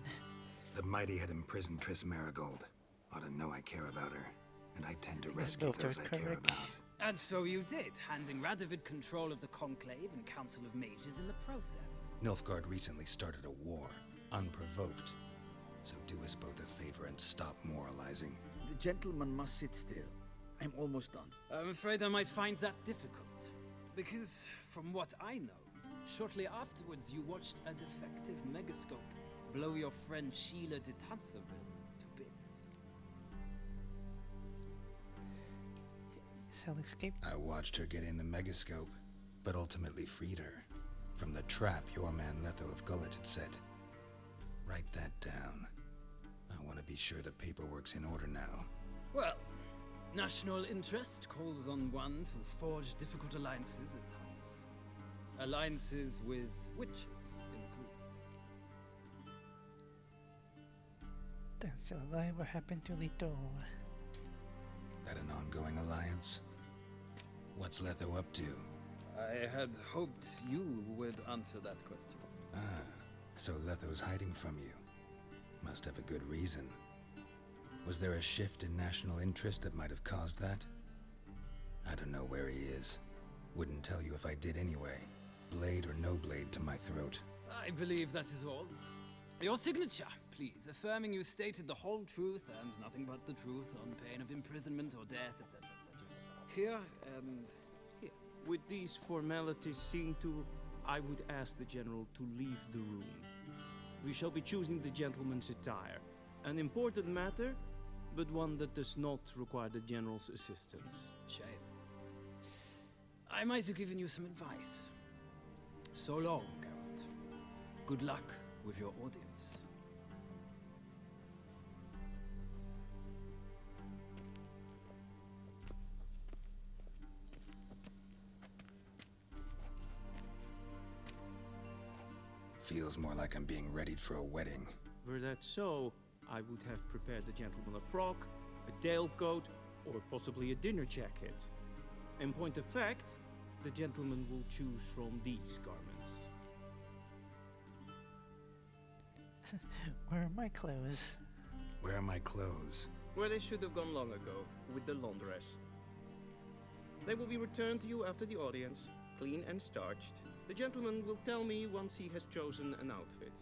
The mighty had imprisoned Triss Marigold. Ought to know I care about her. And I tend to rescue those I care about. And so you did, handing Radovid control of the Conclave and Council of Mages in the process. Nilfgaard recently started a war, unprovoked. So do us both a favor and stop moralizing. The gentleman must sit still. I'm almost done. I'm afraid I might find that difficult. Because, from what I know, shortly afterwards you watched a defective megascope blow your friend Sheila de Tanserville to bits. I'll escape. I watched her get in the megascope, but ultimately freed her from the trap your man Letho of Gullet had set. Write that down. I want to be sure the paperwork's in order now. Well, national interest calls on one to forge difficult alliances at times. Alliances with witches included. That's a lie. What happened to Lito? That an ongoing alliance? What's Letho up to? I had hoped you would answer that question. Ah, so Letho's hiding from you. Must have a good reason. Was there a shift in national interest that might have caused that? I don't know where he is. Wouldn't tell you if I did anyway. Blade or no blade to my throat. I believe that is all. Your signature, please, affirming you stated the whole truth and nothing but the truth on pain of imprisonment or death, etc., etc. Here and here. With these formalities seen to, I would ask the general to leave the room. We shall be choosing the gentleman's attire. An important matter, but one that does not require the general's assistance. Shame. I might have given you some advice. So long, Geralt. Good luck with your audience. Feels more like I'm being readied for a wedding. Were that so, I would have prepared the gentleman a frock, a tailcoat, or possibly a dinner jacket. In point of fact, the gentleman will choose from these garments. Where are my clothes? Where are my clothes? Where they should have gone long ago, with the laundress. They will be returned to you after the audience, clean and starched. The gentleman will tell me once he has chosen an outfit.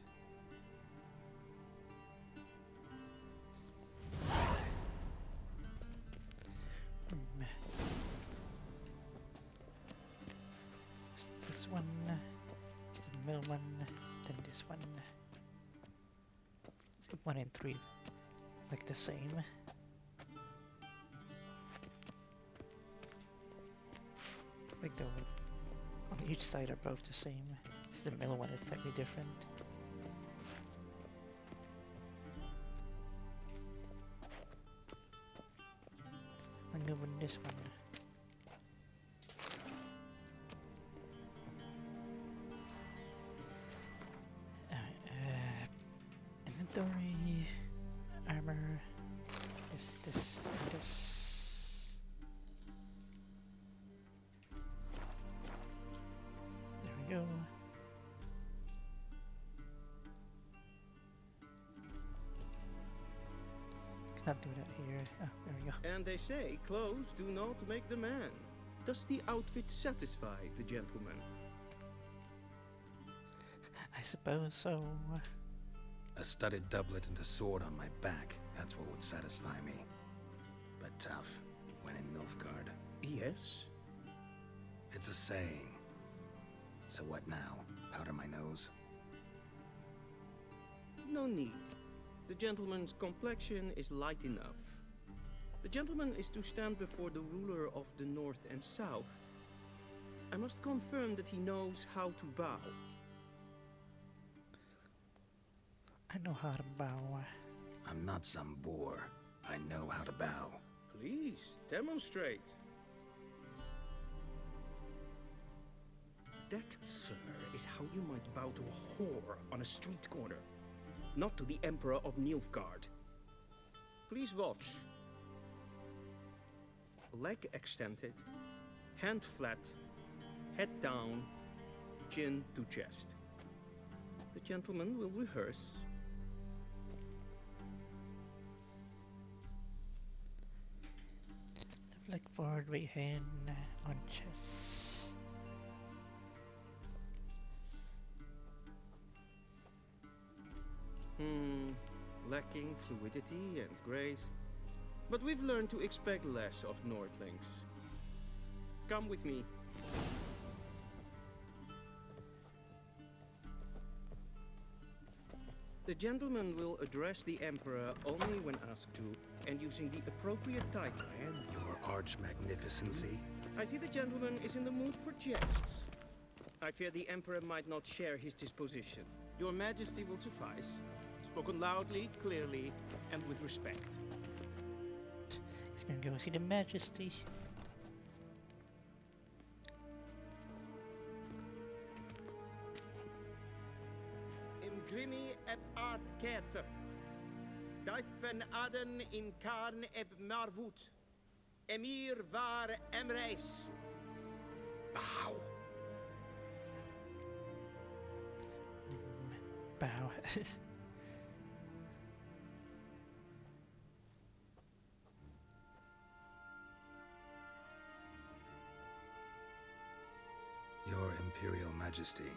This one, the middle one, then this one. 1 and 3 like the same. Like the on each side are both the same. It's the middle one is slightly different. move on this one. Inventory, armor, this, and this. There we go. Cannot do that here. Oh, there we go. And they say clothes do not make the man. Does the outfit satisfy the gentleman? I suppose so. A studded doublet and a sword on my back, that's what would satisfy me. But tough, when in Nilfgaard. Yes? It's a saying. So what now? Powder my nose? No need. The gentleman's complexion is light enough. The gentleman is to stand before the ruler of the North and South. I must confirm that he knows how to bow. I know how to bow. I'm not some boor. I know how to bow. Please, demonstrate. That, sir, is how you might bow to a whore on a street corner, not to the Emperor of Nilfgaard. Please watch. Leg extended, hand flat, head down, chin to chest. The gentleman will rehearse. Flick forward, right hand on chest. Lacking fluidity and grace. But we've learned to expect less of Nordlings. Come with me. The gentleman will address the Emperor only when asked to, and using the appropriate title. Your arch magnificency. I see the gentleman is in the mood for jests. I fear the Emperor might not share his disposition. Your Majesty will suffice. Spoken loudly, clearly, and with respect. He's gonna go see the Majesty. Imgrimi eb art ketzer. Daifen aden in karn eb marvut. Emir var emreis. Bow. Bow. Your Imperial Majesty.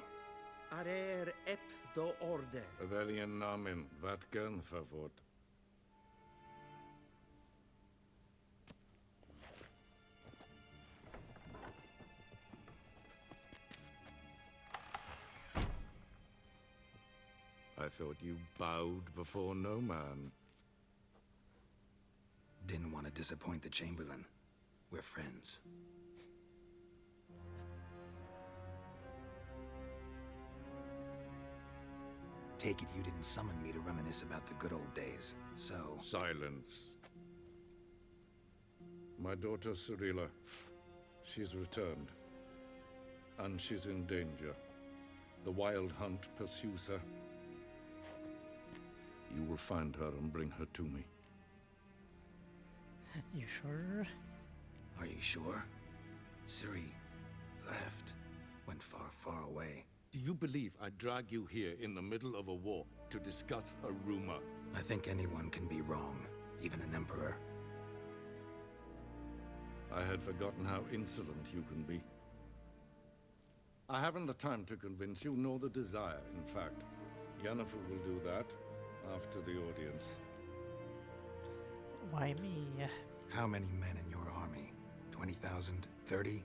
Arer ep the orde. Velian namen, vatkan favort. I thought you bowed before no man. Didn't want to disappoint the Chamberlain. We're friends. Take it you didn't summon me to reminisce about the good old days, so... Silence. My daughter Serina, she's returned. And she's in danger. The Wild Hunt pursues her. You will find her and bring her to me. You sure? Are you sure? Ciri left. Went far, far away. Do you believe I'd drag you here in the middle of a war to discuss a rumor? I think anyone can be wrong, even an emperor. I had forgotten how insolent you can be. I haven't the time to convince you, nor the desire, in fact. Yennefer will do that after the audience. Why me? How many men in your army? 20,000? 30?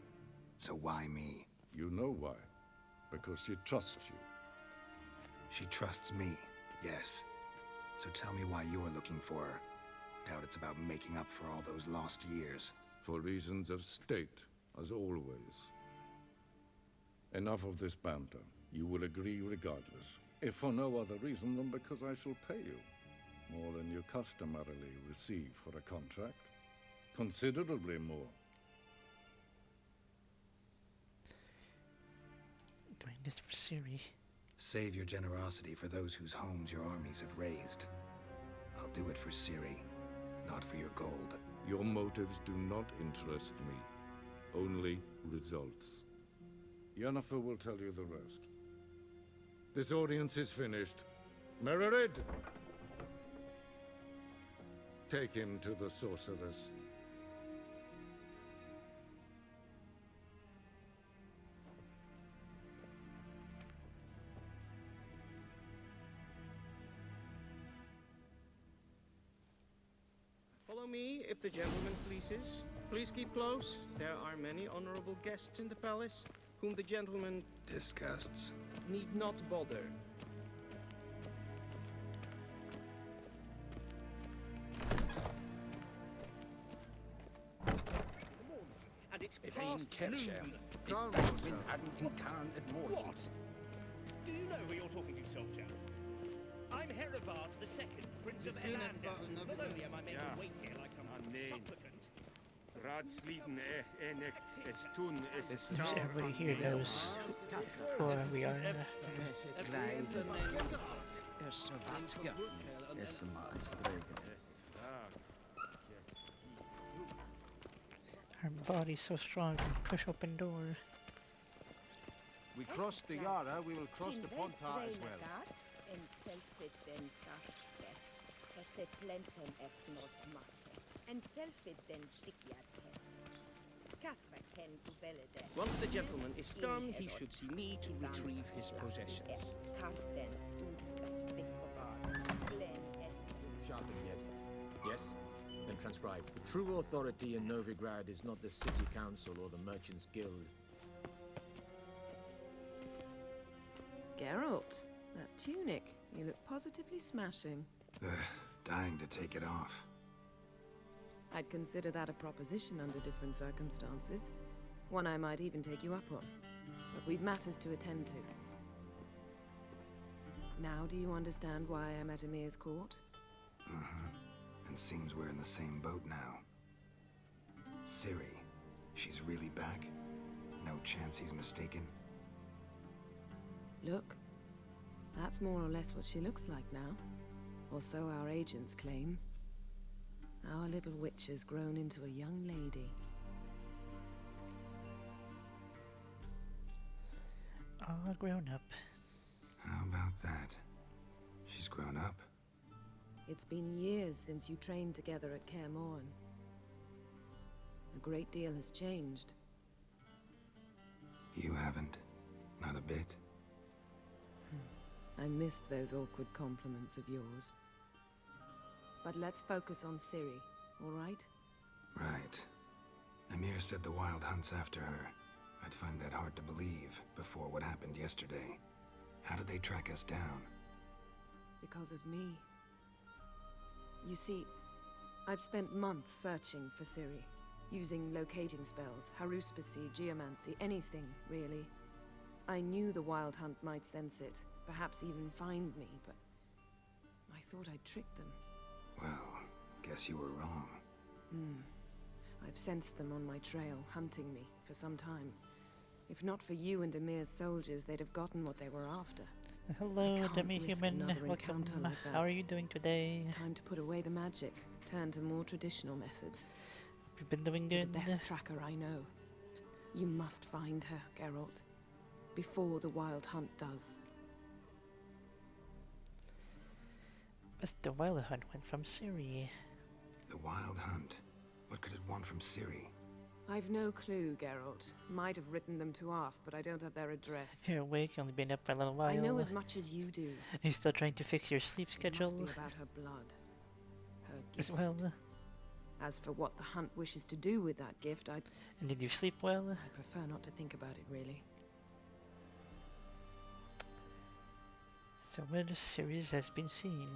So why me? You know why. Because she trusts you. She trusts me, yes. So tell me why you're looking for her. Doubt it's about making up for all those lost years. For reasons of state, as always. Enough of this banter. You will agree regardless. If for no other reason than because I shall pay you. More than you customarily receive for a contract. Considerably more. Doing this for Ciri. Save your generosity for those whose homes your armies have razed. I'll do it for Ciri, not for your gold. Your motives do not interest me. Only results. Yennefer will tell you the rest. This audience is finished. Mererid! Take him to the sorceress. Follow me, if the gentleman pleases. Please keep close. There are many honorable guests in the palace, whom the gentleman disgusts. Need not bother. And it's If past Ian noon. Calm It's yourself. in Carn at Morphy. What? Do you know who you're talking to, soldier? I'm Herivard II, Prince of Elander. Not only am I made to wait here like some supplicant. Radsliden enecht es tun es Does everybody here knows who we are? Her body's so strong, can push open door. We crossed the Yara, we will cross the Pontar as well. En selfit den kaffe, esse plenten et not makke, en selfit den sikiat hef. Kasper ken uvele den. Once the gentleman is done, he should see me to retrieve his possessions. Kapten dukas vikovar, len esse. Sharpened yet. Yes? Then transcribe. The true authority in Novigrad is not the city council or the merchants' guild. Geralt, that tunic. You look positively smashing. Dying to take it off. I'd consider that a proposition under different circumstances. One I might even take you up on. But we've matters to attend to. Now do you understand why I'm at Emir's court? And seems we're in the same boat now. Ciri, she's really back? No chance he's mistaken? Look, that's more or less what she looks like now. Or so our agents claim. Our little witch has grown into a young lady. All grown up. How about that? She's grown up? It's been years since you trained together at Kaer Morhen. A great deal has changed. You haven't? Not a bit? I missed those awkward compliments of yours. But let's focus on Ciri, all right? Right. Emir said the Wild Hunt's after her. I'd find that hard to believe before what happened yesterday. How did they track us down? Because of me. You see, I've spent months searching for Ciri, using locating spells, haruspicy, geomancy, anything, really. I knew the Wild Hunt might sense it, perhaps even find me, but I thought I'd tricked them. Well, guess you were wrong. I've sensed them on my trail, hunting me, for some time. If not for you and Emir's soldiers, they'd have gotten what they were after. Hello, demi-human. Welcome. Like How are you doing today? It's time to put away the magic, turn to more traditional methods. You've been doing You're good. the best tracker I know. You must find her, Geralt, before the Wild Hunt does. But the Wild Hunt went from Ciri. The Wild Hunt? What could it want from Ciri? I've no clue, Geralt. Might have written them to ask, but I don't have their address. You're awake, only been up for a little while. I know as much as you do. You're still trying to fix your sleep It schedule? must be about her blood. Her gift. As well. As for what the Hunt wishes to do with that gift, And did you sleep well? I prefer not to think about it, really. So where the series has been seen?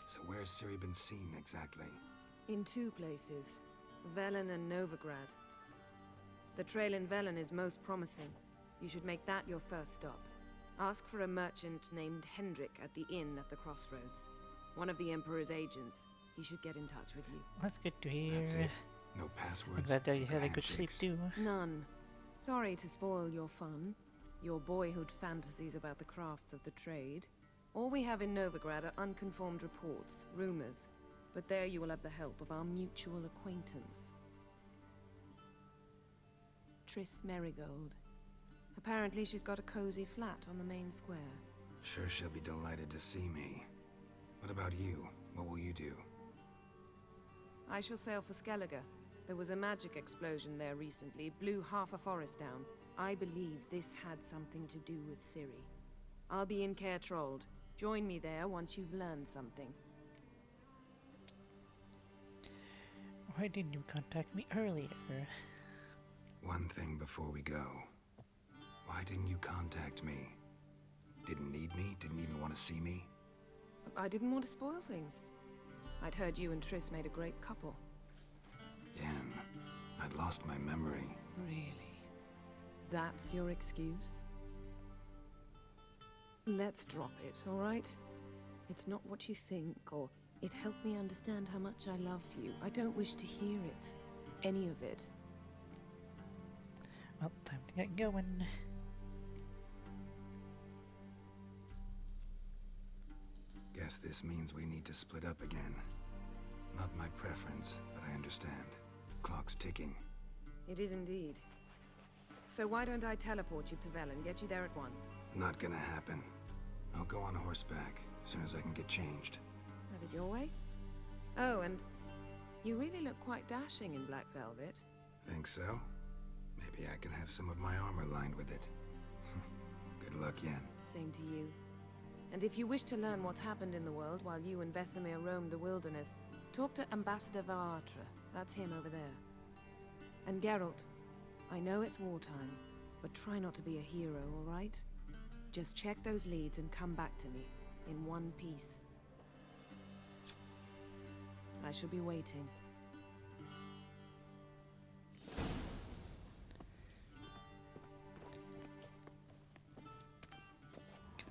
So where's Ciri been seen, exactly? In two places. Velen and Novigrad. The trail in Velen is most promising. You should make that your first stop. Ask for a merchant named Hendrik at the inn at the crossroads. One of the Emperor's agents. He should get in touch with you. That's good to hear. That's it? No I'm passwords. glad that you secret had a good sleep handshakes. too. None. Sorry to spoil your fun, your boyhood fantasies about the crafts of the trade. All we have in Novigrad are unconfirmed reports, rumors. But there you will have the help of our mutual acquaintance. Triss Merigold. Apparently she's got a cozy flat on the main square. Sure she'll be delighted to see me. What about you? What will you do? I shall sail for Skellige. There was a magic explosion there recently, blew half a forest down. I believe this had something to do with Ciri. I'll be in Caer Trold. Join me there once you've learned something. Why didn't you contact me earlier? One thing before we go. Why didn't you contact me? Didn't need me? Didn't even want to see me? I didn't want to spoil things. I'd heard you and Triss made a great couple. Yen, I'd lost my memory. Really? That's your excuse? Let's drop it, all right? It's not what you think, or it helped me understand how much I love you. I don't wish to hear it. Any of it. Well, time to get going. Guess this means we need to split up again. Not my preference, but I understand. Clock's ticking. It is indeed. So why don't I teleport you to Velen, get you there at once? Not gonna happen. I'll go on horseback, as soon as I can get changed. Have it your way? Oh, and you really look quite dashing in black velvet. Think so? Maybe I can have some of my armor lined with it. Good luck, Yen. Same to you. And if you wish to learn what's happened in the world while you and Vesemir roamed the wilderness, talk to Ambassador Varatra. That's him over there. And Geralt, I know it's wartime, but try not to be a hero, all right? Just check those leads and come back to me, in one piece. I shall be waiting.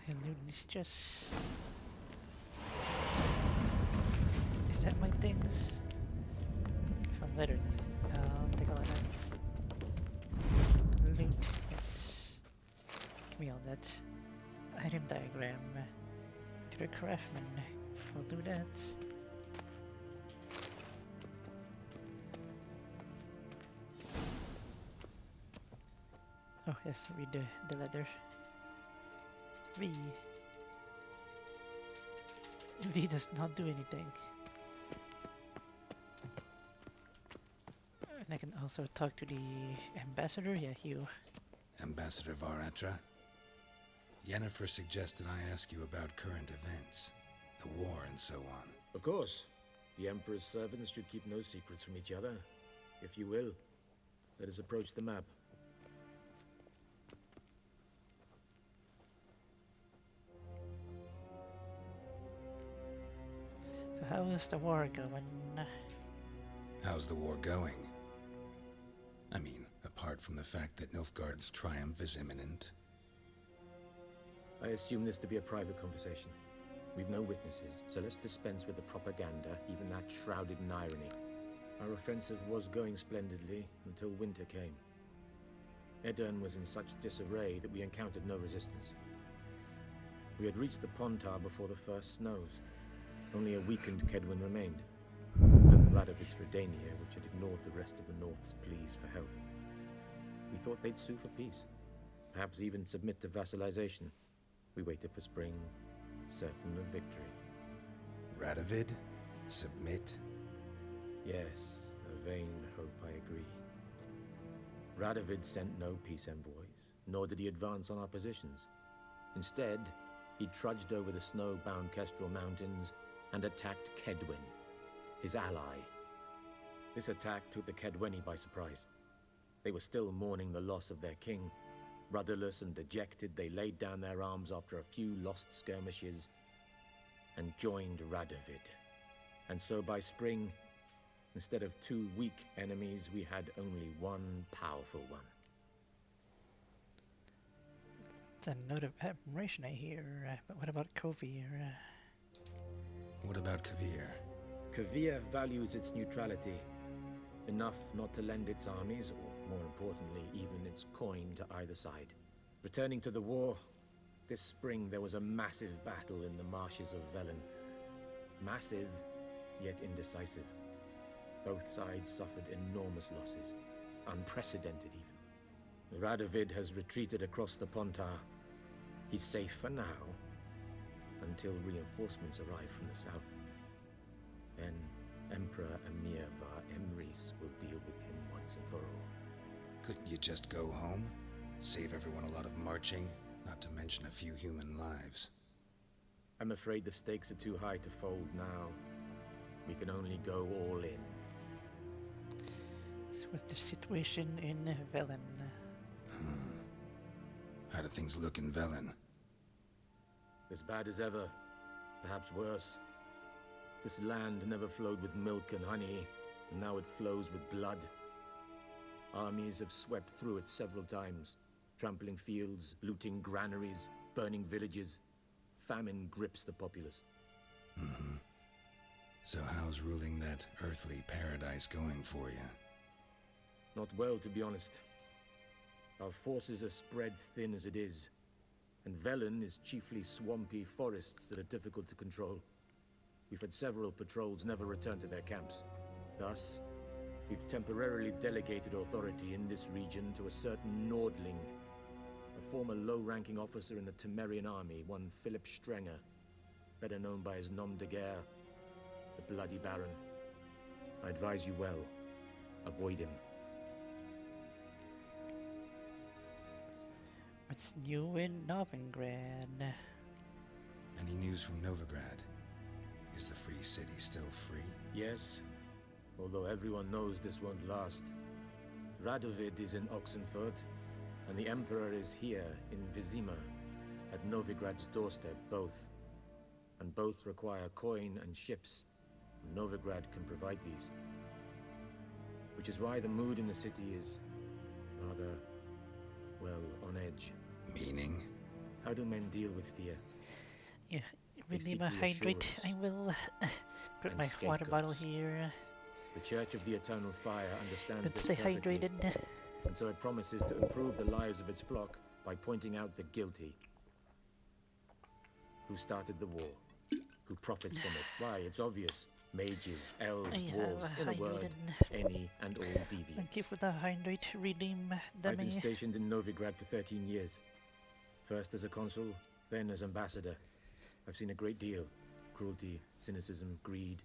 Can I loot these chests? Is that my things? Found letter. I'll take a look at that. Loot, yes. Give me all that. Item diagram. To the craftsman. We'll do that. Oh yes, read the letter. V. V does not do anything. And I can also talk to the ambassador. Yeah, you. Ambassador Varatra? Yennefer suggested I ask you about current events, the war and so on. Of course. The Emperor's servants should keep no secrets from each other. If you will, let us approach the map. So how is the war going? How's the war going? I mean, apart from the fact that Nilfgaard's triumph is imminent. I assume this to be a private conversation. We've no witnesses, so let's dispense with the propaganda, even that shrouded in irony. Our offensive was going splendidly until winter came. Edirn was in such disarray that we encountered no resistance. We had reached the Pontar before the first snows. Only a weakened Kedwin remained, and Radovid's Redania, which had ignored the rest of the North's pleas for help. We thought they'd sue for peace, perhaps even submit to vassalization. We waited for spring, certain of victory. Radovid? Submit? Yes, a vain hope, I agree. Radovid sent no peace envoys, nor did he advance on our positions. Instead, he trudged over the snow-bound Kestrel Mountains and attacked Kedwin, his ally. This attack took the Kedweni by surprise. They were still mourning the loss of their king. Rudderless and dejected, they laid down their arms after a few lost skirmishes and joined Radovid. And so by spring, instead of two weak enemies, we had only one powerful one. It's a note of admiration I hear, but what about Kovir? What about Kavir? Kavir values its neutrality. Enough not to lend its armies, or more importantly, even its coin to either side. Returning to the war, this spring there was a massive battle in the marshes of Velen. Massive, yet indecisive. Both sides suffered enormous losses, unprecedented even. Radovid has retreated across the Pontar. He's safe for now, until reinforcements arrive from the south. Then Emperor Emir var Emrys will deal with him once and for all. Couldn't you just go home? Save everyone a lot of marching, not to mention a few human lives. I'm afraid the stakes are too high to fold now. We can only go all in. So what's the situation in Velen? How do things look in Velen? As bad as ever, perhaps worse. This land never flowed with milk and honey, and now it flows with blood. Armies have swept through it several times, trampling fields, looting granaries, burning villages. Famine grips the populace. So how's ruling that earthly paradise going for you? Not well, to be honest. Our forces are spread thin as it is, and Velen is chiefly swampy forests that are difficult to control. We've had several patrols never return to their camps. Thus, we've temporarily delegated authority in this region to a certain Nordling, a former low-ranking officer in the Temerian army, one Philip Strenger, better known by his nom de guerre, the Bloody Baron. I advise you well. Avoid him. What's new in Novigrad? Any news from Novigrad? Is the free city still free? Yes, although everyone knows this won't last. Radovid is in Oxenfurt, and the Emperor is here in Vizima, at Novigrad's doorstep, both. And both require coin and ships. Novigrad can provide these. Which is why the mood in the city is rather, well, on edge. Meaning? How do men deal with fear? Yeah, They we need seek a hydrate. reassurance I will put and my water bottle scapegoats. here. The Church of the Eternal Fire understands Let's this stay perfectly, hydrated. and so it promises to improve the lives of its flock by pointing out the guilty. Who started the war? Who profits from it? Why, it's obvious. Mages, elves, I dwarves, have in a word, hydrated. any and all deviants. Thank you for the hydrate redeem, I've been dummy. stationed in Novigrad for 13 years. First as a consul, then as ambassador. I've seen a great deal. Cruelty, cynicism, greed.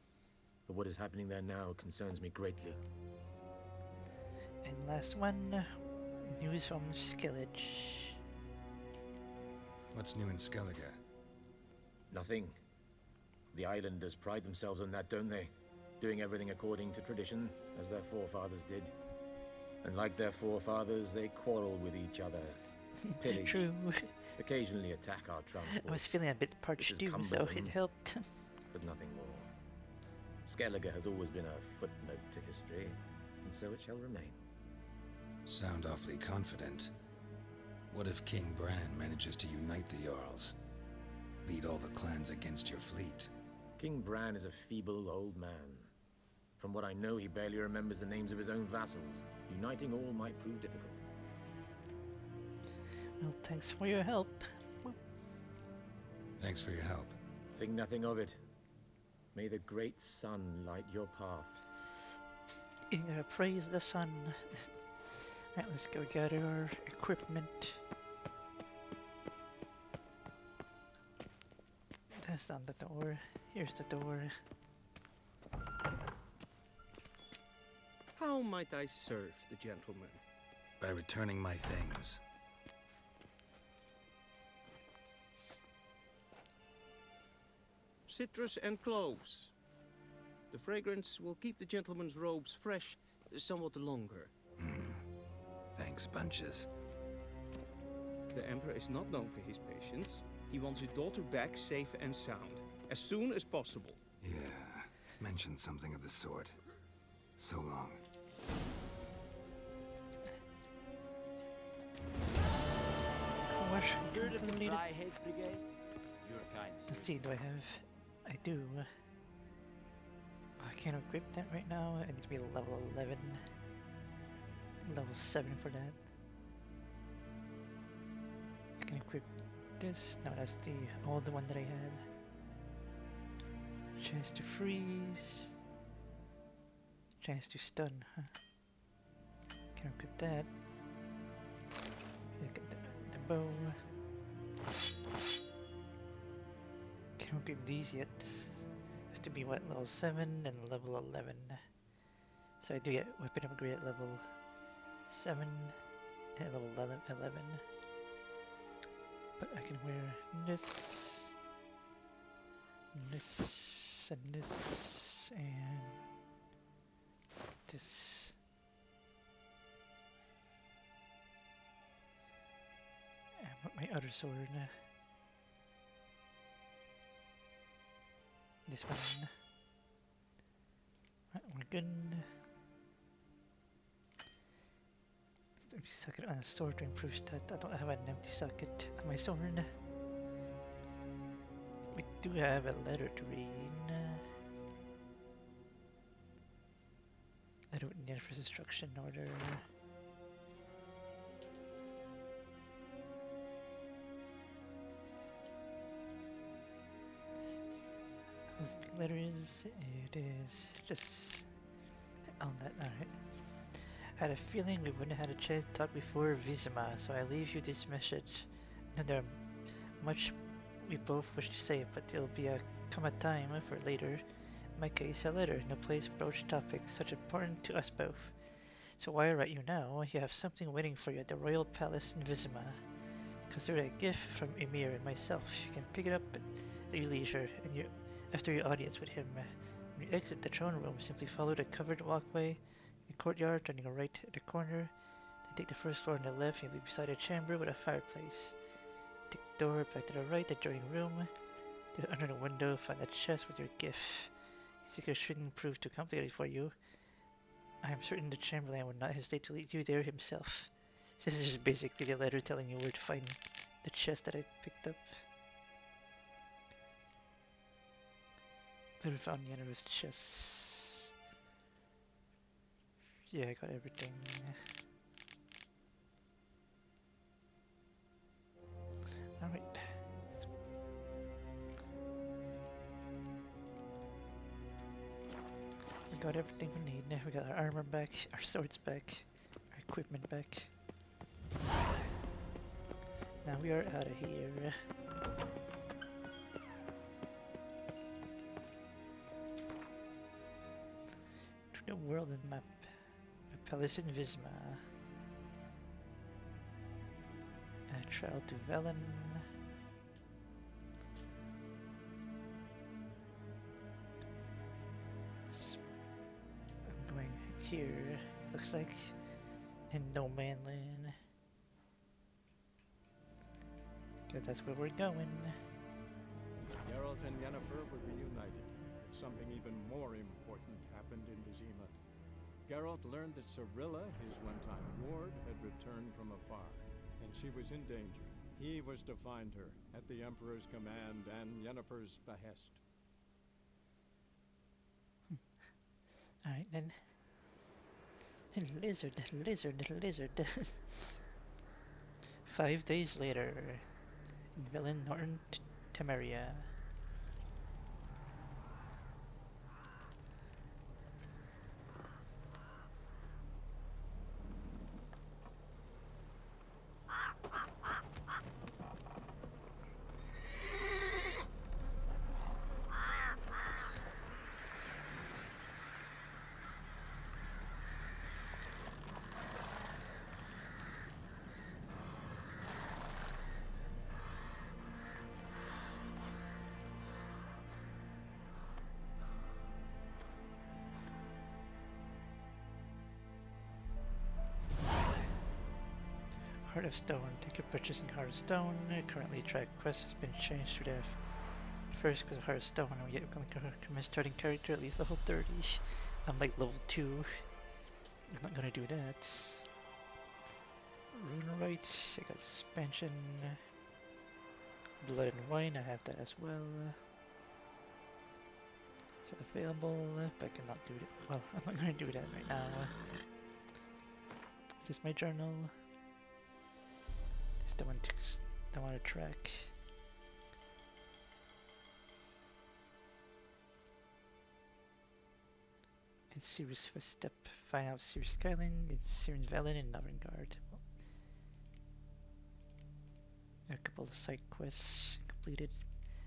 But what is happening there now concerns me greatly. And last one, news from Skillage. What's new in Skellige? Nothing. The islanders pride themselves on that, don't they? Doing everything according to tradition, as their forefathers did. And like their forefathers, they quarrel with each other. Pillage. True. Occasionally attack our transports. I was feeling a bit This parched is too, so cumbersome, it helped. but nothing more. Skellige has always been a footnote to history, and so it shall remain. Sound awfully confident. What if King Bran manages to unite the Jarls? Lead all the clans against your fleet? King Bran is a feeble old man. From what I know, he barely remembers the names of his own vassals. Uniting all might prove difficult. Well, thanks for your help. Thanks for your help. Think nothing of it. May the great sun light your path. Praise the sun. Alright, let's go gather our equipment. That's not the door. Here's the door. How might I serve the gentleman? By returning my things. Citrus and cloves. The fragrance will keep the gentleman's robes fresh somewhat longer. Thanks, bunches. The Emperor is not known for his patience. He wants his daughter back safe and sound, as soon as possible. Yeah, mentioned something of the sort. So long. Heard of the Fryhead Brigade? Your kind, sir. Let's see, do I have... I do. I can't equip that right now. I need to be level 11. Level 7 for that. I can equip this. No, that's the old one that I had. Chance to freeze. Chance to stun, huh? Can't equip that. Look at the bow. Can't equip these yet. Has to be what, level 7 and level 11. So I do get weapon upgrade at level 7 and level 11. But I can wear this, and this, and this, and this. And what my other sword? This one. Right, we're good. Empty socket on a sword to improve stat. I don't have an empty socket on my sword. We do have a letter to read. Letter with the first instruction order. Those big letters. It is just on that. Alright. I had a feeling we wouldn't have had a chance to talk before Vizima, so I leave you this message. And there are much we both wish to say, but it'll be a time for later. In my case, a letter, no place, broach topics such important to us both. So why write you now? You have something waiting for you at the Royal Palace in Vizima. Consider it a gift from Emir and myself. You can pick it up at your leisure, and after your audience with him. When you exit the throne room, simply follow the covered walkway the courtyard, turning right at the corner, then take the first floor on the left, you'll be beside a chamber with a fireplace. Take the door back to the right, the adjoining room. Get under the window, find a chest with your gift. Secret shouldn't prove too complicated for you. I am certain the Chamberlain would not hesitate to lead you there himself. This is just basically the letter telling you where to find the chest that I picked up. Letter found the end of his chest. Yeah, I got everything. Alright. We got everything we need. Now we got our armor back, our swords back, our equipment back. Now we are out of here. To the world and map. Palace in Vizima. Travel to Velen. I'm going here. Looks like in No Man Land. Okay, that's where we're going. Geralt and Yennefer were reunited, but something even more important happened in Vizima. Geralt learned that Cirilla, his one-time ward, had returned from afar, and she was in danger. He was to find her, at the Emperor's command and Yennefer's behest. Alright then. Lizard, lizard, lizard. 5 days later, in Velen, Northern Temeria. Heart of Stone. Take your purchasing Heart of Stone. Currently, track quest has been changed to the first because of Heart of Stone. I'm yet going to commit starting character at least level 30. I'm like level 2. I'm not going to do that. Rune Rights. I got suspension. Blood and Wine. I have that as well. Is it available? But I cannot do it. Well, I'm not going to do that right now. Is this my journal? Is the one to track? And Sirius first step. Find out Sirius Skyling. It's Siren's Valen and Navengard. Well, a couple of side quests completed,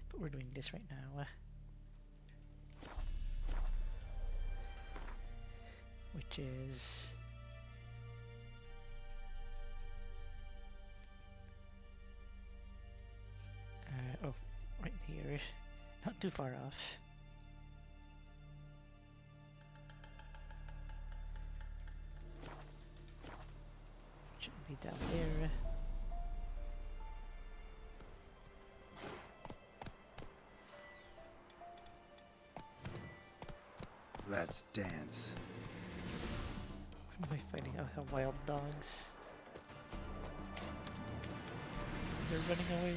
but we're doing this right now. Which is oh, right here, not too far off. Shouldn't be down there. Let's dance. What am I fighting? Oh, the wild dogs. They're running away.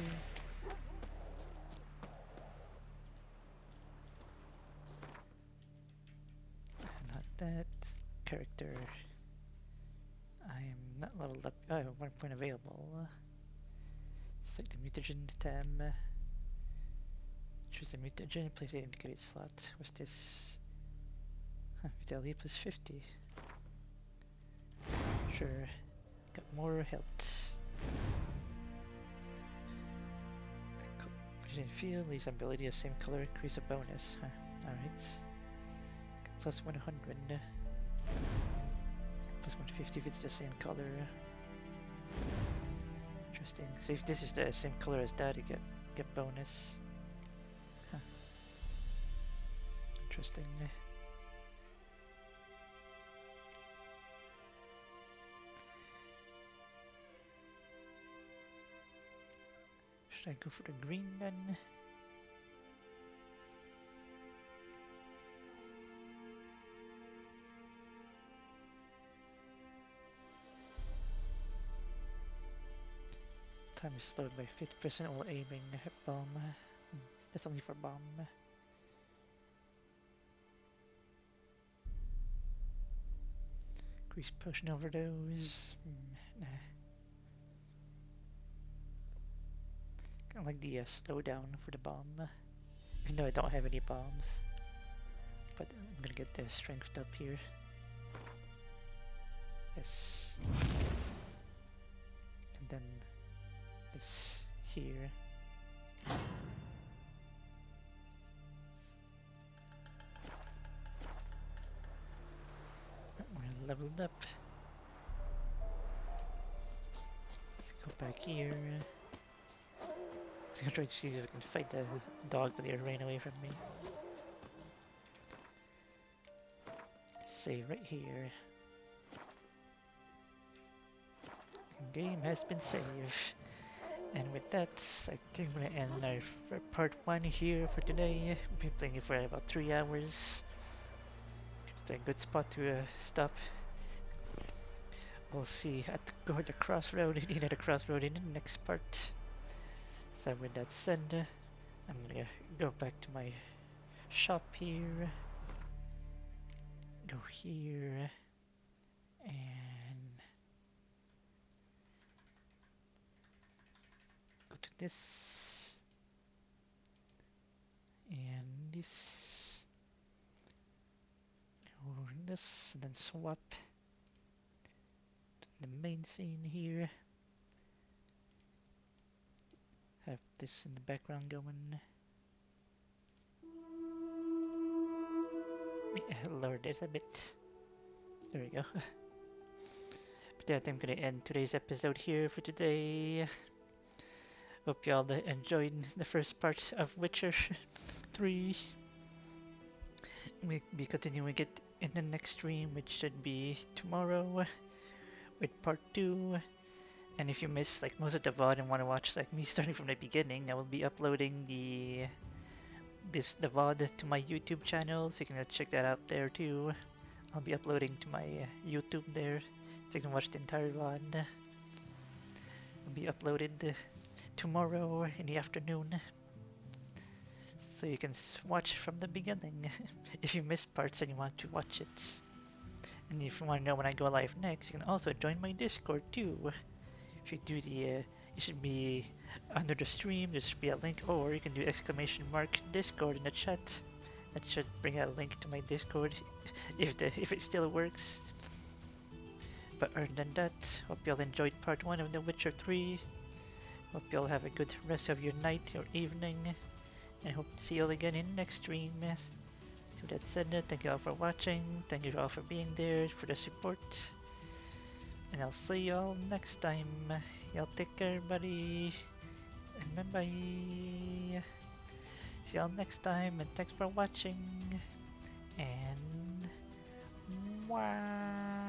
Not that character. I am not leveled up. Oh, 1 point available. Select the mutagen item. Choose the mutagen, place the indicated slot. What's this? Huh, vitality plus 50. Sure. Got more health. Vision field, leaves ability of same color, increase a bonus. Huh. Alright. Plus 100. Plus 150 if it's the same color. Interesting. So if this is the same color as that, you get bonus. Huh. Interesting. Should I go for the green then? Time is slowed by 50% while aiming at bomb. That's only for bomb. Increase potion overdose. Nah. Kind of like the slowdown for the bomb. Even though I don't have any bombs. But I'm gonna get the strength up here. Yes. And then this here. We're leveled up. Let's go back here. I'm gonna try to see if I can fight the dog, but they ran away from me. Save right here. Game has been saved. And with that, I think we're gonna end our part 1 here for today. We've been playing it for about 3 hours. It's a good spot to stop. We'll see at the crossroad, at the crossroad in the next part. So with that said, I'm gonna go back to my shop here. Go here. And go to this. And this. Or this. And then swap to the main scene here. Have this in the background going. Lower this a bit. There we go. But yeah, I think I'm gonna end today's episode here for today. Hope y'all enjoyed the first part of Witcher 3. We'll be continuing it in the next stream, which should be tomorrow with part 2. And if you missed like most of the VOD and want to watch like me starting from the beginning, I will be uploading the VOD to my YouTube channel, so you can check that out there too. I'll be uploading to my YouTube there, so you can watch the entire VOD. It'll be uploaded tomorrow in the afternoon. So so you can watch from the beginning if you missed parts and you want to watch it. And if you want to know when I go live next, you can also join my Discord too. If you do the, you should be under the stream, there should be a link, or you can do !Discord in the chat. That should bring a link to my Discord if it still works. But other than that, hope you all enjoyed part 1 of The Witcher 3. Hope you all have a good rest of your night or evening, and hope to see you all again in the next stream. So that said, thank you all for watching, thank you all for being there, for the support, and I'll see you all next time. Y'all take care, everybody, and bye bye. See y'all next time, and thanks for watching, and mwah.